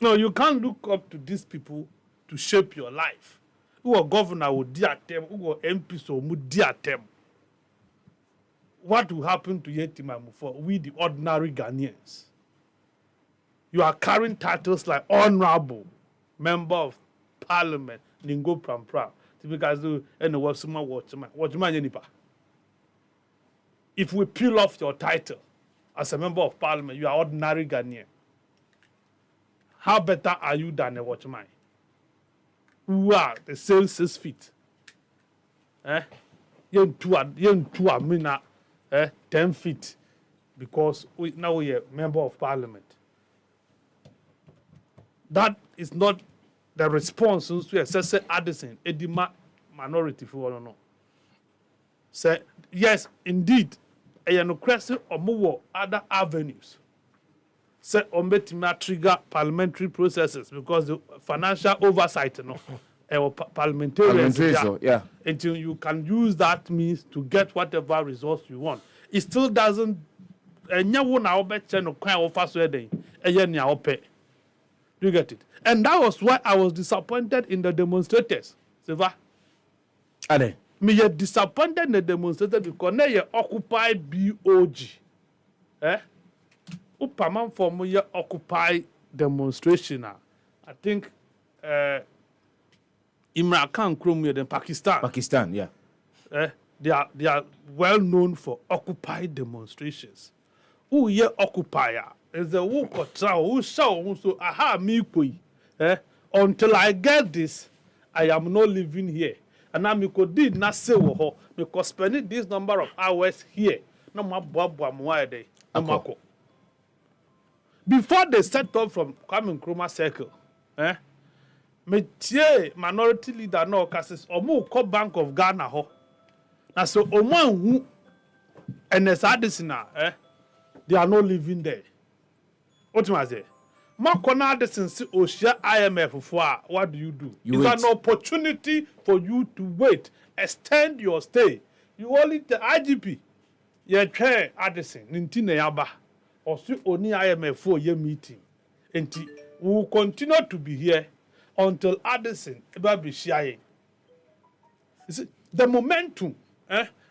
No, you can't look up to these people to shape your life. Who are governor will dear them, who are MP so would dear them. What will happen to Yetimamu for we the ordinary Ghanaians? You are carrying titles like honorable member of parliament, Ningo Prampra, because and watchman. If we peel off your title as a member of parliament, you are ordinary Ghanaian. How better are you than a watchman? Who are the same 6 feet? You two are 10 feet, because now we are member of parliament. That is not the response to Sefah Addison, Edima minority for all no. Say yes, indeed, ɛyɛ no kwese ɔmo other avenues. Say ombetimi trigger parliamentary processes because the financial oversight parliamentarians yeah. until you can use that means to get whatever results you want. It still doesn't do you get it? And that was why I was disappointed in the demonstrators. Sefah. Ade. Me are disappointed in the demonstrators because they occupy BOG. Upaman for me occupy demonstration. I think Imran Khan Krum in Pakistan. Pakistan, yeah. They are well known for occupy demonstrations. Who ye occupier is the who who show so aha me koi. Until I get this, I am not living here. And I could did not say because spending this number of hours here. No more day. Before they set up from Kwame Nkrumah circle, minority leader no cases omo ko Bank of Ghana ho. Na so omo hu NSADC they are not living there. What you say? Makona Addison si Oshia IMF for what do? It's an opportunity for you to wait, extend your stay. You only the IGP. You try Addison nintine yaba. Or see only IMF for your meeting. And we will continue to be here until Addison ever be sharing. The momentum,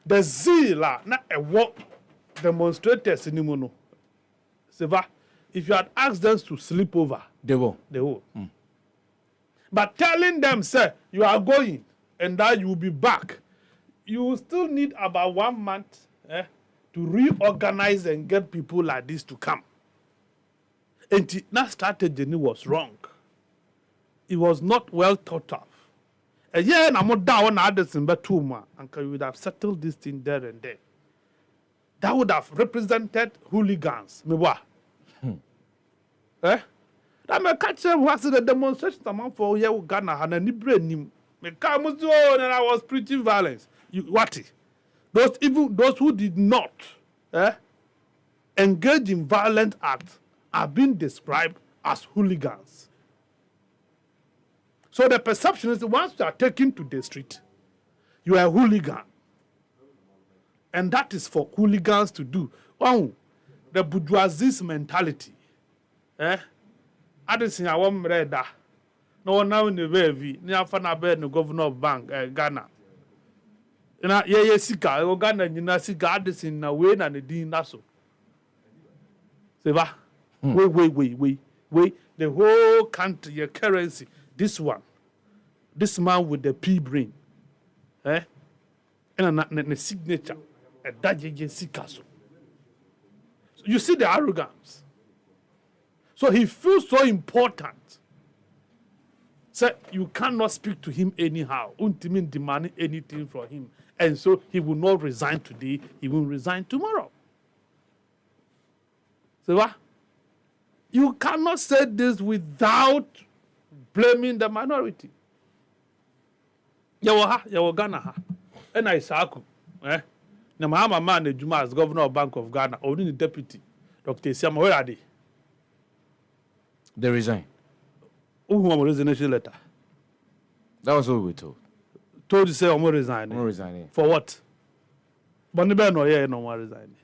the zeal, not a walk demonstrators in Imono. Sefah, if you had asked them to sleep over, they will. But telling them, sir, you are going and that you will be back, you will still need about 1 month to reorganize and get people like this to come. And that strategy was wrong. It was not well thought of. And yeah, I'm not down Addison, but 2 months, and we would have settled this thing there and there. That would have represented hooligans. That may catch them was the demonstration amount for Ghana and any brain him. And I was preaching violence. What? Those who did not engage in violent acts are being described as hooligans. So the perception is that once you are taken to the street, you are a hooligan. And that is for hooligans to do. Oh, the bourgeoisie mentality. I just think I want read that. No one now in the baby, near Fanabe, the governor of Bank, Ghana. Yeah, Sika, Uganda, you see, God is in a way and a dean naso. Sefah, wait. The whole country, your currency, this one, this man with the P brain, and a signature, a Daji Sika. So you see the arrogance. So he feels so important. So you cannot speak to him anyhow. Untimin demanding anything from him. And so he will not resign today, he will resign tomorrow. So what? You cannot say this without blaming the minority. Yawa Ghana. And I saku. Na Mahama man Juma as governor of Bank of Ghana, or the deputy, Dr. Siama, where are they? They resign. Who want resignation letter? That was what we were told. Told you say I'm resigning. I'm resigning. For what? But no one resigning.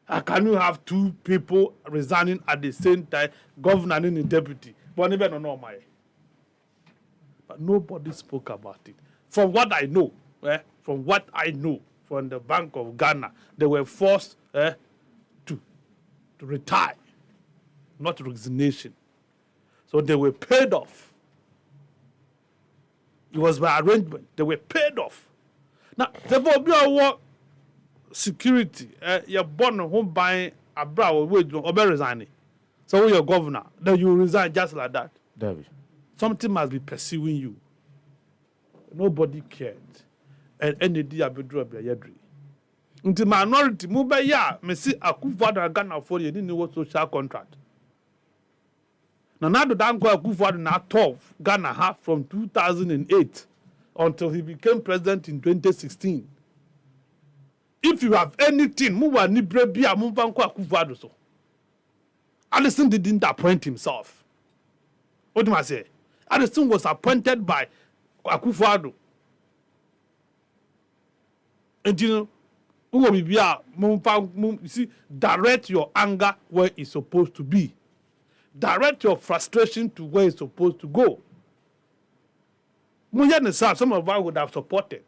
How can you have 2 people resigning at the same time, governor and the deputy? But nobody spoke about it. From what I know, from the Bank of Ghana, they were forced to retire, not resignation. So they were paid off. It was by arrangement. They were paid off. Now, the Bobby security, you're born home buying a brow wage or resigning. So you're governor, then you resign just like that. David. Something must be pursuing you. Nobody cared. And any day I be drop your yadri. Until minority, move by ya, me see a Akufo-Addo Ghana for you didn't know social contract. Now Danquah Akufo-Addo na 12 Ghana have from 2008 until he became president in 2016. if you have anything, Muwa ni brebia Mumbanko Akufo-Addo so. Addison didn't appoint himself. What do I say? Addison was appointed by Akufo-Addo. And you know, you see, direct your anger where it's supposed to be. Direct your frustration to where it's supposed to go. Some of us would have supported.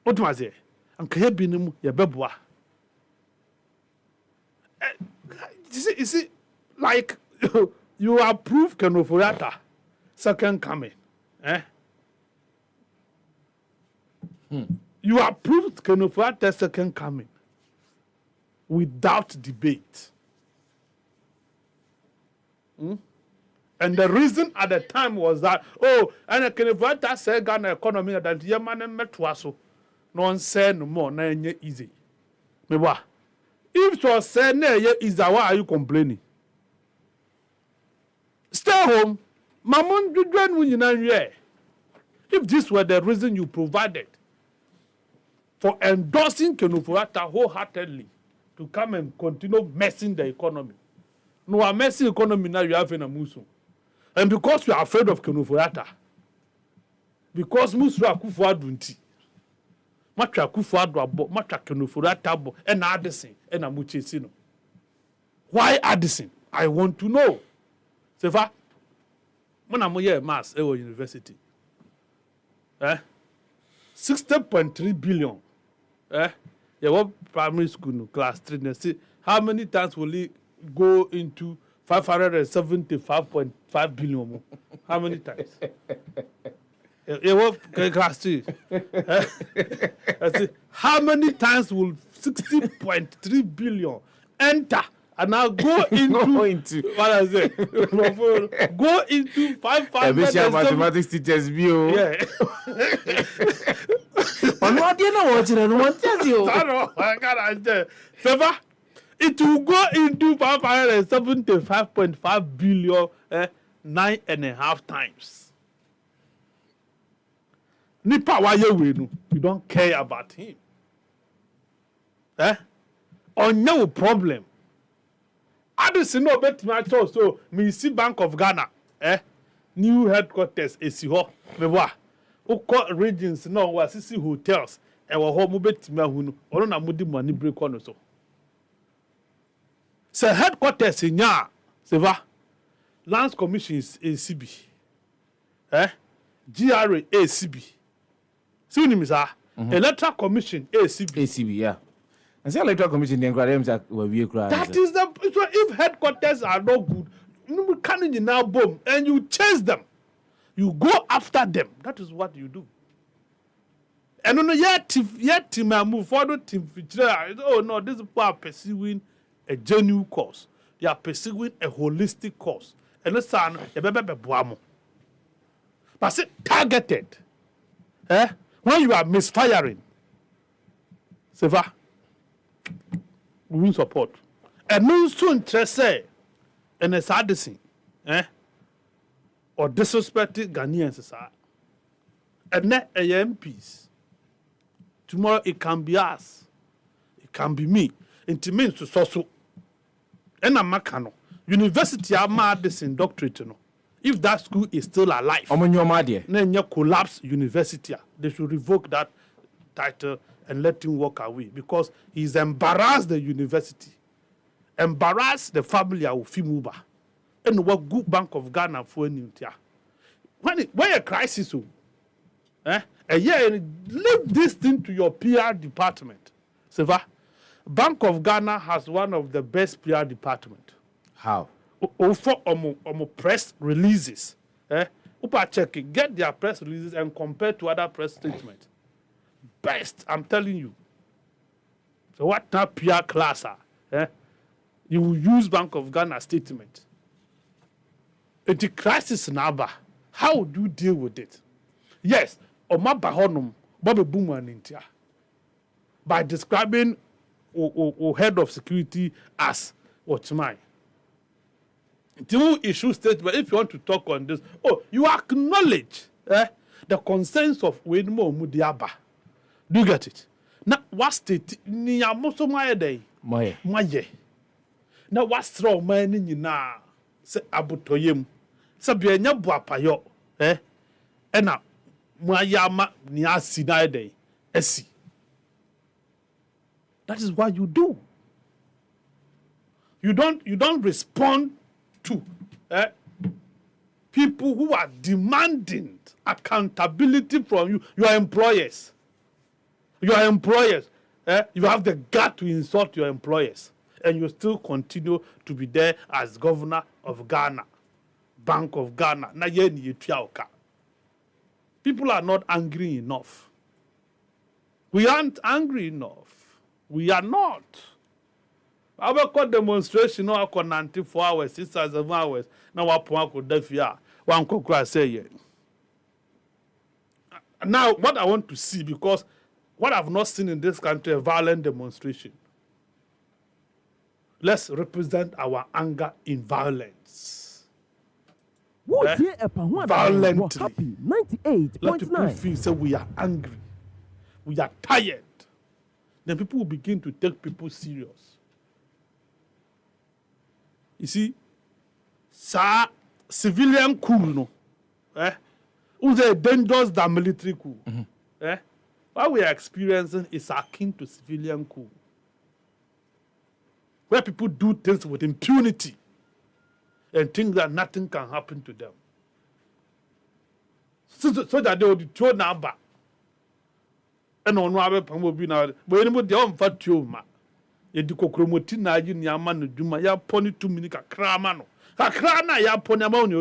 What do I say? And Kayabinum Yabebwa. You see, like you approve Kenoforiata second coming. You approved Kenoforiata's second coming without debate. And the reason at the time was that, and Kenoforiata said Ghana economy that Yemen metwaso no say no more, na easy. Mewa. If you say no easy, why are you complaining? Stay home. Mamon if this were the reason you provided for endorsing Kenoforiata wholeheartedly to come and continue messing the economy. No, a messy economy now you have in a Musu. And because you are afraid of Kenoforiata, because Musu Akufo-Addo nti, Matra Akufo-Addo abo, Matra Kenoforiata abo, and Addison, and Amuchesino. Why Addison? I want to know. Sefah, when I'm here at Mass, Ewo University, 60.3 billion. Yeah, primary school, no, class 3. Now, see, how many times will it go into 575.5 billion? How many times? Yeah, class 3. See, how many times will 60.3 billion enter and now go into what I say? Go into 500. Mathematics teachers view. Yeah. Sefah, it will go into 575.5 billion 9.5 times. Nipa you don't care about him. On no problem. Addison no bet my so me see Bank of Ghana new headquarters esi ho me wa ukọ regions no wa sisi hotels e wo ho mo betimi ahunu ono na mudi money break on so so headquarters nya Sefah Lands Commission is ACB GRA ACB see ni misa Electoral Commission ACB yeah. And say Electoral Commission then that is the so if headquarters are not good, you can't now boom and you chase them. You go after them. That is what you do. And on yet team move forward team oh no, these people are pursuing a genuine cause. They are pursuing a holistic cause. And let's say but say targeted. When you are misfiring, Sefah, we will support. And no soon say, and it's Addison, or disrespecting Ghanaians, and not MPs. Tomorrow it can be us, it can be me. It means to so. And I'm Makano. University of Addison doctorate, no. If that school is still alive, then you collapse university. They should revoke that title and let him walk away because he's embarrassed the university, embarrassed the family of Fimuba, and what good Bank of Ghana for any when a crisis, a year leave this thing to your PR department. Sefah, Bank of Ghana has one of the best PR department. How? For press releases, Upa check it, get their press releases and compare to other press statements. Best, I'm telling you. So what now PR class you will use Bank of Ghana statement. It's a crisis number. How do you deal with it? Yes, Oma Bahonum, Bobby Boomer in India, by describing head of security as what's mine. Do issue statement if you want to talk on this. You acknowledge the concerns of Wedmo Mudiaba. Do you get it? na what state ni amoso maye dey maye na what straw man ni nyina se abotoyem se bia nya buapayo na mo ayama ni asi na dey asi. That is what you do. You don't respond to people who are demanding accountability from you. Your employers. You have the gut to insult your employers, and you still continue to be there as governor of Ghana, Bank of Ghana. People are not angry enough. We aren't angry enough. We are not. Our demonstration now for 94 hours, 6 or 7 hours. Now what point could defia? One could say now what I want to see, because what I've not seen in this country, a violent demonstration. Let's represent our anger in violence. Violently. Happy 98.9. Let people feel say we are angry. We are tired. Then people will begin to take people serious. You see, civilian coup, no, who's dangerous than military coup. What we are experiencing is akin to civilian coup, where people do things with impunity and think that nothing can happen to them, so that they will be thrown out back. And on what will be now, but anybody don't fight you, ma. Yedi kokromoti na ayi ni ama no dwuma ya poni 2 minutes kakra ama no kakra na ya poni ama no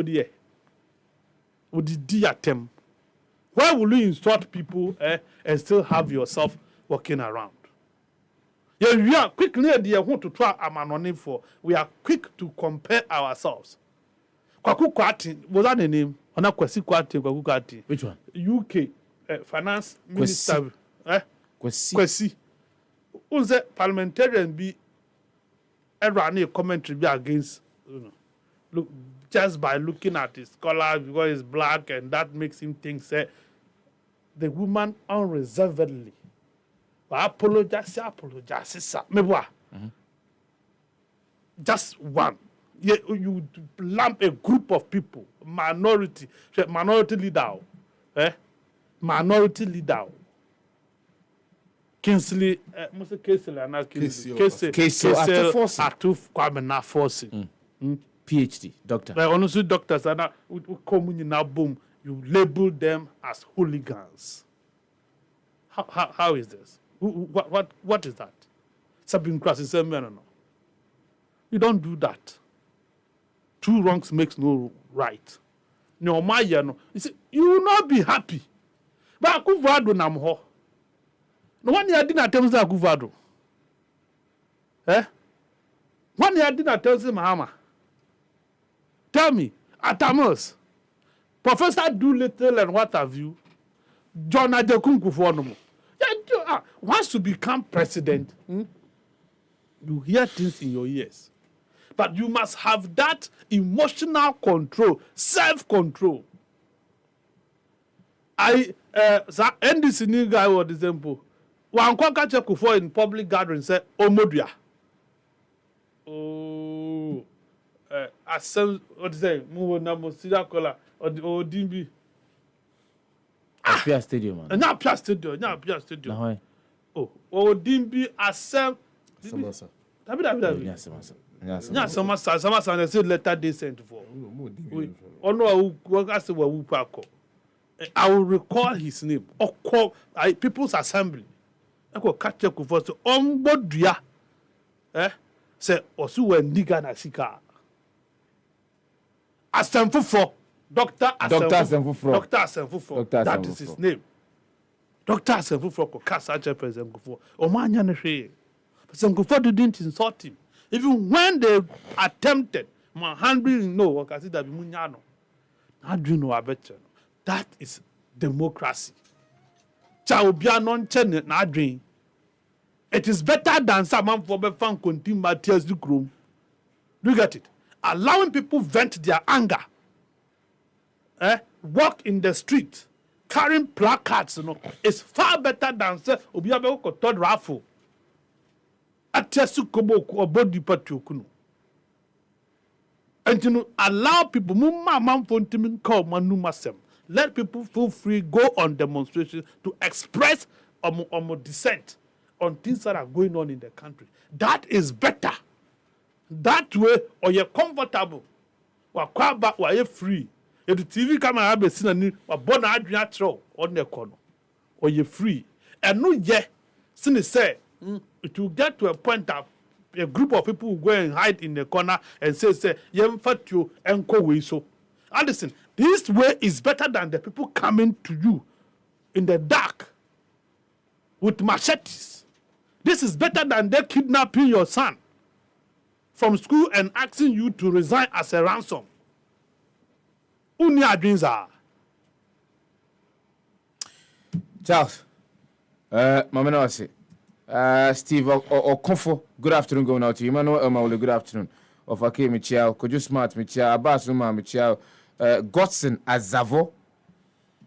odi atem. Why will you insult people and still have yourself walking around? Yeah, we are quickly to try amanoni for. We are quick to compare ourselves. Kwaku Kwati, was that the name? Ona Kwesi Kwati, Kwaku Kwati. Which one? UK finance minister. Kwesi. Who's a parliamentarian be a commentary be against, look, just by looking at his color because he's black, and that makes him think say the woman unreservedly apologize, sir. Just one. You lump a group of people, minority leader, minority leader. Kinsley, Mr. Kinsley, and Kinsley, Atuf Kwame Naforsi, PhD, doctor. Like honestly, doctors are now come in now, boom, you label them as hooligans. How is this? What is that? Sabine Cross is saying, no. You don't do that. 2 wrongs makes no right. No, my no. You will not be happy. But I could do namho. No one year didn't tell me Guvado. One year didn't tell me Mahama. Tell me, Atamos, Professor Doolittle and what have you, John Adekunku for no more. Once to become president, you hear things in your ears. But you must have that emotional control, self-control. NDC new guy was example. One kwaka check for in public gathering say Omodua. Oh, what is it? Move na Mosida Kola or Dimbi. Pia Stadium, man. Not Pia Stadium. Oh, Dimbi Asem. Yes. Some they say letter they sent for. Oh no, I will recall his name. Or call People's Assembly. I go catch up for so Ombodua. Say Osu Wendiga na sika. Asemfufo. Dr. Asemfufo. That is his name. Dr. Asemfufo ko kasa President Gufo. Omanya ne hwe. President Gufo didn't insult him. Even when they attempted, my handling no, I can see that Munyano. How do you know about it? That is democracy. It is better than someone for fan continue tears the room. Look at it. Allowing people vent their anger. Walk in the street, carrying placards, is far better than say Obiabeko third raffle. Atiasu kobo or body patiokuno. And allow people let people feel free, go on demonstrations to express dissent on things that are going on in the country. That is better. That way, or you're comfortable, or you're free. If the TV camera have seen a born adrian on the corner, or you're free. And no, yeah, since say it will get to a point that a group of people will go and hide in the corner and say, you and way so. And listen, this way is better than the people coming to you in the dark with machetes. This is better than they kidnapping your son from school and asking you to resign as a ransom. Charles, Mama Steve Okonfo, good afternoon going out to you. Emmanuel Elmaule, good afternoon. Ofake Michiao, Kojo Smart Michiao, Abbas Uma Michiao, Godson Azavo,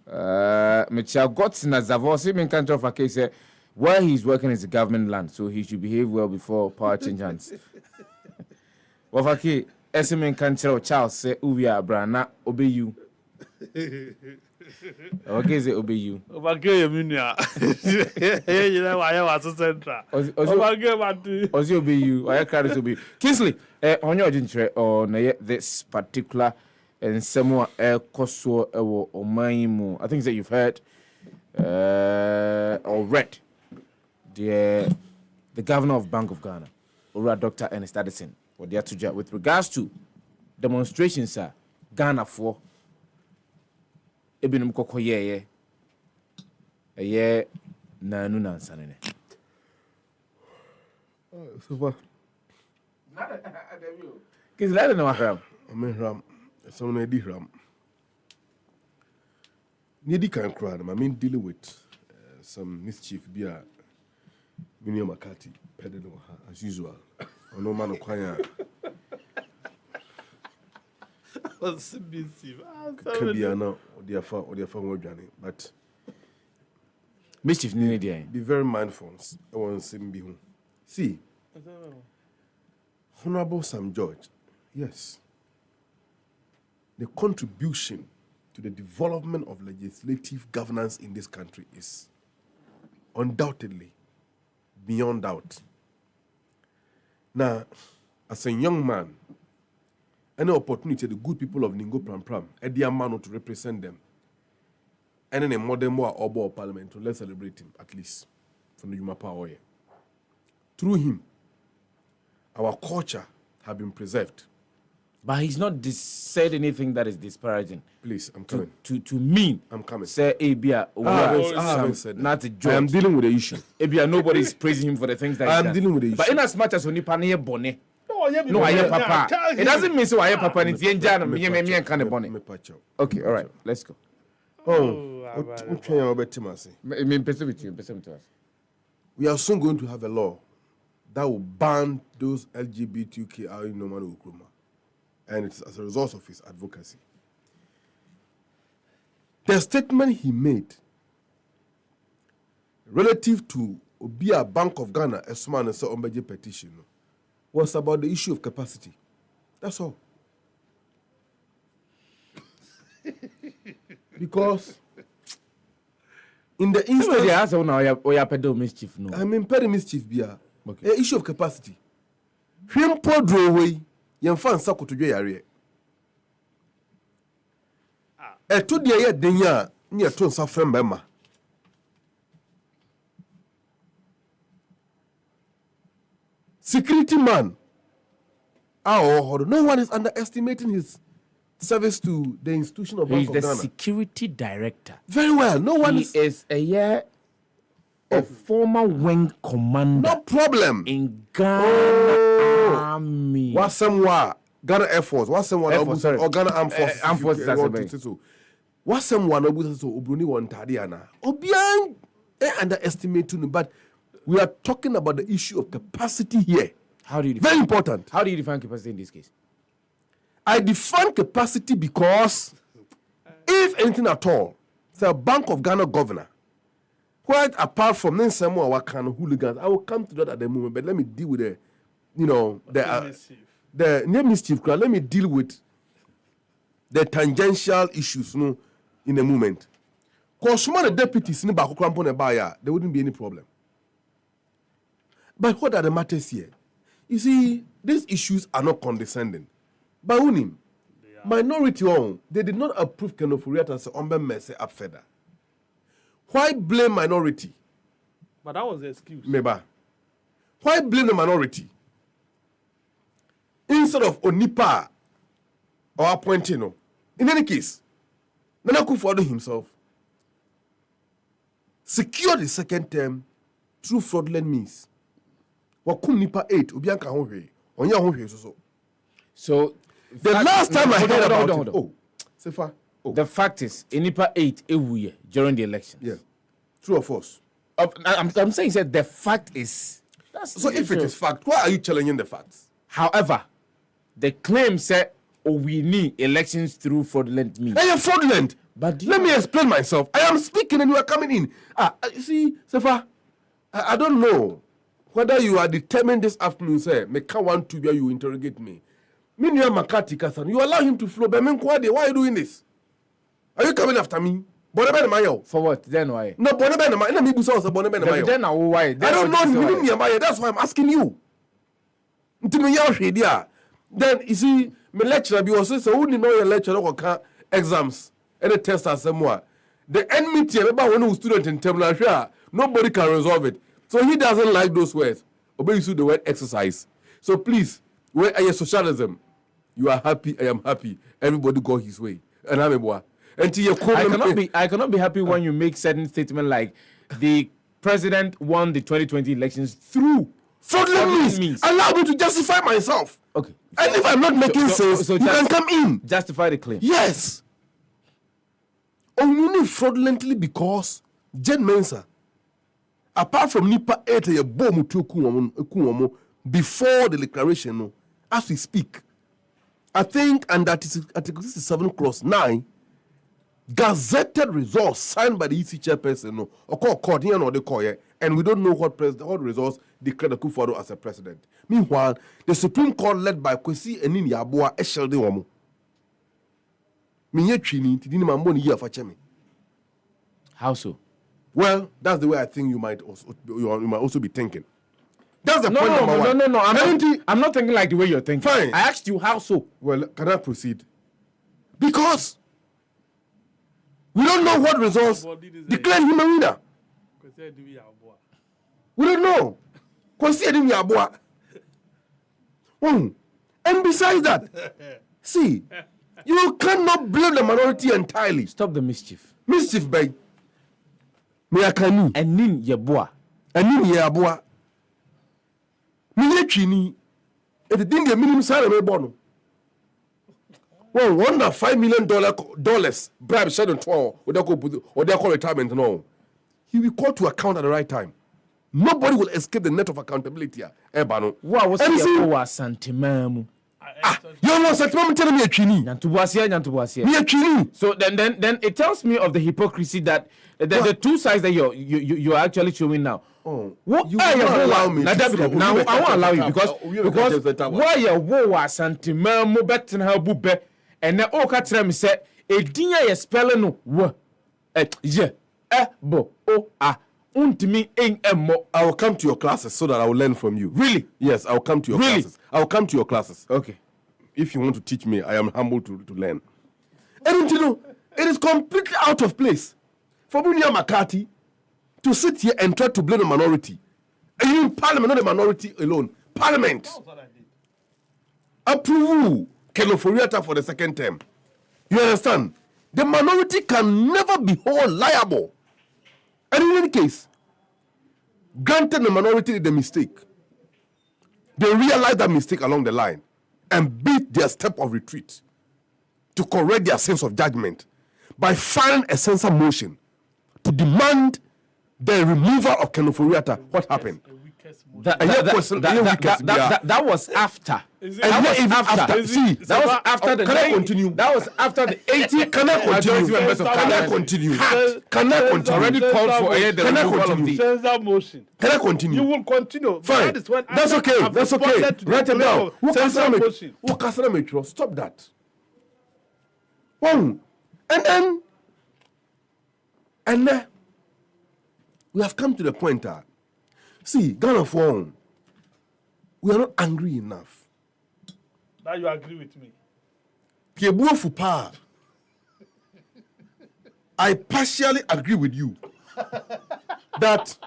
Michiao Godson Azavo. See, in country of Ofake say where he's working is a government land, so he should behave well before power change hands. Ofake, Esme country of Charles say Uwia Brana obey you. Okay, say obey you. Obey Minia. You know why I was a central. Ozzy obey you. I can't obey. Kingsley, on your interest on this particular and somewhat Koso or Maimu. I think that you've heard or read the governor of Bank of Ghana, or Dr. Ernest Addison, or the Atuja, with regards to demonstrations, sir, Ghana for. Ebinum koko ye na nu na nsane ne so far kids la na ram ram so na di ram ni di kan kra na me dealing with some mischief bia Minion Makati pedal as usual no man kwanya Kabiana or the Wadjani, but mischief be very mindful. I want to be home. See, Honorable Sam George, yes, the contribution to the development of legislative governance in this country is undoubtedly beyond doubt. Now, as a young man, any opportunity, the good people of Ningo Pram Pram, Eddie Amano to represent them, and in a modern more Obo Parliament, to let's celebrate him at least from the Yumapa Oye. Through him, our culture have been preserved. But he's not said anything that is disparaging. Please, I'm coming. To me, I'm coming. Say Abia, I haven't said that. Not a joke. I am dealing with the issue. Abia, nobody is praising him for the things that I am dealing with the issue. But in as much as only Pania Bonnet. No, I am Papa. It doesn't mean so I am Papa. It's Yenjan, me and kind of bonnet. Okay, all right, let's go. We are soon going to have a law that will ban those LGBTQI normal Ukruma. And it's as a result of his advocacy. The statement he made relative to Obia Bank of Ghana, a small and so petition, was about the issue of capacity. That's all. Because in the instance, mischief, I mean, petty mischief, beer. Okay. The issue of capacity. Him poor drawaway, young fan sako to joy. A 2 day denya near to suffering bema. Security man. No one is underestimating his service to the institution of Bank of Ghana. He's the security director. Very well. No one is a former wing commander. No problem. In Ghana Army. What's somewhere? Ghana Air Force. What's someone? Or Ghana Armed Forces. Armed Forces. What's someone? Obruni one Tadiana. Obiang underestimating, but we are talking about the issue of capacity here. How do you define? Very important. How do you define capacity in this case? I define capacity because if anything at all, the Bank of Ghana governor, quite apart from then some more kind of hooligans, I will come to that at the moment, but let me deal with the, the mischief crowd. Let me deal with the tangential issues, in a moment. Because some of the deputies in the back of there wouldn't be any problem. But what are the matters here? You see, these issues are not condescending. But unim, minority on, they did not approve Kenofuriat as a mercy up further. Why blame minority? But that was the excuse. Meba. Why blame the minority? Instead of Onipa or appointing. In any case, Nana Akufo-Addo himself secured the second term through fraudulent means. Wakum Nipa 8, Ubianka Honwe, Onya Honwe so. So the last time I heard about it, oh, Sefah. Oh. The fact is, Nipa 8 during the elections. Yeah. True or false? I'm saying that the fact is. So if it is fact, why are you challenging the facts? However, the claim said we need elections through fraudulent means. I am fraudulent. But let me explain myself. I am speaking and you are coming in. You see, Sefah, I don't know whether you are determined this afternoon, say, me can't want to be you interrogate me. Me near Makati Kasan, you allow him to flow. But why are you doing this? Are you coming after me? For what? Then why? No, then why? I don't know. That's why I'm asking you. Then you see, my lecturer be also say, who know your lecturer exams and a test as more. The enmity about one student in terminal, nobody can resolve it. So he doesn't like those words. Obey you the word exercise. So please, where are your socialism? You are happy, I am happy. Everybody go his way. And I'm a boy. I cannot be happy when you make certain statement like the president won the 2020 elections through fraudulent means. Allow me to justify myself. Okay. And if I'm not making sense, you can come in. Justify the claim. Yes. Only fraudulently because Jen Mensa, apart from Nipa 8, a bomb to before the declaration, as we speak, I think under Article 67 Clause 9, gazetted results signed by the EC chairperson or court here or the court, and we don't know what results declared Akufo-Addo as a president. Meanwhile, the Supreme Court led by Kwesi Enini Yeboah eshelde womo. Minye chini tidini mamboni yi afachemi. How so? Well, that's the way I think you might also be thinking. That's the point number one. No. I'm not thinking like the way you're thinking. Fine. I asked you how so. Well, can I proceed? Because we don't know what results declared him a winner. We don't know. And besides that, see, you cannot blame the minority entirely. Stop the mischief. Mischief by Meakani. Enin Yeboah. Enin Yeboah. Minyechini. It didn't get minimum salary bono. Well, $1.5 million bribe shed on 12 or they call retirement. No. He will call to account at the right time. Nobody will escape the net of accountability. What was Santimamu? You want Santimamu telling me a chini? Nyantubuasia. So then it tells me of the hypocrisy that the two sides that you're actually showing now. Oh, you allow me. Now I won't allow you because why you war Santimamu better than her bube and then all catch me say a dinner is spelling no wo bo o a. I will come to your classes so that I will learn from you. Really? Yes, I will come to your classes. I will come to your classes. Okay. If you want to teach me, I am humble to learn. And you know, it is completely out of place for Bunia McCarthy to sit here and try to blame the minority. And you in Parliament, not the minority alone. Parliament. Approve Kenoforiata for the second term. You understand? The minority can never be held liable. And in any case, granted the minority did the mistake, they realized that mistake along the line and beat their step of retreat to correct their sense of judgment by filing a censor motion to demand the removal of Kenoforiata. What happened? That was after. That was after the. Can I continue? That was after the 80. Can I continue? Can I continue? Can I continue? Already called for the removal of the censor motion. Can I continue? You will continue. Fine. That's okay. That's okay. Write it down. Censor motion. Stop that. One. And then we have come to the point see, Ghana for we are not angry enough. Now you agree with me. I partially agree with you that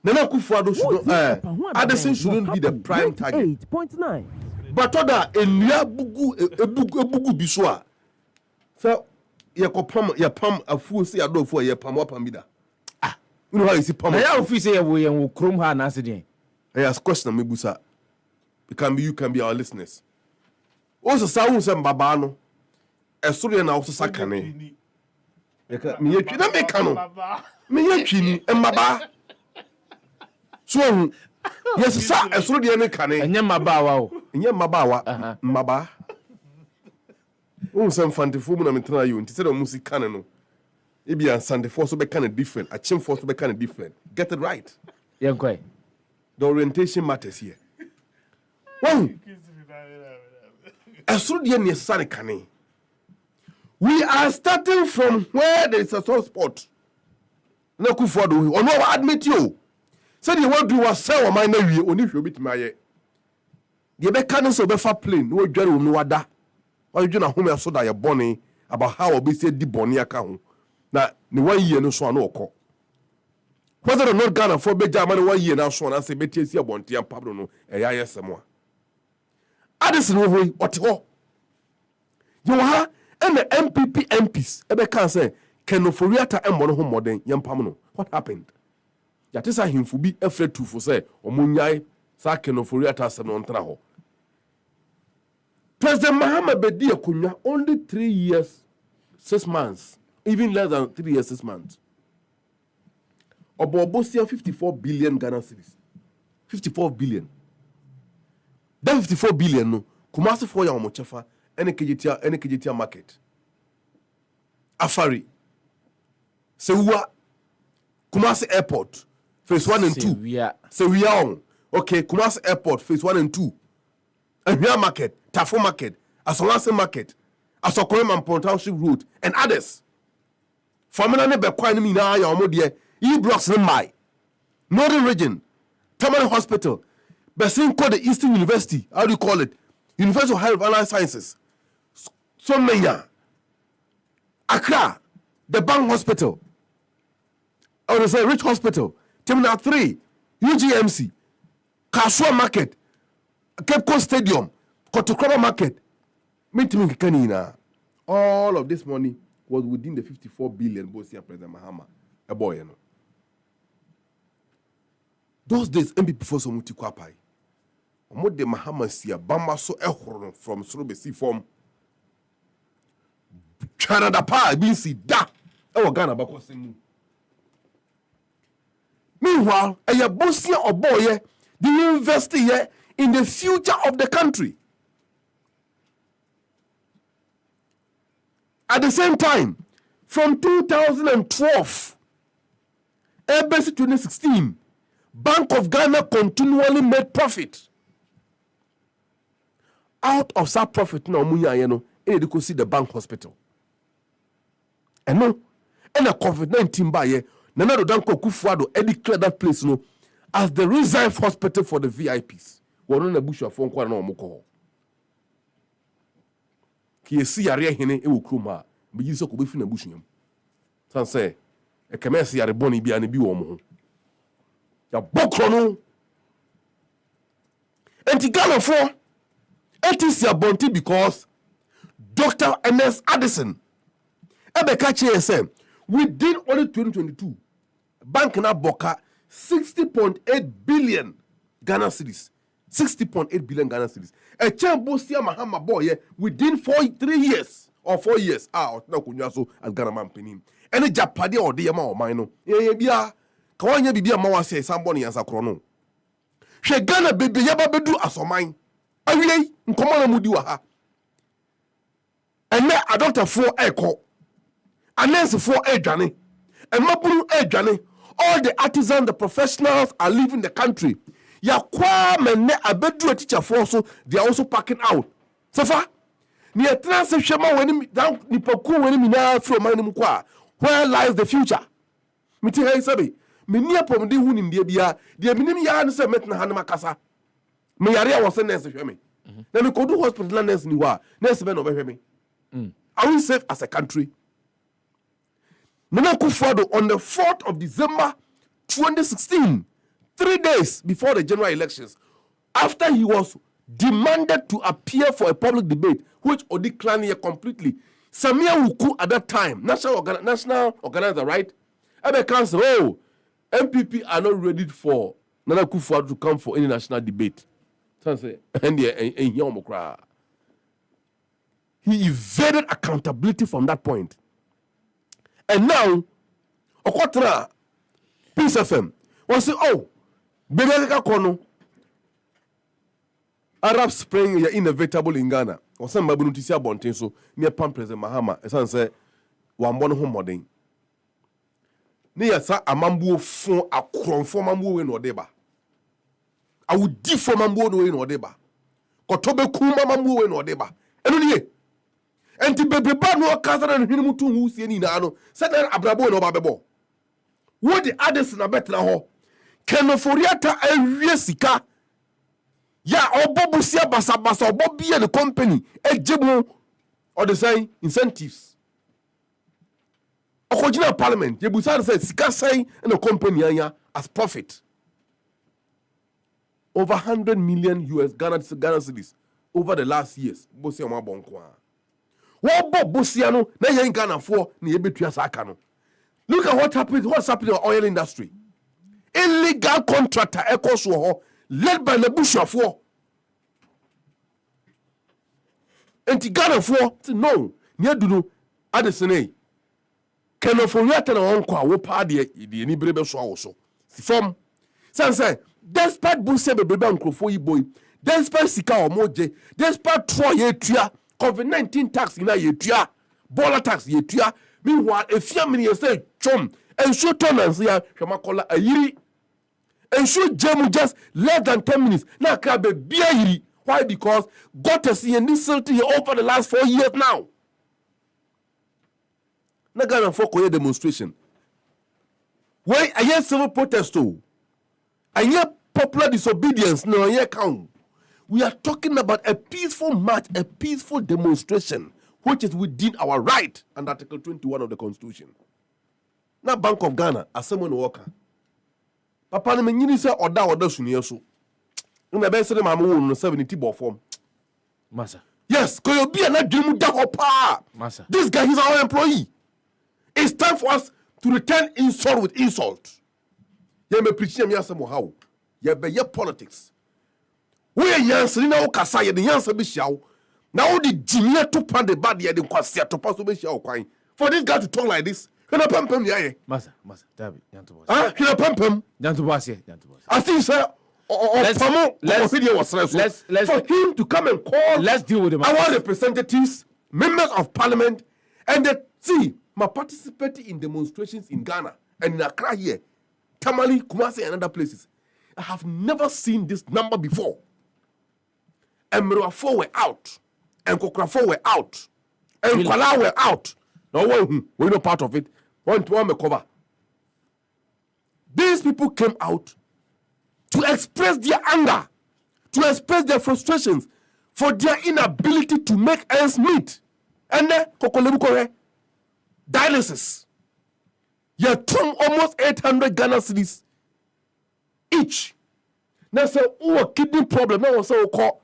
Nana Akufo-Addo should Addison shouldn't be the prime target. 8.9. But other enua bugu biswa. So pam afu say adofo ye pam wapamida. You know how you see pam. I have say we en krom ha na ase I ask question me busa. It can be you, can be our listeners. Also sound some baba no. Esoro na also sakane. Me yetwi na me ka no. Me yetwi ni mbaba. So yes sa esoro de ne kane. Enye mabawa o. Enye mabawa. Mbaba. Some fantifo mu na metena you nti se do music kane no. Ebi ansande for so be kind of different. A chim for so be kind of different. Get it right. Yankoi. The orientation matters here. One. Esoro de ne sane kane. We are starting from where there is a soft spot. Na Akufo-Addo, ono admit you. Say the word do was sell my na wie oni hwe bit maye. The be can so be fa plane no dware wo no wada. Why you na home so da ye bone about how obi say di bone aka ho. Na ne 1 year no so na okọ. Whether or not Ghana for be Germany 1 year na so na say betie si abonte am pablo no eya yesemo a. Addison wo hoyi ote ho. You ha and the MPP MPs ebe kan say kenoforiata embo no ho modern yempam no. What happened? Yatisa himfu bi efre tufu say omunyai sa kenoforiata se no ntra ho. President Mahama Bedi Akunya only 3 years 6 months, even less than 3 years 6 months. Obobosia 54 billion Ghana cedis. 54 billion. That 54 billion no Kumasi for ya omochefa any KGTR market. Afari. Sewa Kumasi Airport phase 1 and 2. Sewa on. Okay, Kumasi Airport phase 1 and 2. Ahia market, Tafo market, Asolase market, Asokore and Township Road and others. Famina ne be kwa ni na ya omodie. E blocks in my Northern region, Tamale Hospital, Besin called the Eastern University, how do you call it? University of Health and Life Sciences. Sommeya, Accra, the Bank Hospital, I would say Rich Hospital, Terminal 3, UGMC, Kasua Market, Cape Coast Stadium, Kotokroba Market, Mintiming Kanina. All of this money was within the 54 billion Bosia President Mahama, a boy, you know. Those days, MPP for some Mutikwapai. Omode Mahama siya bamba so ehoro from Sorobe sea form. Canada pa bin si da. Ewo Ghana bako semu. Meanwhile, a Bosia or boy, the university here in the future of the country. At the same time, from 2012, Ebesi 2016, Bank of Ghana continually made profit. Out of that profit, now you could see the bank hospital. And no, and a COVID-19 buyer, Nana Danko Akufo-Addo declared that place as the reserve hospital for the VIPs. We're on a bush of phone call no moko. Ki si yare hene e wo kroma, be yi so ko be fi na bush nyam. San say, e kemesi yare boni bia ne bi wo mo ho. Ya bokro no. Enti Ghana for it is your bounty because Dr. Ernest Addison Ebeka CHSM within only 2022 bank na boka 60.8 billion Ghana cedis. 60.8 billion Ghana cedis. A chambo Bosia Mahama boy within 3 years or 4 years. Na kunya so as Ghana man penim. Any Japade or de ma o man no. Bia ka wanya bibia ma wase somebody answer krono. hwe Ghana bebe yaba bedu asoman awie nkomo na mudi wa ha ene adoctorfo eko anensefo edwane emaburu edwane all the artisans the professionals are leaving the country yakwa menne abedu teacher for so they are also packing out Sefah ni etra se hwema wani dan nipaku wani mina from man mu kwa where lies the future miti hay sabe meni apomde hu nimde bia de minim ya ne se metna hanema kasa me yare a wo se nurse hweme na me kodu hospital nurse ni wa nurse be no be hweme are we safe as a country? Nana Akufo-Addo on the 4th of December 2016, 3 days before the general elections, after he was demanded to appear for a public debate, which Odi declined here completely. Samia Wuku at that time, national organizer, right? Ebe council, MPP are not ready for Nana Akufo-Addo to come for any national debate. He evaded accountability from that point. And now, Okotra, Peace FM, was say, Begaka Kono, Arab Spring is inevitable in Ghana. Or some Babunutisia Bontin, so near Pam President Mahama, as I say, one born home modern. Near Sa Amambu for a cron for Mambu in Odeba. I would differ Mambu in Odeba. Kotobe Kuma Mambu in Odeba. And only enti bebe ba no kasa na hwene mutu hu sie ni na no se na abrabo no ba bebo wo di ades na betna ho kenoforiata awie sika ya obobusia basabasa obobie the company ejemu or the say incentives okojina parliament yebusa say sika say in a company anya as profit over 100 million US Ghana cedis over the last years bosia ma bonkwa. Look at what happened. What's happening in the oil industry? Illegal contractor led by the Bush of war. And the Ghana for no, near do no, Addison. Can for yet an uncle, what party the Nibrebe so also. From Sansa, despite Busse Bebe Uncle for you boy, despite Sika or Moje, despite Troy Tria. COVID-19 tax in a year, Bola tax year. Meanwhile, a few minutes say, chum, and show tenants here, Shamakola a yiri, and show Jemu just less than 10 minutes. Now, can be yiri. Why? Because got to see a new city over the last 4 years now. Nagana for a demonstration. Why I hear civil protest too? I hear popular disobedience. No, I hear count. We are talking about a peaceful march, a peaceful demonstration, which is within our right under Article 21 of the Constitution. Now, Bank of Ghana, as someone worker. Papa, I mean, you say, or sunny so. In the best of my moon, 70 ball form. Massa. Yes, because you'll be an dream power. Massa. This guy is our employee. It's time for us to return insult with insult. You may preach me as how. You be your politics. We are yansri na okasa ye de yansa be hia wo na wo de jimia to pan the bad ye de kwase to pass be hia wo kwan for this guy to talk like this kana pampam ya ye masa dabi yanto boss kana pampam yanto boss I think sir let's for him to come and call. Let's deal with our representatives, members of parliament, and see my participating in demonstrations in Ghana and in Accra here, Tamale, Kumasi, and other places. I have never seen this number before. And Mruafo were out, and Kokrafo were out, and Kuala were out. No one, we're not part of it. One to one cover. These people came out to express their anger, to express their frustrations for their inability to make ends meet. And then, Kokolebukore, dialysis. You took almost 800 Ghana cedis each. Now, so, kidney problem. Now, so called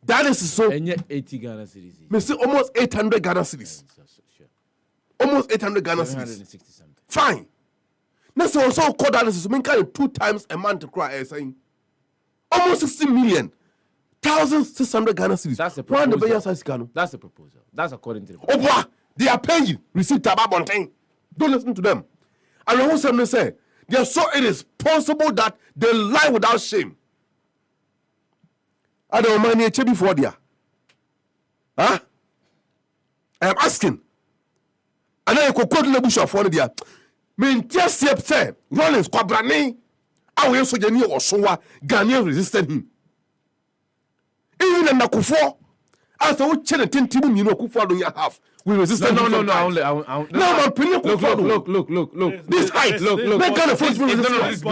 dialysis. So, 80 Ghana cedis. Me say almost 800 Ghana cedis. Almost 800 Ghana cedis. Fine. Now, so also called dialysis. So, mean kind of 2 times a month to cry. Saying almost 60 million. 1,600 Ghana cedis. That's the proposal. That's the proposal. That's according to the proposal. Oh, they are paying. Receipt tababontain. Don't listen to them. And I want to say They are so irresponsible that they lie without shame. I don't mind here before there. Huh? I am asking. And then you could quote the bush of one there. Me just say Rollins Kwabrani. I will so Jenny or Soa Ghanaian resisted him. Even in Nakufo, after what Chenatin Tim, you know, Kufa do you have? We resisted. No. Look. This height, look. That kind of force will resist.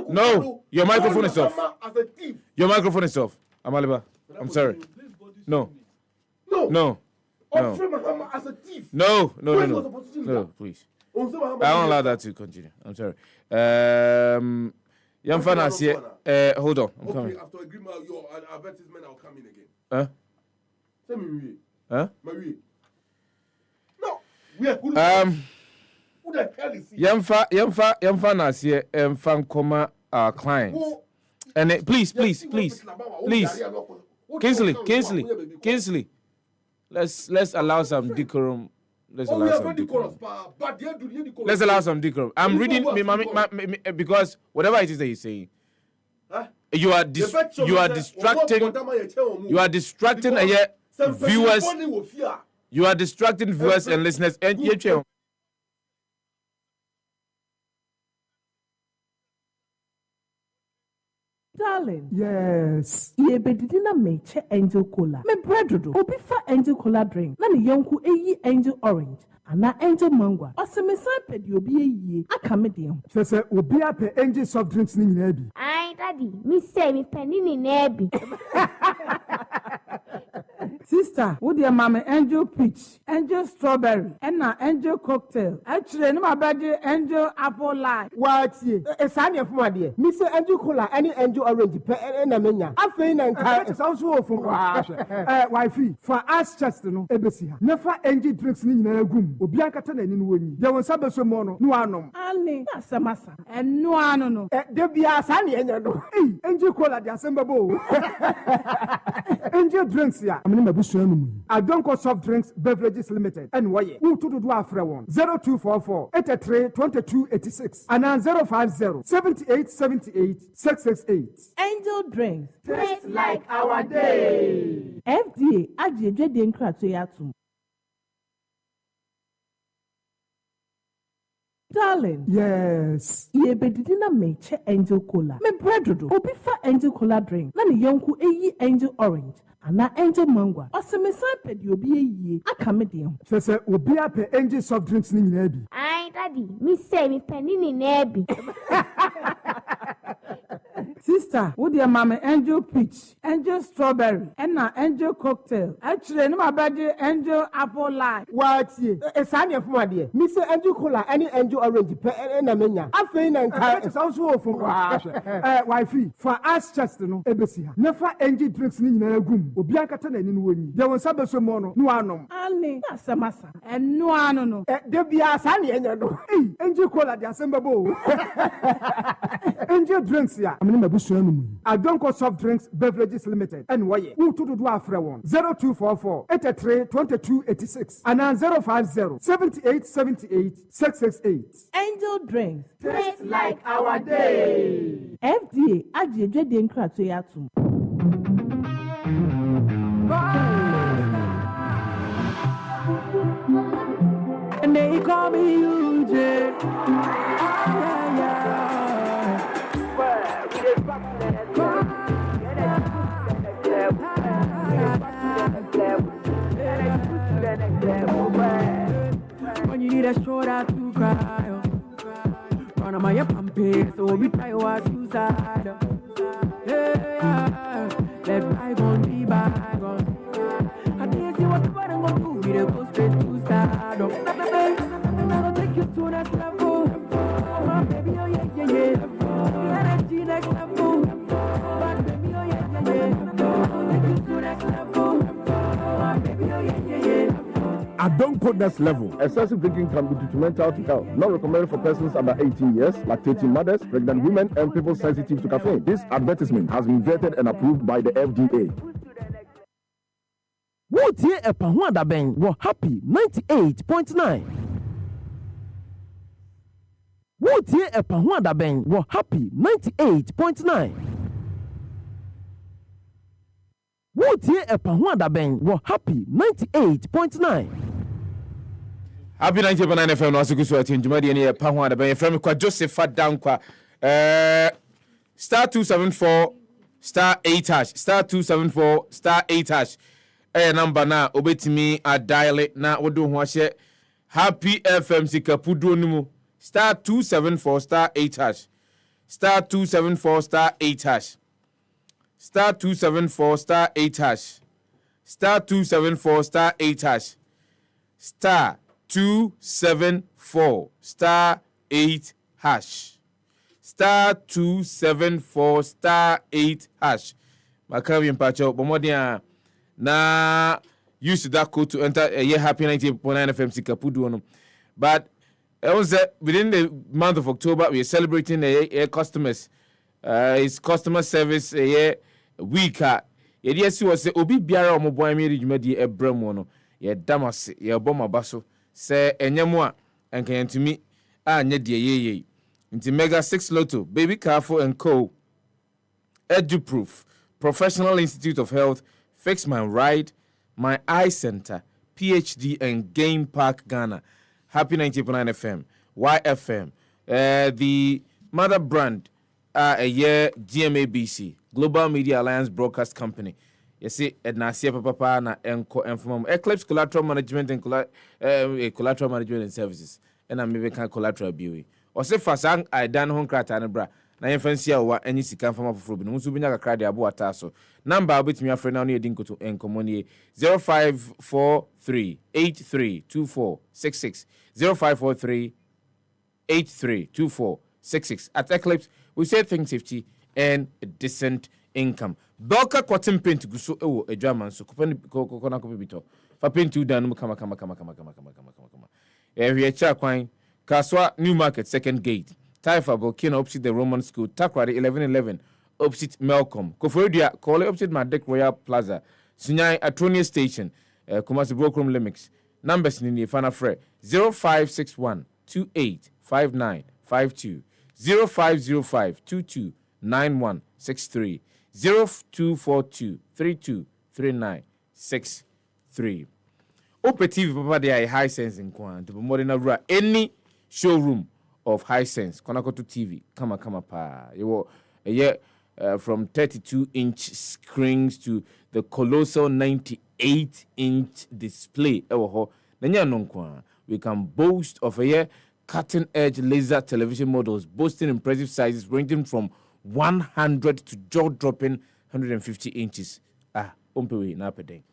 No. Your microphone is off. Your microphone is off. Amaliba, I'm sorry. No, please. I won't allow that to continue. I'm sorry. Yamfana, hold on. I'm coming. After agreement, your advertisement, I'll come in again. Huh? Tell me, Huh? Marie. No, we are good. Who the hell is he? Yamfana, Fankoma, our client. And please. Kingsley. Let's allow some decorum. Let's allow some decorum. I'm reading because whatever it is that he's saying, you are distracting viewers. You are distracting viewers and listeners. And darling. Yes. Ye bedidi na meche angel cola. Me breadodo. Obi fa angel cola drink. Na ni yonku eyi angel orange. Ana angel mango. Ose me san pedi obi eyi. Aka me dem. Sese obi ape angel soft drinks ni nyina bi. Ai daddy, me say me penny ni na bi. Sister, wo de mama angel peach, angel strawberry, and na angel cocktail. Actually, no my angel apple lime. What ye? Sani afuma de. Me say angel cola any angel orange pe na menya. Afei na nka it's also from wifey for us chest no ebesi ha. Never angel drinks ni nyina agum. Obi akata na ni no woni. De won sabe so mo no no anom. Ali, asamasa. En no ano no. De bia sani enya no. Angel cola de asemba bo. Angel drinks ya. I don't call soft drinks beverages limited. And why? Who to do after one? 0244 83 22 86 and 050 78 78 668. Angel drinks. Taste like our day. FDA ajeje de nkra to yatum. Darling. Yes. Ye bedidi na meche angel cola. Me breadodo. Obi fa angel cola drink. Na ni yonku eyi angel orange. Ana angel mango. Ose me san pedi obi eyi. Aka me dem. Sese obi ape angel soft drinks ni nyina bi. Ai daddy, me say me penny ni na bi. Sister, wo de mama angel peach, angel strawberry, and na angel cocktail. Actually, no my angel apple lime. What ye? Sani afuma de. Me say angel cola any angel orange pe na menya. Afei na nka it's also from wifey for us chest no ebesi ha. Never angel drinks ni nyina agum. Obi akata na ni no woni. De won sabe so mo no no anom. Ali, asamasa. En no ano no. De bia sani enya no. Angel cola de asemba bo. Angel drinks ya. I don't call soft drinks beverages limited. And why? Who to do after one? 0244 83 22 86 and 050 78 78 668. Angel drinks. Taste like our day. FDA ajeje de nkra to yatum. And they call me UJ. When you need a shoulder to cry, run on my pumping, so we try was suicide. Yeah, let bygone be bygone. I didn't see what the bottom go do, we go straight to stardom. I'll take you to that level. Oh, baby, oh yeah. Energy next level. But baby, oh yeah. I'll take you to that level. Oh, baby, oh yeah. I don't quote next level. Excessive drinking can be detrimental to health. Not recommended for persons under 18 years, lactating mothers, pregnant women, and people sensitive to caffeine. This advertisement has been vetted and approved by the FDA. Woo! wotie ɛpa ho adabɛn wɔ happy 98.9 wotie ɛpa ho adabɛn wɔ happy 98.9 wotie ɛpa ho adabɛn wɔ happy 98.9 Happy 90.9 FM no asuku so ati ndwuma de ne ye pa ho adabɛn ye frɛ me kwa Sefah Danquah star 274 star 8 hash star 274 star 8 hash number na obetimi a dial na wodo ho ahye Happy FM sikapudo no mu star 274 star 8 hash star 274 star 8 hash star 274 star 8 hash star 274 star 8 hash star 274 star 8 hash star 274 star 8 hash makabi mpacho bomodia na use that code to enter a year happy 90.9 FM sikapudu no but within the month of October we are celebrating a customers his customer service a year week ye si was obi biara omoboan me dwumadi ebramo no ye damase ye boma baso se enyemo a enkayantumi anya de yeye nti mega 6 lotto baby careful and co eduproof professional institute of health fix my ride my eye center PhD and game park Ghana happy 90.9 FM YFM the mother brand a year GMABC Global Media Alliance Broadcast Company. You see, Edna Papa na enko inform Eclipse Collateral Management and Collateral Management and Services. And I maybe can collateral beauty. Or say for sang I done home crata and bra. Na fancy or any sika from of Rubin, who's been a crowd abo ataso. Number with me a friend now near Dinko to Encomonie 0543 832466 0543 832466 at Eclipse. We say things safety and a decent income. Doka cotton paint guso ewo a German so kokona kopito. Fa paint you down kama. We cha kwan Kaswa New Market second gate. Taifa Volcano opposite the Roman School. Takrade 1111 opposite Melcom. Koforidua call opposite Madek Royal Plaza. Sunyai Atronia Station. Kumasi Brookroom Limits. Numbers ni fana fre 0561 285952 0505 229163 0242 323963. Ope TV papa there high sense in Kwan to more than any showroom of high sense. Konakoto TV kama pa. You a year from 32-inch screens to the colossal 98-inch display. We can boast of a year cutting-edge laser television models boasting impressive sizes ranging from 100 to jaw-dropping 150 inches. Umpewe na pede.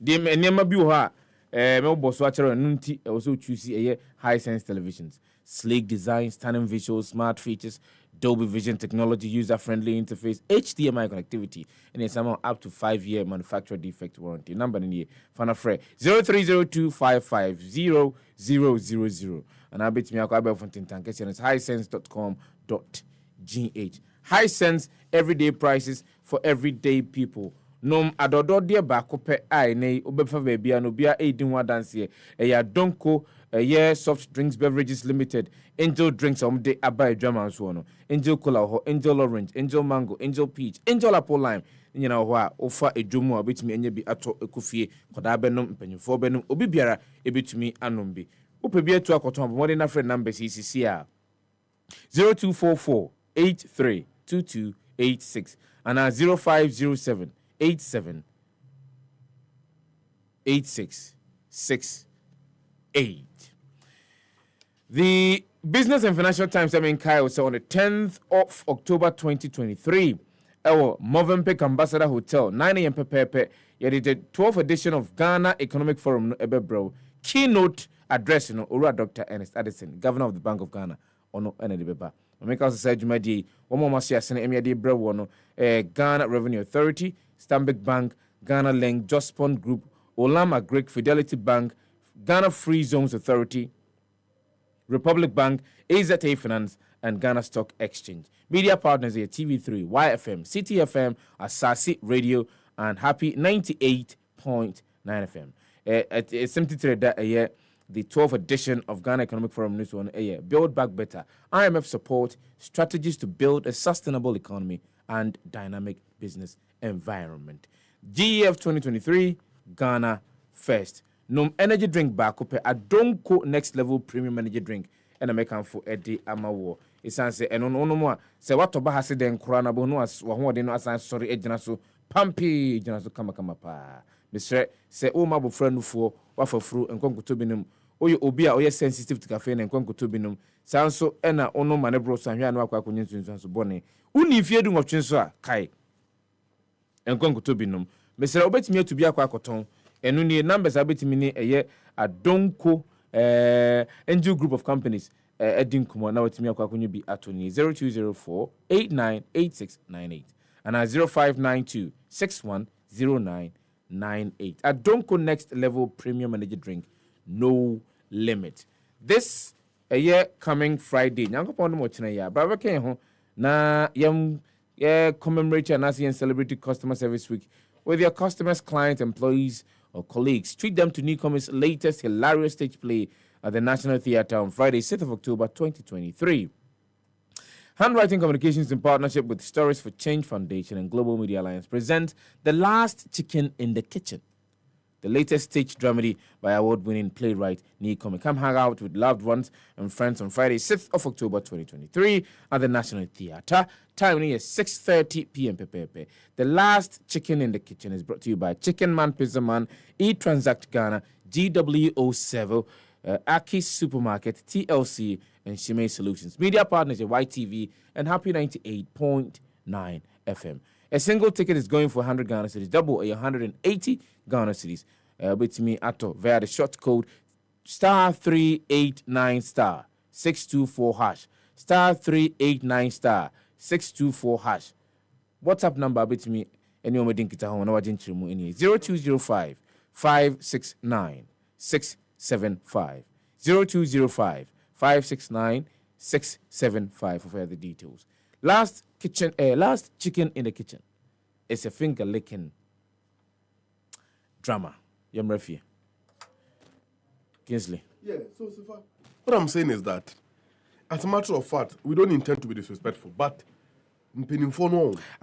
Dem enema bi ho a me boso akere nunti also choose a high-sense televisions. Sleek design, stunning visuals, smart features, Dolby Vision technology, user-friendly interface, HDMI connectivity, and it's up to 5-year manufacturer defect warranty. Number in here, Fanafre 0302550000. And I bet me I'll from Tintankes and it's highsense.com.gh. Highsense everyday prices for everyday people. Nom adodo dia baako pe ai nei obefa bebia no bia edin wa dance ya donko soft drinks beverages limited angel drinks de abai drama so no angel cola ho angel orange angel mango angel peach angel apple lime nyina ho a ofa edwomu a betumi anya bi ato ekofie koda benom mpanyimfo benom obi biara ebetumi anom bi ope bi atu akoton bomode na friend number CCC a 0244 832286 and 0507 878668. The Business and Financial Times Kyle said on the 10th of October 2023, our Movenpick Ambassador Hotel, 9 a.m. Pepe, did the 12th edition of Ghana Economic Forum Ebebro keynote address, Ora Dr. Ernest Addison, Governor of the Bank of Ghana, Ono Enedibeba. Omeka also said Jumadi, one more Masias and Emiadi Brewono, Ghana Revenue Authority, Stanbic Bank, Ghana Leng, Jospon Group, Olama Greek Fidelity Bank, Ghana Free Zones Authority, Republic Bank, AZA Finance, and Ghana Stock Exchange. Media partners here, TV3, YFM, CTFM, Asasi Radio, and Happy 98.9 FM. It's simply that the 12th edition of Ghana Economic Forum News on Build Back Better. IMF support strategies to build a sustainable economy and dynamic business environment. GEF 2023, Ghana First. Nom energy drink back up a Donko next level premium energy drink. And I make for Eddie Amawo. It's answer and no more. Say what to Bahasi then Kurana Bonuas, or no as sorry, Ejanaso, Pampi, Janaso Kamakama. Mr. Say, oh, my friend for waffle fruit and concutubinum. Oh, you obia, oh, yes, sensitive to caffeine and concutubinum. Sounds so, and I no manebros and Yan Waka so bonny. Uni if you do of Chinsua, Kai and concutubinum. Mr. Obet me to be a quacoton, and only numbers are betting me a year at Donko NGO group of companies. Edinkumo now it's me a be at 0204 898698 and at 0592 610998. At Donko Next Level Premium Energy Drink, no limit. This a year coming Friday. Nyango pondo mo china ya. Brava ken ho na yam commemorate and celebrity customer service week with your customers, clients, employees, or colleagues. Treat them to Newcomer's latest hilarious stage play at the National Theatre on Friday, 6th of October 2023. Handwriting Communications, in partnership with Stories for Change Foundation and Global Media Alliance, present The Last Chicken in the Kitchen, the latest stage dramedy by award-winning playwright Newcomer. Come hang out with loved ones and friends on Friday, 6th of October 2023 at the National Theatre. Time is 6:30 p.m. The Last Chicken in the Kitchen is brought to you by Chicken Man, Pizza Man, eTransact Ghana, GWO7, Aki Supermarket, TLC, and Shimei Solutions. Media partners are YTV and Happy 98.9 FM. A single ticket is going for 100 Ghana cedis, double a 180 Ghana cedis. With me Ato via the short code *389 *624 hash *389 *624 hash. WhatsApp number with me any omedin kita ho na wajin chirimu any 0205 569 675 0205 569 675 for further details. Last chicken in the kitchen. It's a finger licking drama. Yamrefi. Kingsley. Yeah, so Sefah, what I'm saying is that, as a matter of fact, we don't intend to be disrespectful, but I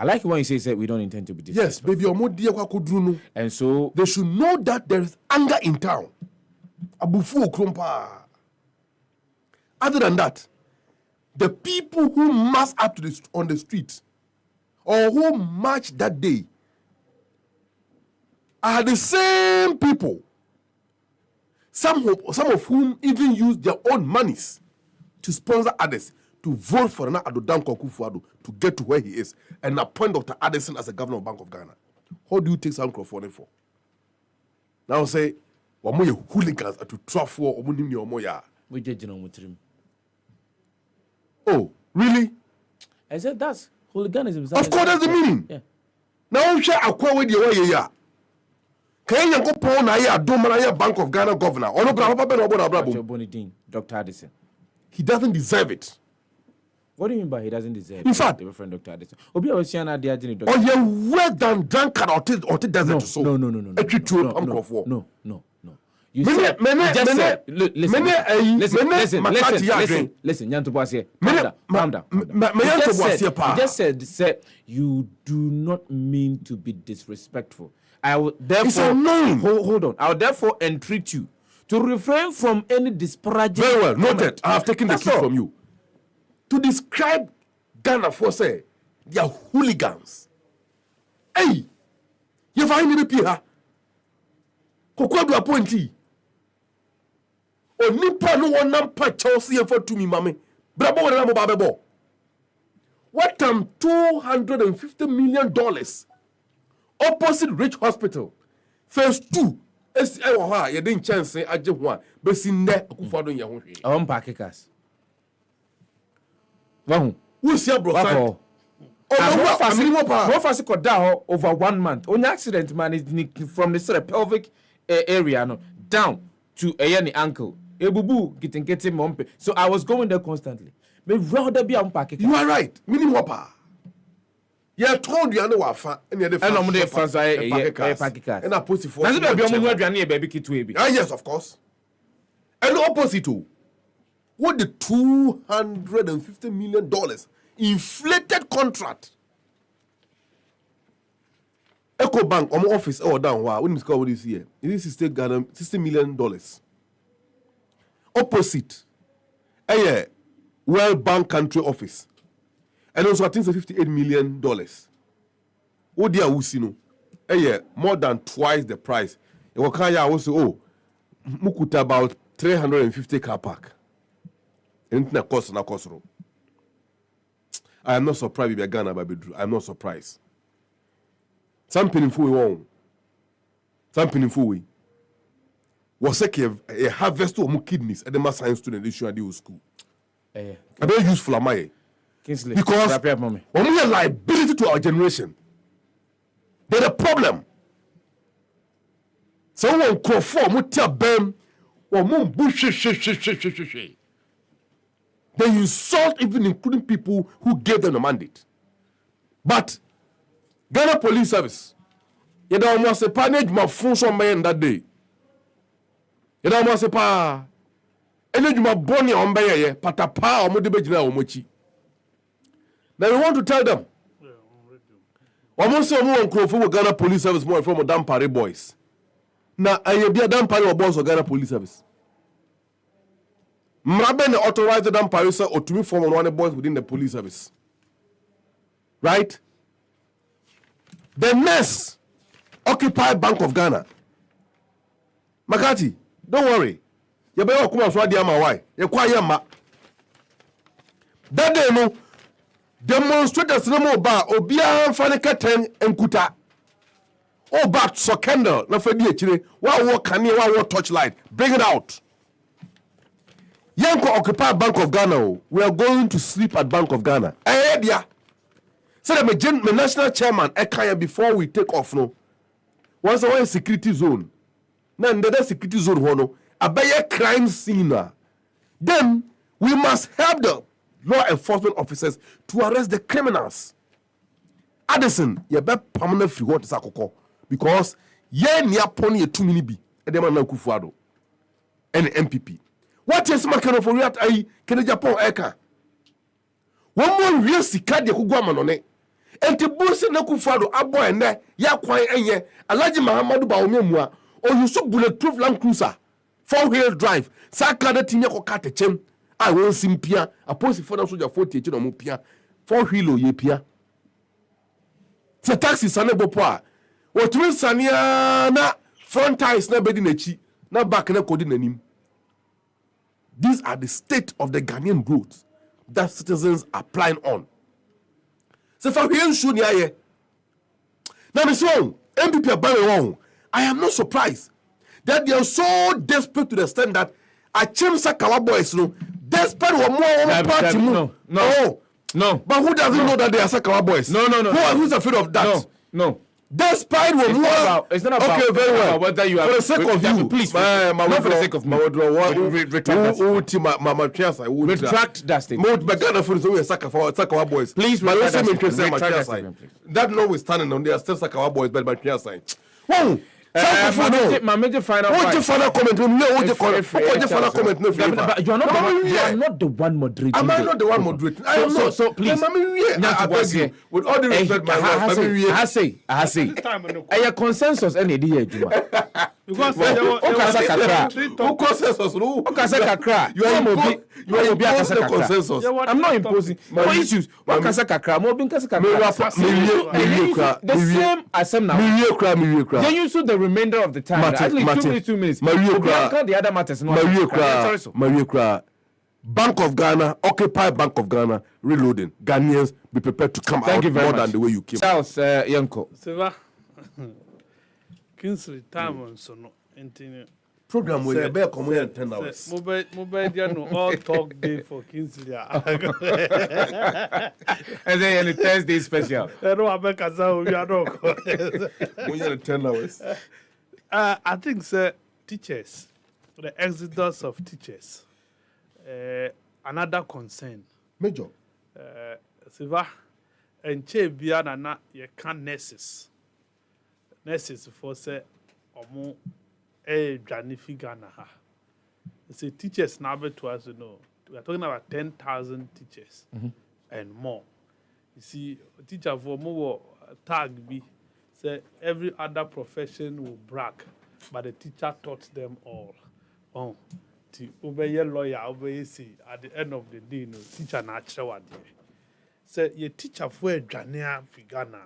like it when you say we don't intend to be disrespectful. Yes, baby, and so they should know that there is anger in town. Other than that, the people who mass up on the street or who march that day are the same people, some of whom even use their own monies to sponsor others to vote for Nana Addo Dankwa Akufo-Addo to get to where he is and appoint Dr. Addison as the governor of Bank of Ghana. How do you take some crowdfunding for? Now say, wamoye hooligans to trafo omunimni omoya. We judge on with Oh, really? I said that's hooliganism. Of course, that's the meaning. Yeah. Now I'm sure Akwa with your way ya. Can you go pound a Domana Bank of Ghana governor? Or no, Dr. Addison. He doesn't deserve it. What do you mean by he doesn't deserve it? In fact, my friend Dr. Addison. Obi Oceana Diagini Dr. Or you well done drunkard or doesn't so. No. You said, listen, calm down. You just said you do not mean to be disrespectful. I will therefore hold on. I will therefore entreat you to refrain from any disparaging. Very well, noted. I have taken the key from you. To describe Ghana for say they are hooligans. Hey, you find me here. Kokwa do appointee. Onipa no one nampa Chelsea for to me, mommy. Brabo na mo babebo. What $250 million opposite Rich Hospital. Phase 2. Esi I wa ye den chance aje ho a besi nne Akufo-Addo ye ho hwe. Awon pakikas. Wahu. Who see bro side? What fast could down over 1 month. Only accident man is from the sort of pelvic area no down to a ankle. Ebubu getting mompe. So I was going there constantly. Me rather be unpacking. You are right. Minimum wapa. Yeah, told you I know afa. And the fans package cars. And I post it for. That's be omo aduane baby kitwe bi. Ah yes, of course. And the opposite too. What the $250 million inflated contract? Eco Bank on my office or down wow. When discover this year, this is still $60 million. Opposite, World Bank country office, and also I think it's $58 million. Oh dear, usino, more than twice the price. Wakaya also mukuta about 350 car park. And na cost. I am not surprised if Ghana by Bedru. I am not surprised. Something for we won. Something for we. Was a harvest of kidneys at the mass science student issue at the school. A very useful am I? Because when we have liability to our generation, there's a problem. Someone call for mutia bem or moon bush. They insult even including people who gave them the mandate. But Ghana Police Service, you don't almost a panage my phone some man that day. You don't almost a pa. Energy my bonny on bay, patapa or modibajina or mochi. Now we want to tell them. Almost some more for Ghana Police Service more from Madame Paris boys. Now I be a damn Paris or boss of Ghana Police Service. Mraben authorized the Paris or to me form one boys within the police service. Right? The next Occupy Bank of Ghana. Makati, don't worry. You better come and swadi ama why. You quiet ma. That day no demonstrators no more bar obia fanika 10 enkuta. Oh back so candle na fedi echire. Wa kani wa torchlight. Bring it out. Yanko occupy Bank of Ghana. We are going to sleep at Bank of Ghana. Dia. So the national chairman Ekaya before we take off no. Once a security zone. Now the security zone hono a crime scene. Then we must help the law enforcement officers to arrest the criminals. Addison, you be permanent free what is akoko because ye ni aponi ye 2 mini bi e dem na Kufuado and MPP. What is makano for reat ai kene Japan eka. One more real sika de kugwa manone. Enti busi na Kufuado abo ene ya kwan enye Alhaji Mahamadu Bawumia mua o yusu bulletproof Land Cruiser 4-wheel drive saka da tinya ko kate chem I won simpia aposi for na soldier 40 echi no mu pia 4-wheel ye pia se taxi sane bopo a o tumi sania na front tires na bedi na chi na back na kodi nanim. These are the state of the Ghanaian roads that citizens are applying on. So for here show ni aye. Now me so MPP abare won. I am not surprised that they are so desperate to the extent that Achimsa Kawa boys no desperate one more party no. But who doesn't know that they are Sakawa boys? No. Who's afraid of that? No. Despite one more. It's not about. Okay, very well. Whether you are for the sake of you, please. Not for the sake of me. Retract that statement. Sakawa boys. Please retract that statement. That notwithstanding, on they are still Sakawa boys, but my sign. Whoa. My major final comment. What's your final comment? But you are not the one moderating. Am I not the one moderating? I am not. So please. I beg you. With all the respect, my wife. I say. A consensus any day, Juma. Because who consensus? Who kakra? You are imposing the consensus. I'm not imposing. For issues, what kakra? More being kakra. The same as some now. Then you should the remainder of the time. At least 2 minutes. The other matters. Mario Bank of Ghana, Occupy Bank of Ghana, reloading. Ghanaians, be prepared to come out more than the way you came. Charles Yanko. Sefah. Kingsley time on so no program where you bear come here 10 hours. Mobile dia no all talk day for Kingsley. And then the Thursday special. No abekaza we are not. We are 10 hours. I think sir teachers, the exodus of teachers. Another concern. Major. Sefah, and bia na ye can nurses for say omo dwane figure na ha. Say teachers now to us, you know, we are talking about 10,000 teachers and more. You see, teacher for more tag be say every other profession will brag, but the teacher taught them all. Oh, to obey lawyer, obey see at the end of the day, no teacher natural one. Say your teacher for a dwane figure na.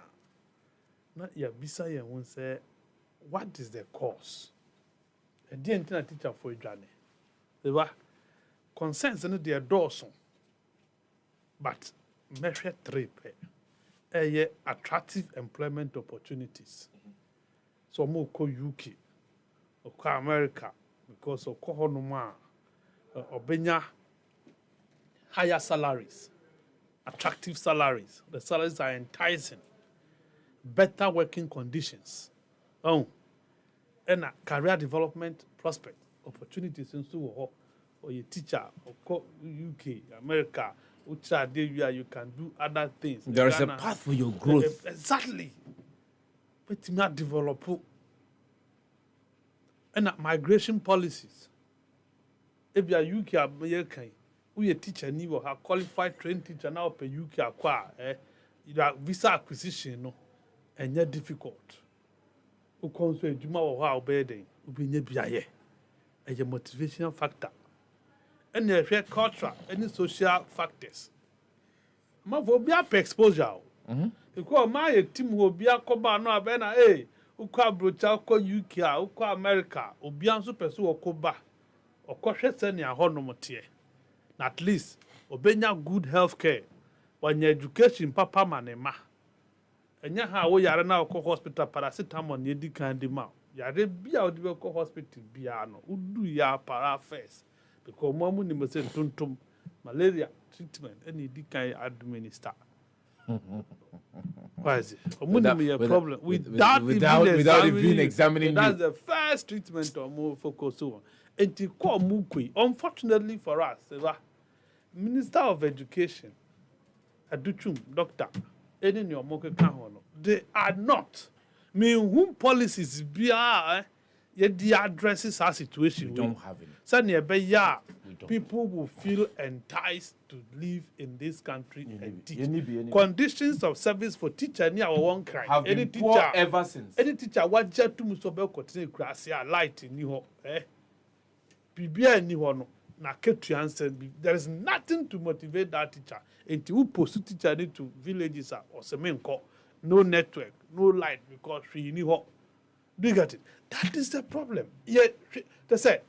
Not your bisa ye won't say what is the cause? A dear teacher for a dwane. They were concerns in their doors, but measure three attractive employment opportunities. So more ko UK or ko America because of ko honoma or benya higher salaries, attractive salaries. The salaries are enticing, better working conditions, and a career development prospect. Opportunities in so or your teacher or UK, America, which are there you can do other things. There is a path for your growth. Exactly. But not develop and migration policies. If you are UK American, we a teacher need or have qualified trained teacher now per UK acquire visa acquisition no and yet difficult. Who comes to a Juma or how bad they will be near a motivational factor. And the cultural, any social factors. Ma for be up exposure. Because my team will be a coba no abena, uka brocha, uka UK, uka America, ubian super so coba, or cautious any a honomotier. At least, obenya good health care when your education papa manema. And ya how we are now hospital paracetamol near the candy mouth. Yare be out the hospital biano, udu ya para first. Because Mamu ni must tuntum malaria treatment any can administer. Why is it? Without a problem. Without even examining. That's the first treatment or more focus on. And to call Mukui, unfortunately for us, Minister of Education, Aduchum, Doctor, any your moke they are not. Whom policies be yet the addresses our situation. We don't have it. People will feel enticed to live in this country and teach. Conditions of service for teacher near our one crime. Have been poor ever since. Any teacher what jet to musobel continue gracia light in New York. Bibia anyone na ketu answer. There is nothing to motivate that teacher. And to post teacher need to villages or semenko. No network, no light because she New York. Do you get it? That is the problem. Yet they say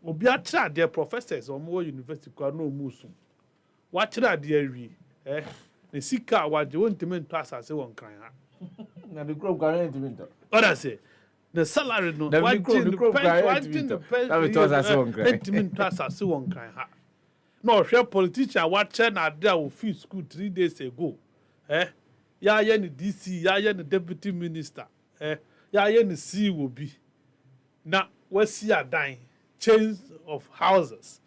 Obiatra, their professors or more university no musu. What should they the sika what you want to mean to us as one crying. Now the group going to winter. What I say? The salary no the what one crying. No, share politician what China there will feel school 3 days ago. Ya the DC, ya the deputy minister. Ya the C will be. Now, what's see a dying? Chains of houses.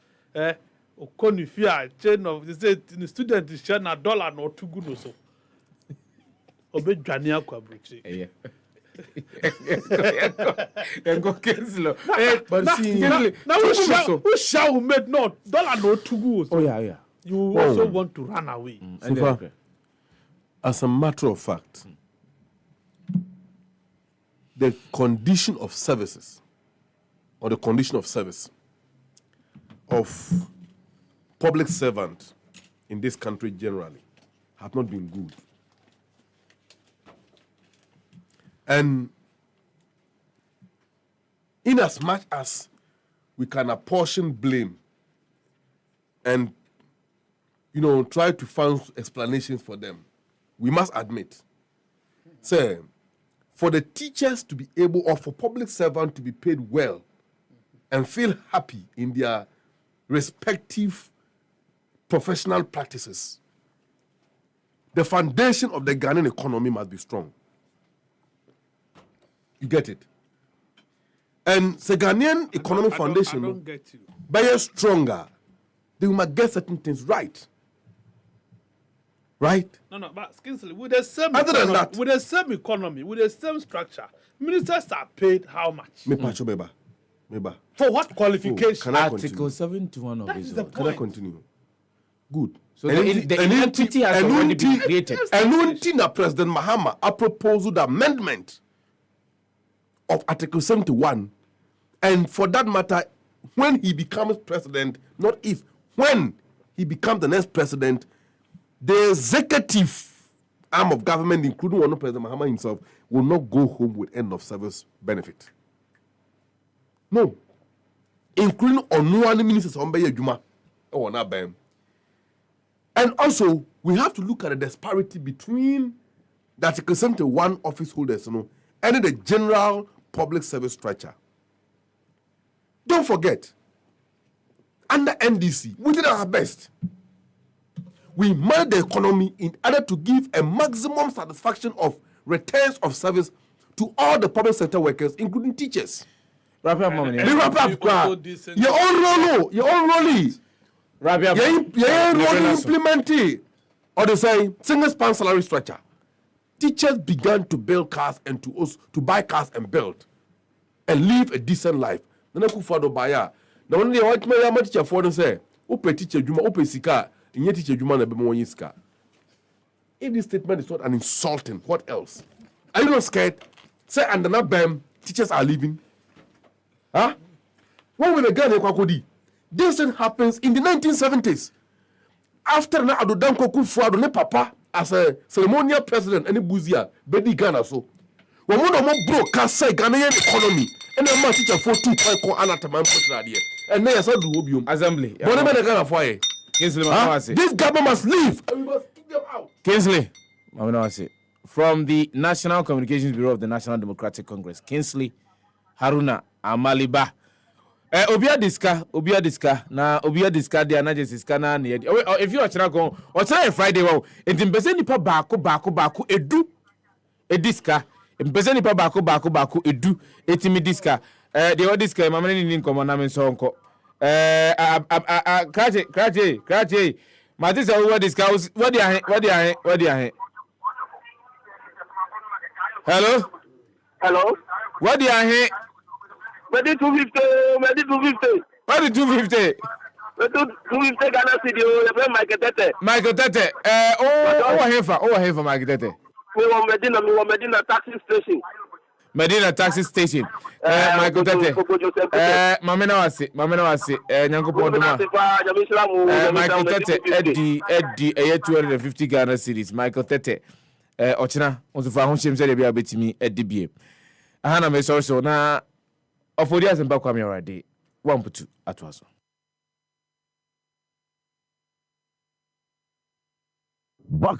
Okonifia, chain of the student is sharing $1 or 2 good or so. Obe Jania Quabrichi. But see, now who shall make not $1 or 2 good? Oh, yeah. You also want to run away. As a matter of fact, the condition of services or the condition of service of public servants in this country generally have not been good. And in as much as we can apportion blame and, try to find explanations for them, we must admit, say, for the teachers to be able, or for public servants to be paid well and feel happy in their respective professional practices, the foundation of the Ghanaian economy must be strong. You get it? And the Ghanaian economic foundation, by stronger, they must get certain things right. Right? No, but Skinsley, with the same Other than economy, that, with the same economy, with the same structure, ministers are paid how much? Me pacho beba. Meba. For what qualification? Can I Article continue? 71 of That his is the law. Can I continue? Good. So the entity has already been created. Enunti na President Mahama a proposed amendment of Article 71, and for that matter, when he becomes president, not if, when he becomes the next president, the executive arm of government, including one President Mahama himself, will not go home with end of service benefit. No. Including Onuani ministers on Beye Juma or Nabem. And also, we have to look at the disparity between the Article 71 office holders, and the general public service structure. Don't forget, under NDC, we did our best. We managed the economy in order to give a maximum satisfaction of returns of service to all the public sector workers, including teachers. Wrap up, Mommy. Wrap up, your own role. Wrap up. Your role implemented, or they say single span salary structure. Teachers began to build cars and to buy cars and build and live a decent life. Nana Kufuor buyer. The only white man teacher for them say, "Ope teacher juma, ope sika, inye teacher juma na bemo sika." If this statement is not an insulting, what else? Are you not scared? Say and na bam, teachers are leaving. Huh? When we began Ekwakodi, this thing happens in the 1970s. After na Adodanko Kufuor ne papa as a ceremonial president and Buzia, Bedi Ghana so. When one of them broke Kasai Ghanaian economy, and a man teacher for 2 point call Anataman Potradia. And they are so do Assembly. But I'm Ghana for it. This government must leave. And we must kick them out. Kingsley, from the National Communications Bureau of the National Democratic Congress, Kingsley Haruna Amaliba. Obia diska dia na jesiska na ne if you are go or try Friday wow enti mpese nipa baako edu ediska mpese nipa baako edu etimi diska the other diska mama ni nkomo na me so nko krache mati say what diska what dia hello what dia Medi 250. What the 250? Medi 250 Ghana City. Michael Tete. Oh, Michael Tete. We want Medina taxi station. Medina taxi station. Michael Tete. Mamena wasi. Nyango Ponduma. Michael Tete. Eddie. 250 Ghana cities. Michael Tete. Ochina. Onzufa honshim se debi abetimi Eddie bie. Ahana me so na. Ofodias and Bakwami already. 1-2 at was. Buckle